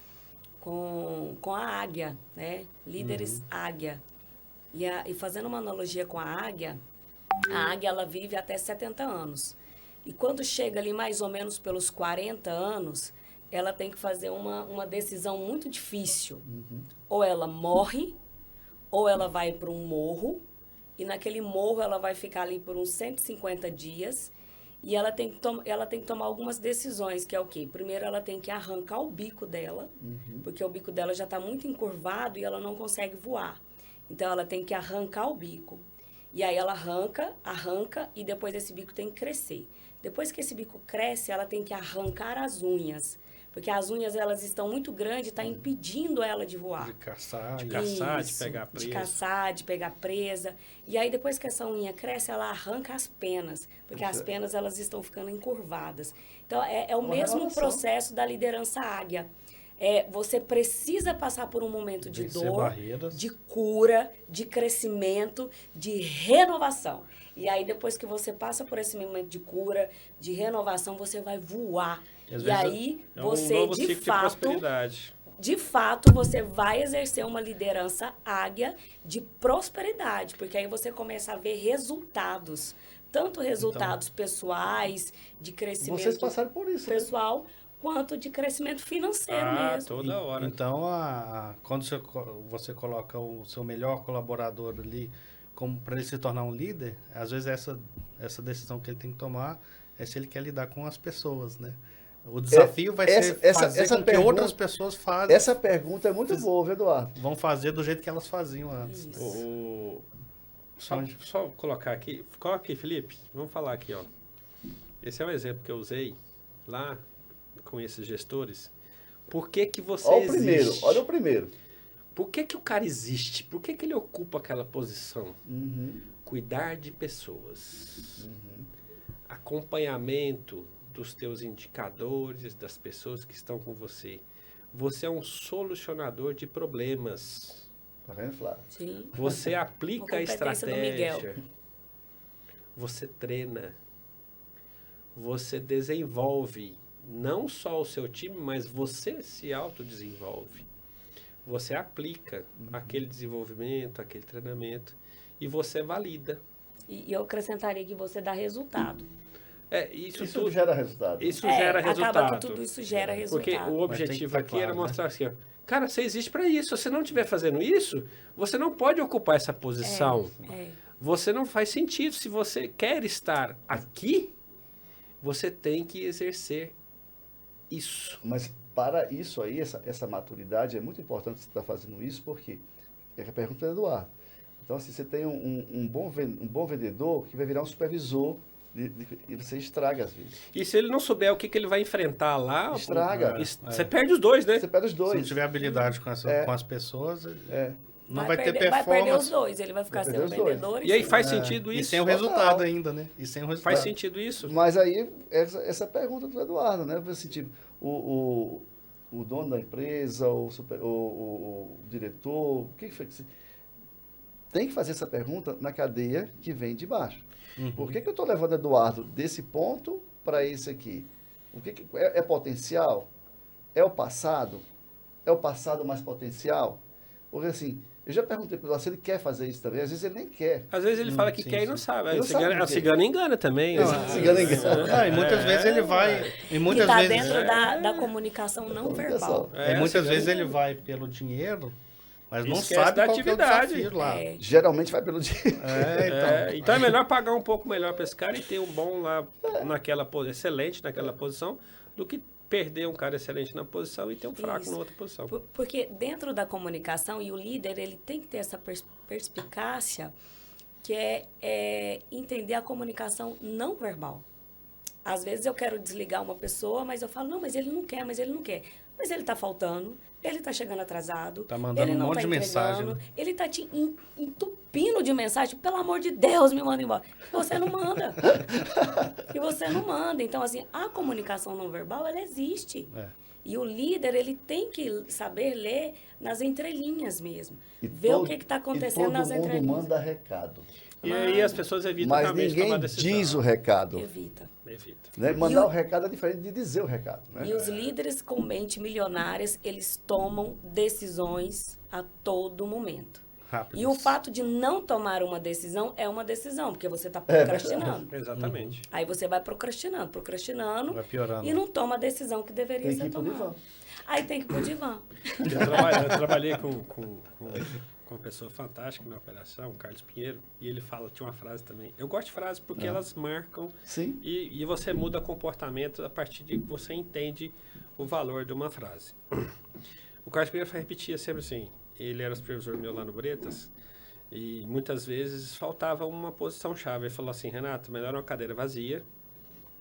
com a águia, né? Líderes águia. E fazendo uma analogia com a águia ela vive até 70 anos. E quando chega ali mais ou menos pelos 40 anos, ela tem que fazer uma decisão muito difícil. Ou ela morre, ou ela vai para um morro, e naquele morro ela vai ficar ali por uns 150 dias, e ela tem que tomar algumas decisões, que é o quê? Primeiro ela tem que arrancar o bico dela, porque o bico dela já está muito encurvado e ela não consegue voar. Então ela tem que arrancar o bico. E aí ela arranca, e depois esse bico tem que crescer. Depois que esse bico cresce, ela tem que arrancar as unhas. Porque as unhas, elas estão muito grandes, está impedindo ela de voar. De caçar. De e- caçar, de Isso, pegar presa. De caçar, de pegar presa. E aí, depois que essa unha cresce, ela arranca as penas. Porque as penas, elas estão ficando encurvadas. Então, é o Uma mesmo renovação. processo da liderança águia. Você precisa passar por um momento de Vencer dor, barreiras. de cura, de crescimento, de renovação. E aí, depois que você passa por esse momento de cura, de renovação, você vai voar. E às E vezes aí, É um você, novo de ciclo de fato, prosperidade. você vai exercer uma liderança águia de prosperidade, porque aí você começa a ver resultados, tanto resultados pessoais, de crescimento Vocês passaram por isso, né? pessoal, quanto de crescimento financeiro mesmo. Toda hora. Então, quando você coloca o seu melhor colaborador ali para ele se tornar um líder, às vezes essa decisão que ele tem que tomar é se ele quer lidar com as pessoas, né? O desafio vai ser fazer com que outras pessoas façam. Essa pergunta é muito boa, viu, Eduardo? Vão fazer do jeito que elas faziam antes. Isso. Só colocar aqui. Coloca aqui, Felipe. Vamos falar aqui, ó. Esse é um exemplo que eu usei lá com esses gestores. Por que que você Olha o existe? primeiro, olha o primeiro. Por que que o cara existe? Por que que ele ocupa aquela posição? Uhum. Cuidar de pessoas. Acompanhamento dos teus indicadores, das pessoas que estão com você. Você é um solucionador de problemas. Tá vendo, Flávio? Sim. Você aplica a Uma competência do Miguel. estratégia. Você treina. Você desenvolve não só o seu time, mas você se autodesenvolve. Você aplica aquele desenvolvimento, aquele treinamento e você valida. E eu acrescentaria que você dá resultado. Isso Isso tudo gera resultado. isso gera resultado. Acaba que tudo isso gera Porque resultado. o Mas tem que objetivo tá aqui era claro, né? mostrar assim, ó, cara, você existe para isso. Se você não estiver fazendo isso, você não pode ocupar essa posição. Você não faz sentido. Se você quer estar aqui, você tem que exercer isso. Mas para isso aí, essa maturidade, é muito importante você estar fazendo isso, porque é a pergunta do Eduardo. Então, assim, você tem um bom vendedor que vai virar um supervisor e você estraga às vezes. E se ele não souber o que ele vai enfrentar lá, Estraga. Você perde os dois, né? Você perde os Se não dois. tiver habilidade com as pessoas, não vai ter Vai perder os performance. dois. Ele vai ficar Vai sendo perder os dois. vendedor. E aí sim. faz sentido E isso? sem o resultado ainda, né? E sem o resultado. Faz sentido isso? Mas aí, essa pergunta do Eduardo, né? Assim, tipo, o dono da empresa, o diretor, o que foi que você... Tem que fazer essa pergunta na cadeia que vem de baixo. Por que eu estou levando Eduardo desse ponto para esse aqui? É potencial? é o passado? É o passado mais potencial? Porque assim, eu já perguntei para ele se ele quer fazer isso também, às vezes ele nem quer. Às vezes ele fala que sim, quer e sim. não sabe. Ele não sabe A por quê. cigana engana também. Não, né? a cigana engana. Ah, e muitas vezes ele vai. E Que muitas está vezes. dentro da comunicação não verbal. E a muitas cigana vezes ele engana. vai pelo dinheiro, mas não Esquece sabe da qual que é o atividade. desafio lá. É. Geralmente vai pelo dinheiro. Então é melhor pagar um pouco melhor para esse cara e ter um bom lá excelente naquela posição, do que perder um cara excelente na posição e ter um fraco Isso. na outra posição. Porque dentro da comunicação, e o líder, ele tem que ter essa perspicácia, que é entender a comunicação não verbal. Às vezes eu quero desligar uma pessoa, mas eu falo, não, mas ele não quer, mas ele não quer. Mas ele está faltando, ele está chegando atrasado, Tá mandando ele um não monte tá de mensagem, entregando, né? ele está te entupindo de mensagem, pelo amor de Deus, me manda embora. E você não manda. E você não manda. Então, assim, a comunicação não verbal, ela existe. É. E o líder, ele tem que saber ler nas entrelinhas mesmo. E Ver o que está e acontecendo nas todo mundo entrelinhas. manda recado. E aí as pessoas evitam Mas realmente ninguém tomar decisão. diz o recado. Evita. Evita. Né? E Mandar o- o recado é diferente de dizer o recado. Né? E os líderes com mente milionárias, eles tomam decisões a todo momento. Rápido. E o fato de não tomar uma decisão é uma decisão, porque você está procrastinando. Exatamente. Aí você vai procrastinando, Vai piorando. e não toma a decisão que deveria Tem que ser ir pro tomada. divã. Aí tem que ir pro divã. Eu trabalhei com uma pessoa fantástica na operação, o Carlos Pinheiro, e ele tinha uma frase também. Eu gosto de frases porque elas marcam Sim. e você muda comportamento a partir de que você entende o valor de uma frase. O Carlos Pinheiro repetia sempre assim, ele era supervisor meu lá no Bretas, e muitas vezes faltava uma posição-chave. Ele falou assim, Renato, melhor uma cadeira vazia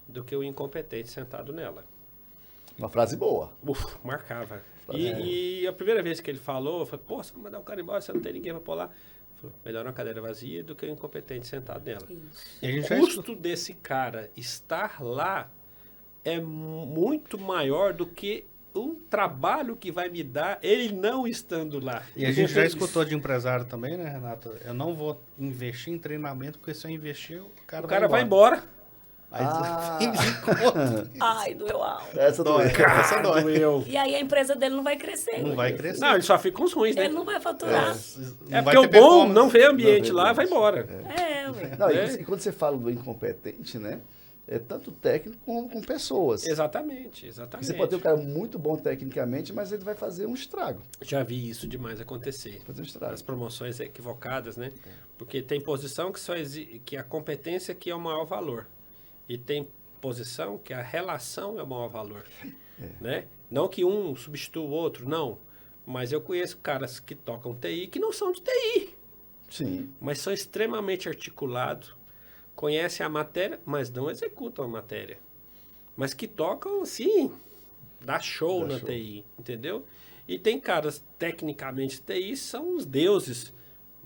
do que o incompetente sentado nela. Uma frase boa. Marcava. E a primeira vez que ele falou, eu falei, pô, você vai mandar o cara embora, você não tem ninguém para pôr lá. Ele falou, melhor uma cadeira vazia do que o incompetente sentado nela. E a O gente já custo desse cara estar lá é muito maior do que o trabalho que vai me dar ele não estando lá. E a gente já escutou de empresário também, né, Renato? Eu não vou investir em treinamento, porque se eu investir, o cara vai embora. Aí Ah. Ai, doeu alto. Essa Dói. doeu. Essa dói. Doeu. E aí a empresa dele não vai crescer. Não vai crescer. Não, ele só fica com os ruins, né? Ele não vai faturar. É Não vai porque o ter bom performance. não vê ambiente Não vê lá, vai ambiente. embora. Ué. Não, É. e quando você fala do incompetente, né? É tanto técnico como com pessoas. Exatamente, exatamente. Você pode ter um cara muito bom tecnicamente, mas ele vai fazer um estrago. Já vi isso demais acontecer. Fazer um estrago. As promoções equivocadas, né? Porque tem posição que que a competência que é o maior valor. E tem posição que a relação é o maior valor, né? Não que um substitua o outro, não. Mas eu conheço caras que tocam TI que não são de TI, Sim. mas são extremamente articulados, conhecem a matéria, mas não executam a matéria. Mas que tocam, sim, dá show Dá na show. TI, entendeu? E tem caras, tecnicamente, TI são os deuses,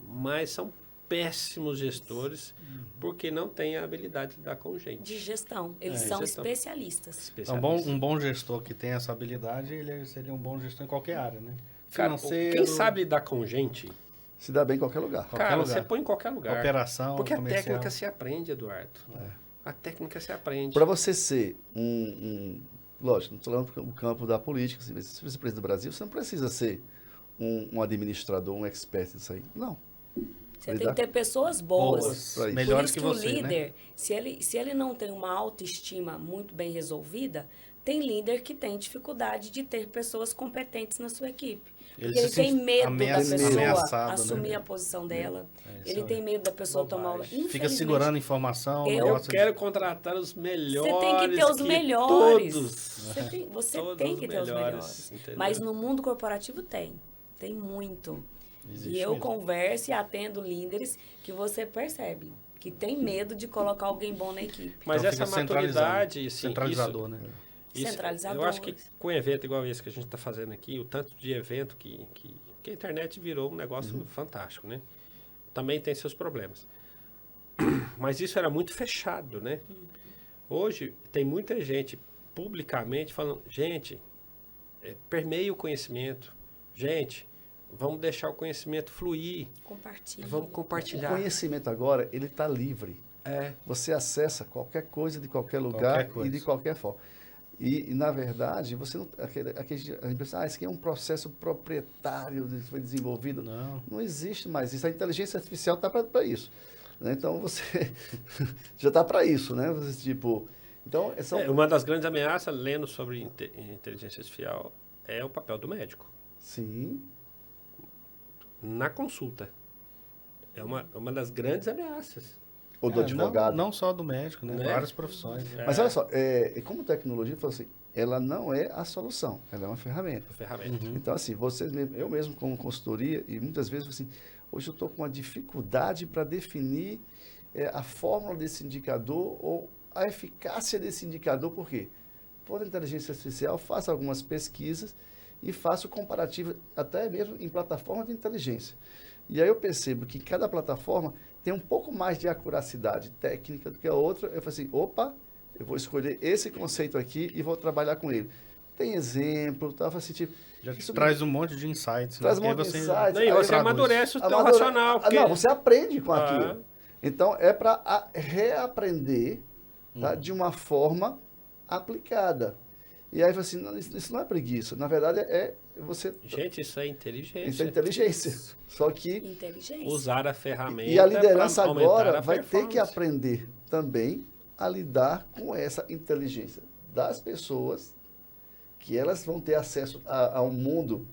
mas são péssimos gestores, porque não têm a habilidade de lidar com gente. De gestão. Eles são gestão. especialistas. Então, um bom gestor que tem essa habilidade, ele seria um bom gestor em qualquer área, né? Cara, Financeiro, quem sabe lidar com gente, Se dá bem em qualquer lugar. Qualquer cara, lugar. você põe em qualquer lugar. operação, Porque a comercial. técnica se aprende, Eduardo. A técnica se aprende. Para você ser lógico, não estou falando do campo da política, se você for presidente do Brasil, você não precisa ser um administrador, um expert disso aí. Não. Você tem que ter pessoas boas. Boas, Por melhores isso que que o você, né? líder, se ele não tem uma autoestima muito bem resolvida, tem líder que tem dificuldade de ter pessoas competentes na sua equipe. Ele Porque ele se tem sente medo da pessoa ameaçado, né? assumir a posição dela. isso Ele é tem medo da pessoa tomar... bobagem. Fica Infelizmente, segurando informação. Eu Eu negócio de- quero contratar os melhores. Você tem que ter os melhores. Todos. Você Todos tem os que ter os melhores, melhores. entendeu? Mas no mundo corporativo tem. Tem muito. Existe E eu mesmo. converso e atendo líderes que você percebe que tem medo de colocar alguém bom na equipe. Mas Então essa fica maturidade, centralizado. assim, Centralizador, né? Centralizador. Eu acho que com evento igual esse que a gente está fazendo aqui, o tanto de evento que a internet virou um negócio fantástico, né? Também tem seus problemas. Mas isso era muito fechado, né? Hoje tem muita gente publicamente falando, gente, permeia o conhecimento. Gente, vamos deixar o conhecimento fluir. Compartilha. Vamos O compartilhar. conhecimento agora, ele está livre. É. Você acessa qualquer coisa de qualquer lugar Qualquer coisa. e de qualquer forma. E na verdade, você não, a gente pensa, isso aqui é um processo proprietário que foi desenvolvido. Não existe mais isso. A inteligência artificial está para isso. Né? Então, você já está para isso, né? Você, tipo, então, uma das grandes ameaças, lendo sobre inteligência artificial, é o papel do médico. Sim. Na consulta. É uma das grandes ameaças. Ou do advogado. Não só do médico, né? Várias profissões. Né? Mas olha só, como tecnologia, assim, ela não é a solução, ela é uma ferramenta. Então, assim, eu mesmo como consultoria, e muitas vezes, assim, hoje eu estou com uma dificuldade para definir a fórmula desse indicador ou a eficácia desse indicador, por quê? Por inteligência artificial, faço algumas pesquisas e faço comparativo até mesmo em plataformas de inteligência. E aí eu percebo que cada plataforma tem um pouco mais de acuracidade técnica do que a outra. Eu falo assim, eu vou escolher esse conceito aqui e vou trabalhar com ele. Tem exemplo, tá? Assim, tipo, já traz um monte de insights. Traz um monte de insights. E você amadurece o teu racional. Porque... Não, você aprende com aquilo. Então, é para reaprender de uma forma aplicada. E aí, assim, isso não é preguiça. Na verdade, você... Gente, isso é inteligência. Isso é inteligência. Só que... Usar a ferramenta. E a liderança agora vai ter que aprender também a lidar com essa inteligência das pessoas, que elas vão ter acesso a um mundo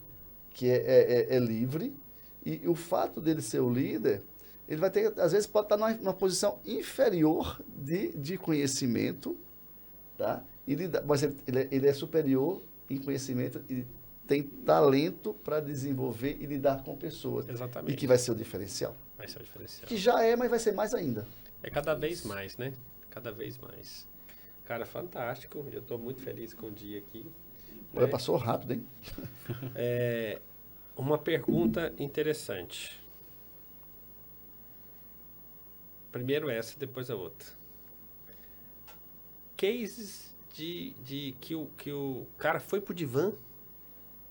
que é livre, e o fato dele ser o líder, ele vai ter, às vezes, pode estar numa posição inferior de conhecimento, tá? Mas ele é superior em conhecimento e tem talento para desenvolver e lidar com pessoas. Exatamente. E que vai ser o diferencial. Vai ser o diferencial. Que já é, mas vai ser mais ainda. É cada vez mais, né? Cada vez mais. Cara, fantástico. Eu estou muito feliz com o dia aqui. Olha, passou rápido, hein? Uma pergunta interessante. Primeiro essa, depois a outra. Cases de que o cara foi pro divã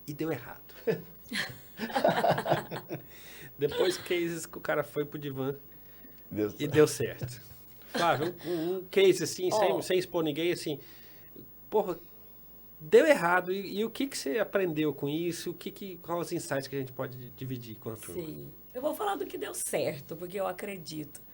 e deu errado. Depois cases que o cara foi pro divã e deu certo. Flávio, um case assim, sem expor ninguém, assim, porra, deu errado. E o que você aprendeu com isso? Quais os insights que a gente pode dividir com a turma? Sim, eu vou falar do que deu certo, porque eu acredito.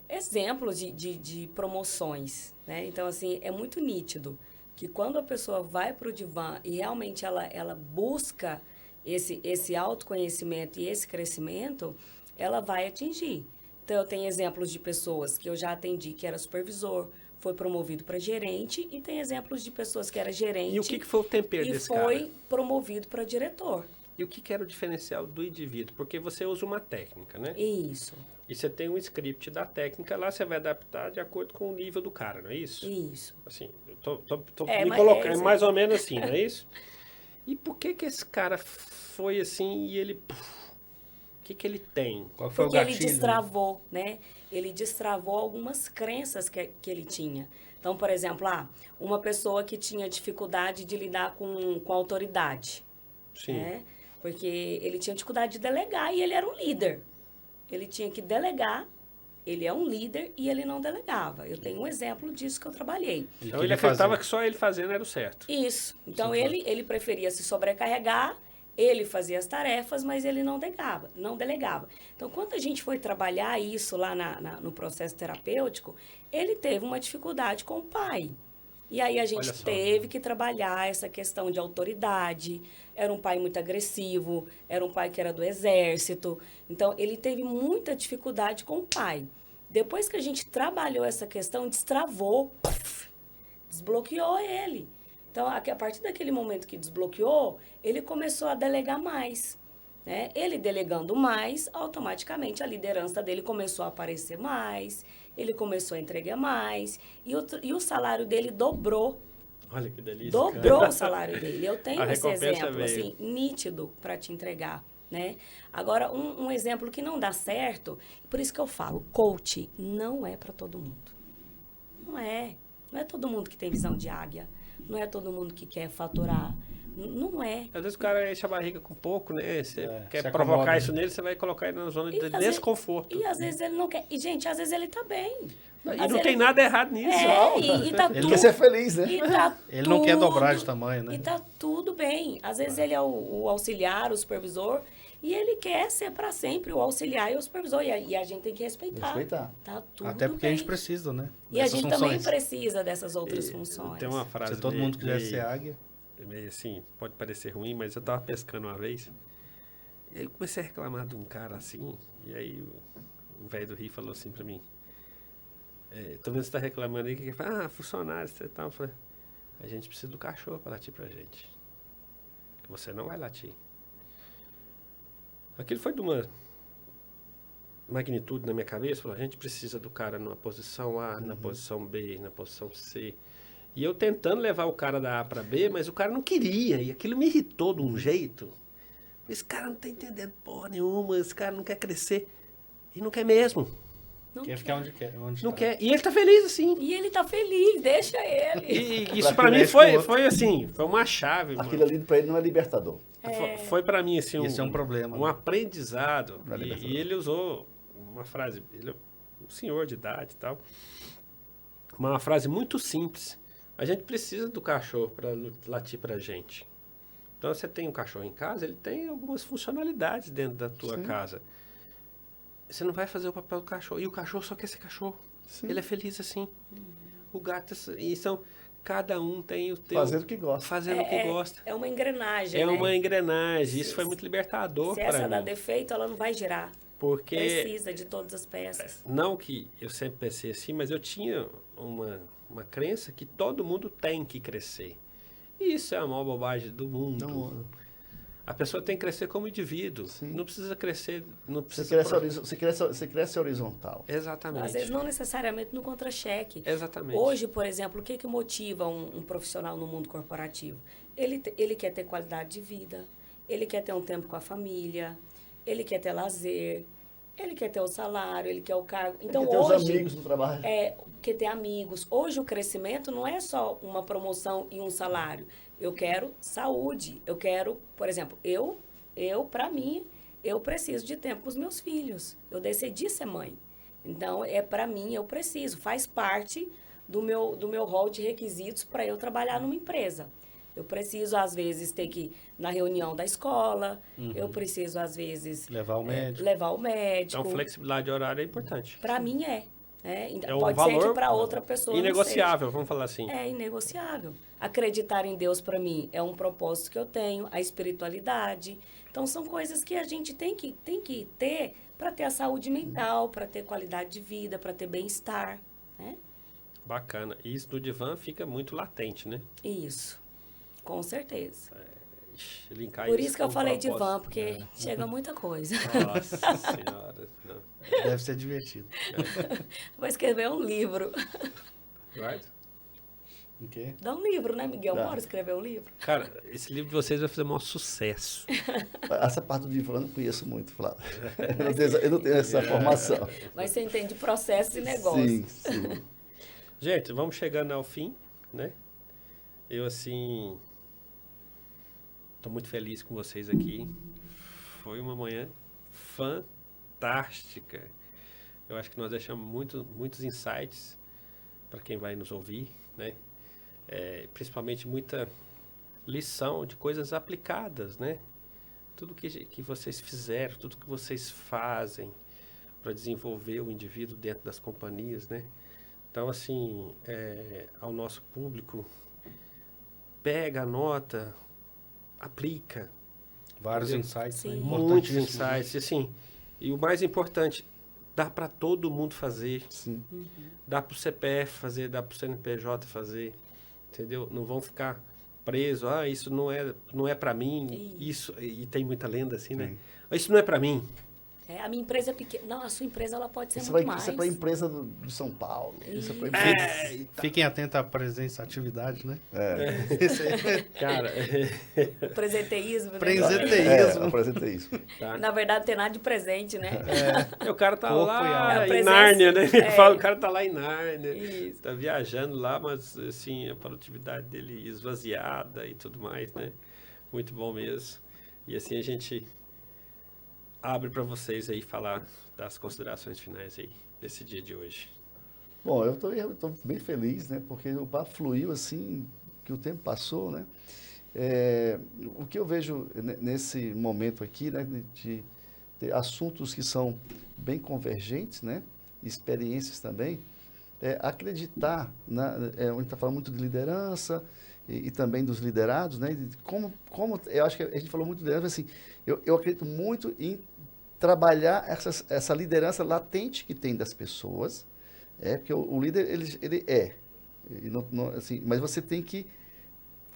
Exemplos de promoções, né? Então, assim, é muito nítido que quando a pessoa vai para o divã e realmente ela busca esse autoconhecimento e esse crescimento, ela vai atingir. Então, eu tenho exemplos de pessoas que eu já atendi que era supervisor, foi promovido para gerente, e tem exemplos de pessoas que era gerente... E o que foi o tempero desse cara? E foi promovido para diretor. E o que era o diferencial do indivíduo? Porque você usa uma técnica, né? Isso. E você tem um script da técnica, lá você vai adaptar de acordo com o nível do cara, não é isso? Isso. Assim, eu tô me colocando mais ou menos assim, não é isso? E por que esse cara foi assim e ele... O que ele tem? Qual foi Porque o gatilho? Ele destravou, né? Ele destravou algumas crenças que ele tinha. Então, por exemplo, uma pessoa que tinha dificuldade de lidar com autoridade. Sim. Né? Porque ele tinha dificuldade de delegar e ele era um líder. Ele tinha que delegar, ele é um líder e ele não delegava. Eu tenho um exemplo disso que eu trabalhei. Então ele acreditava que só ele fazendo era o certo. Isso. Então ele preferia se sobrecarregar, ele fazia as tarefas, mas ele não delegava. Então, quando a gente foi trabalhar isso lá no processo terapêutico, ele teve uma dificuldade com o pai. E aí a gente teve que trabalhar essa questão de autoridade. Era um pai muito agressivo, era um pai que era do exército. Então, ele teve muita dificuldade com o pai. Depois que a gente trabalhou essa questão, destravou, desbloqueou ele. Então, a partir daquele momento que desbloqueou, ele começou a delegar mais. Né? Ele delegando mais, automaticamente a liderança dele começou a aparecer mais, ele começou a entregar mais, e o salário dele dobrou. Olha que delícia. Dobrou cara. O salário dele. Eu tenho esse exemplo assim, nítido para te entregar. Né? Agora, um exemplo que não dá certo, por isso que eu falo, coach não é para todo mundo. Não é todo mundo que tem visão de águia. Não é todo mundo que quer faturar Não é. Às vezes o cara enche a barriga com pouco, né? Você quer se provocar acomoda, isso nele, você vai colocar ele na zona de E às vezes- desconforto. E às vezes ele não quer. E, gente, às vezes ele tá bem. E Às não vezes tem ele- nada errado nisso. E tá Ele tudo... quer ser feliz, né? E tá Ele não quer tudo- dobrar de tamanho, né? E tá tudo bem. Às vezes ele é o auxiliar, o supervisor, e ele quer ser para sempre o auxiliar e o supervisor. E a gente tem que respeitar. Respeitar. Tá tudo Até porque bem. a gente precisa, né? E a dessas gente também funções. precisa dessas outras funções. Tem uma frase Se todo meio- mundo quiser meio- ser águia. meio assim, pode parecer ruim, mas eu tava pescando uma vez, e aí eu comecei a reclamar de um cara assim, e aí o velho do Rio falou assim pra mim, tô vendo que você tá reclamando aí, que ele fala, funcionário, você tal. Eu falei, a gente precisa do cachorro pra latir pra gente. Que você não vai latir. Aquilo foi de uma magnitude na minha cabeça, falou, a gente precisa do cara numa posição A, na posição B, na posição C. E eu tentando levar o cara da A para B, mas o cara não queria. E aquilo me irritou de um jeito. Esse cara não tá entendendo porra nenhuma, esse cara não quer crescer. E não quer mesmo. Não Quer ficar onde quer. Onde Não tá. quer. E ele tá feliz assim. E ele tá feliz, deixa ele. E isso Pra para que mim mexe com o outro. foi assim, foi uma chave. Aquilo ali pra ele não é libertador. Foi para mim assim Isso é um problema, um né? aprendizado. Pra libertador. E ele usou uma frase, ele é um senhor de idade e tal. Uma frase muito simples. A gente precisa do cachorro para latir pra gente. Então você tem um cachorro em casa, ele tem algumas funcionalidades dentro da tua Sim. casa. Você não vai fazer o papel do cachorro. E o cachorro só quer ser cachorro. Sim. Ele é feliz assim. O gato, então, cada um tem o teu... Fazendo o que gosta. Fazendo o que gosta. É uma engrenagem, É né? uma engrenagem. Isso Se- foi muito libertador Se essa para dá mim. defeito, ela não vai girar. Porque, Precisa de todas as peças. não que eu sempre pensei assim, mas eu tinha uma crença que todo mundo tem que crescer. E isso é a maior bobagem do mundo. Não, A pessoa tem que crescer como indivíduo. Sim. Não precisa crescer... Não você, precisa cresce horizontal. Exatamente. Às vezes não necessariamente no contra-cheque. Exatamente. Hoje, por exemplo, o que motiva um profissional no mundo corporativo? Ele quer ter qualidade de vida, ele quer ter um tempo com a família, ele quer ter lazer, ele quer ter o salário, ele quer o cargo. Então, Tem que ter hoje, os amigos no trabalho. quer ter amigos. Hoje, o crescimento não é só uma promoção e um salário. Eu quero saúde. Eu quero, por exemplo, para mim, eu preciso de tempo com os meus filhos. Eu decidi ser mãe. Então, para mim, eu preciso. Faz parte do meu rol de requisitos para eu trabalhar numa empresa. Eu preciso, às vezes, ter que ir na reunião da escola. Eu preciso, às vezes... Levar o médico. Levar o médico. Então, flexibilidade horária é importante. Para mim, é. É um Pode ser valor que para outra pessoa inegociável, vamos falar assim. não seja. É inegociável. Acreditar em Deus, para mim, é um propósito que eu tenho. A espiritualidade. Então, são coisas que a gente tem que ter para ter a saúde mental, para ter qualidade de vida, para ter bem-estar. Né? Bacana. E isso no divã fica muito latente, né? Isso. Com certeza. Ixi, linkar Por isso que eu com falei de propósito. van, porque chega muita coisa. Nossa senhora. Não. Deve ser divertido. Vou escrever um livro. Right? O quê? Dá um livro, né, Miguel? Dá. Bora escrever um livro. Cara, esse livro de vocês vai fazer o maior sucesso. Essa parte do divã eu não conheço muito, Flávio. Eu não tenho essa formação. Mas você entende processo e negócio. Sim, sim. Gente, vamos chegando ao fim, né? Eu, assim, tô muito feliz com vocês aqui. Foi uma manhã fantástica. Eu acho que nós deixamos muitos insights para quem vai nos ouvir, né? Principalmente muita lição de coisas aplicadas, né? Tudo que vocês fizeram, tudo que vocês fazem para desenvolver o indivíduo dentro das companhias, né? Então, assim, ao nosso público, pega, anota, aplica. Vários Entendeu? insights. Sim. Né? Muitos Importantíssimos, né? insights, assim. E o mais importante, dá para todo mundo fazer. Sim. Dá para o CPF fazer, dá para o CNPJ fazer. Entendeu? Não vão ficar presos. Isso não é para mim. Isso, e tem muita lenda assim, né? Isso não é para mim. A minha empresa é pequena. Não, a sua empresa ela pode ser Isso, muito vai, mais. isso é para a empresa do São Paulo. Isso é para a empresa. Fiquem atentos à presença, à atividade, né? Esse aí. Cara, O presenteísmo, né? Presenteísmo. Apresenta isso. tá. Na verdade, não tem nada de presente, né? O cara tá Corpo e lá alma. em Presença- Nárnia, né? é. Fala, o cara tá lá em Nárnia. Isso. Tá viajando lá, mas assim, a produtividade dele esvaziada e tudo mais, né? muito bom mesmo. E assim a gente abre para vocês aí falar das considerações finais aí desse dia de hoje. Bom, eu tô bem feliz, né? Porque o papo fluiu assim, que o tempo passou, né? O que eu vejo nesse momento aqui, né? De ter assuntos que são bem convergentes, né? Experiências também. Acreditar, a gente está falando muito de liderança e também dos liderados, né? Como eu acho que a gente falou muito de liderança, assim, eu acredito muito em trabalhar essa liderança latente que tem das pessoas, porque o líder, ele assim, mas você tem que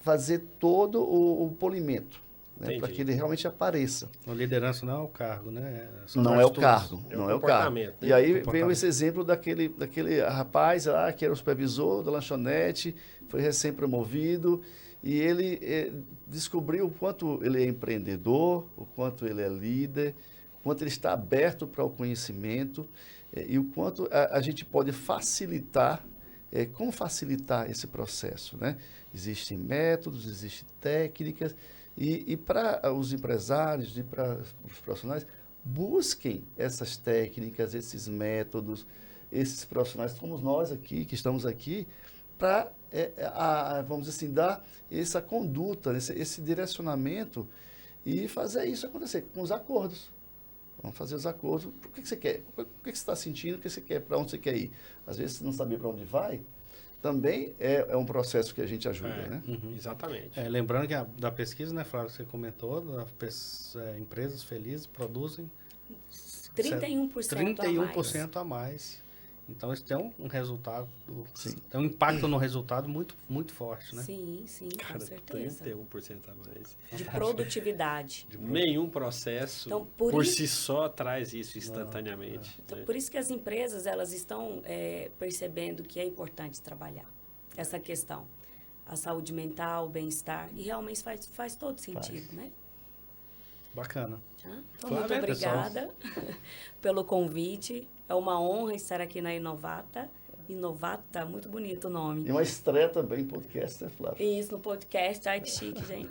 fazer todo o polimento, né, para que ele realmente apareça. A liderança não é o cargo, né? Não é o cargo, não é o cargo. Né? E aí veio esse exemplo daquele rapaz lá, que era o supervisor da lanchonete, foi recém-promovido, e ele descobriu o quanto ele é empreendedor, o quanto ele é líder, o quanto ele está aberto para o conhecimento, e o quanto a gente pode facilitar, como facilitar esse processo, né? Existem métodos, existem técnicas, e para os empresários e para os profissionais, busquem essas técnicas, esses métodos, esses profissionais como nós aqui, que estamos aqui, para, vamos dizer assim, dar essa conduta, esse direcionamento e fazer isso acontecer com os acordos. Vamos fazer os acordos. O que você quer? O que você está sentindo? O que você quer? Para onde você quer ir? Às vezes, você não saber para onde vai, também é um processo que a gente ajuda, né? Exatamente. Lembrando que da pesquisa, né, Flávio, você comentou, empresas felizes produzem 31% a mais. Então, isso tem um resultado, tem um impacto no resultado muito, muito forte, né? Sim, com certeza. 31% a mais. De produtividade. Nenhum processo, então, por si só, traz isso instantaneamente. Então, por isso que as empresas, elas estão percebendo que é importante trabalhar essa questão. A saúde mental, o bem-estar, e realmente faz todo sentido, né? Bacana. Então, muito obrigada pelo convite. É uma honra estar aqui na Inovata. Inovata, muito bonito o nome. E uma estreia também em podcast, né, Flávio? Isso, no podcast. Ai, que chique, gente.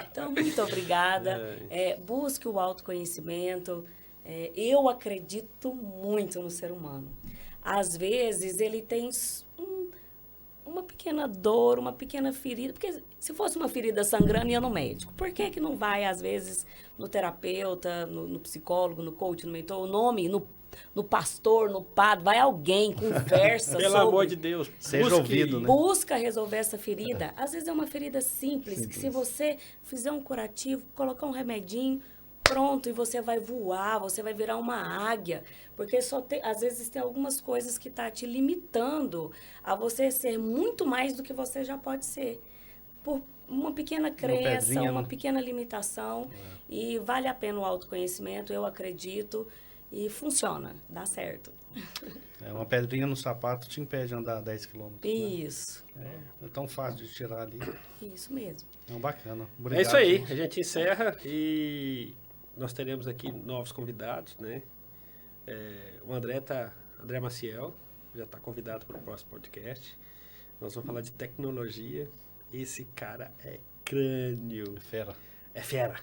Então, muito obrigada. Busque o autoconhecimento. Eu acredito muito no ser humano. Às vezes, ele tem uma pequena dor, uma pequena ferida. Porque se fosse uma ferida sangrando, ia no médico. Por que não vai, às vezes, no terapeuta, no psicólogo, no coach, no mentor, no pastor, no padre? Vai alguém, conversa Pelo amor de Deus, seja ouvido, né? Busca resolver essa ferida. Às vezes é uma ferida simples, que se você fizer um curativo, colocar um remedinho, pronto, e você vai voar, você vai virar uma águia. Porque às vezes tem algumas coisas que estão te limitando a você ser muito mais do que você já pode ser. Por uma pequena crença, uma pequena limitação. E vale a pena o autoconhecimento, eu acredito. E funciona, dá certo. Uma pedrinha no sapato te impede de andar 10 quilômetros. Isso. Né? É tão fácil de tirar ali. Isso mesmo. Bacana. Obrigado, é isso aí, gente. a gente encerra e nós teremos aqui novos convidados, né? O André Maciel já está convidado para o próximo podcast. Nós vamos falar de tecnologia. Esse cara é crânio. É fera.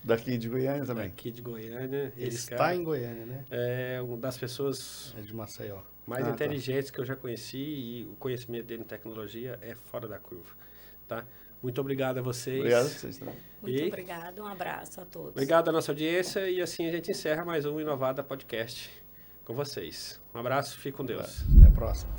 Daqui de Goiânia também. Aqui de Goiânia. Ele está em Goiânia, né? É uma das pessoas de Maceió. Mais inteligentes que eu já conheci, e o conhecimento dele em tecnologia é fora da curva. Tá? Muito obrigado a vocês. Obrigado a vocês também. Muito obrigado, um abraço a todos. Obrigado à nossa audiência, e assim a gente encerra mais um Inovada Podcast com vocês. Um abraço, fique com Deus. Até a próxima.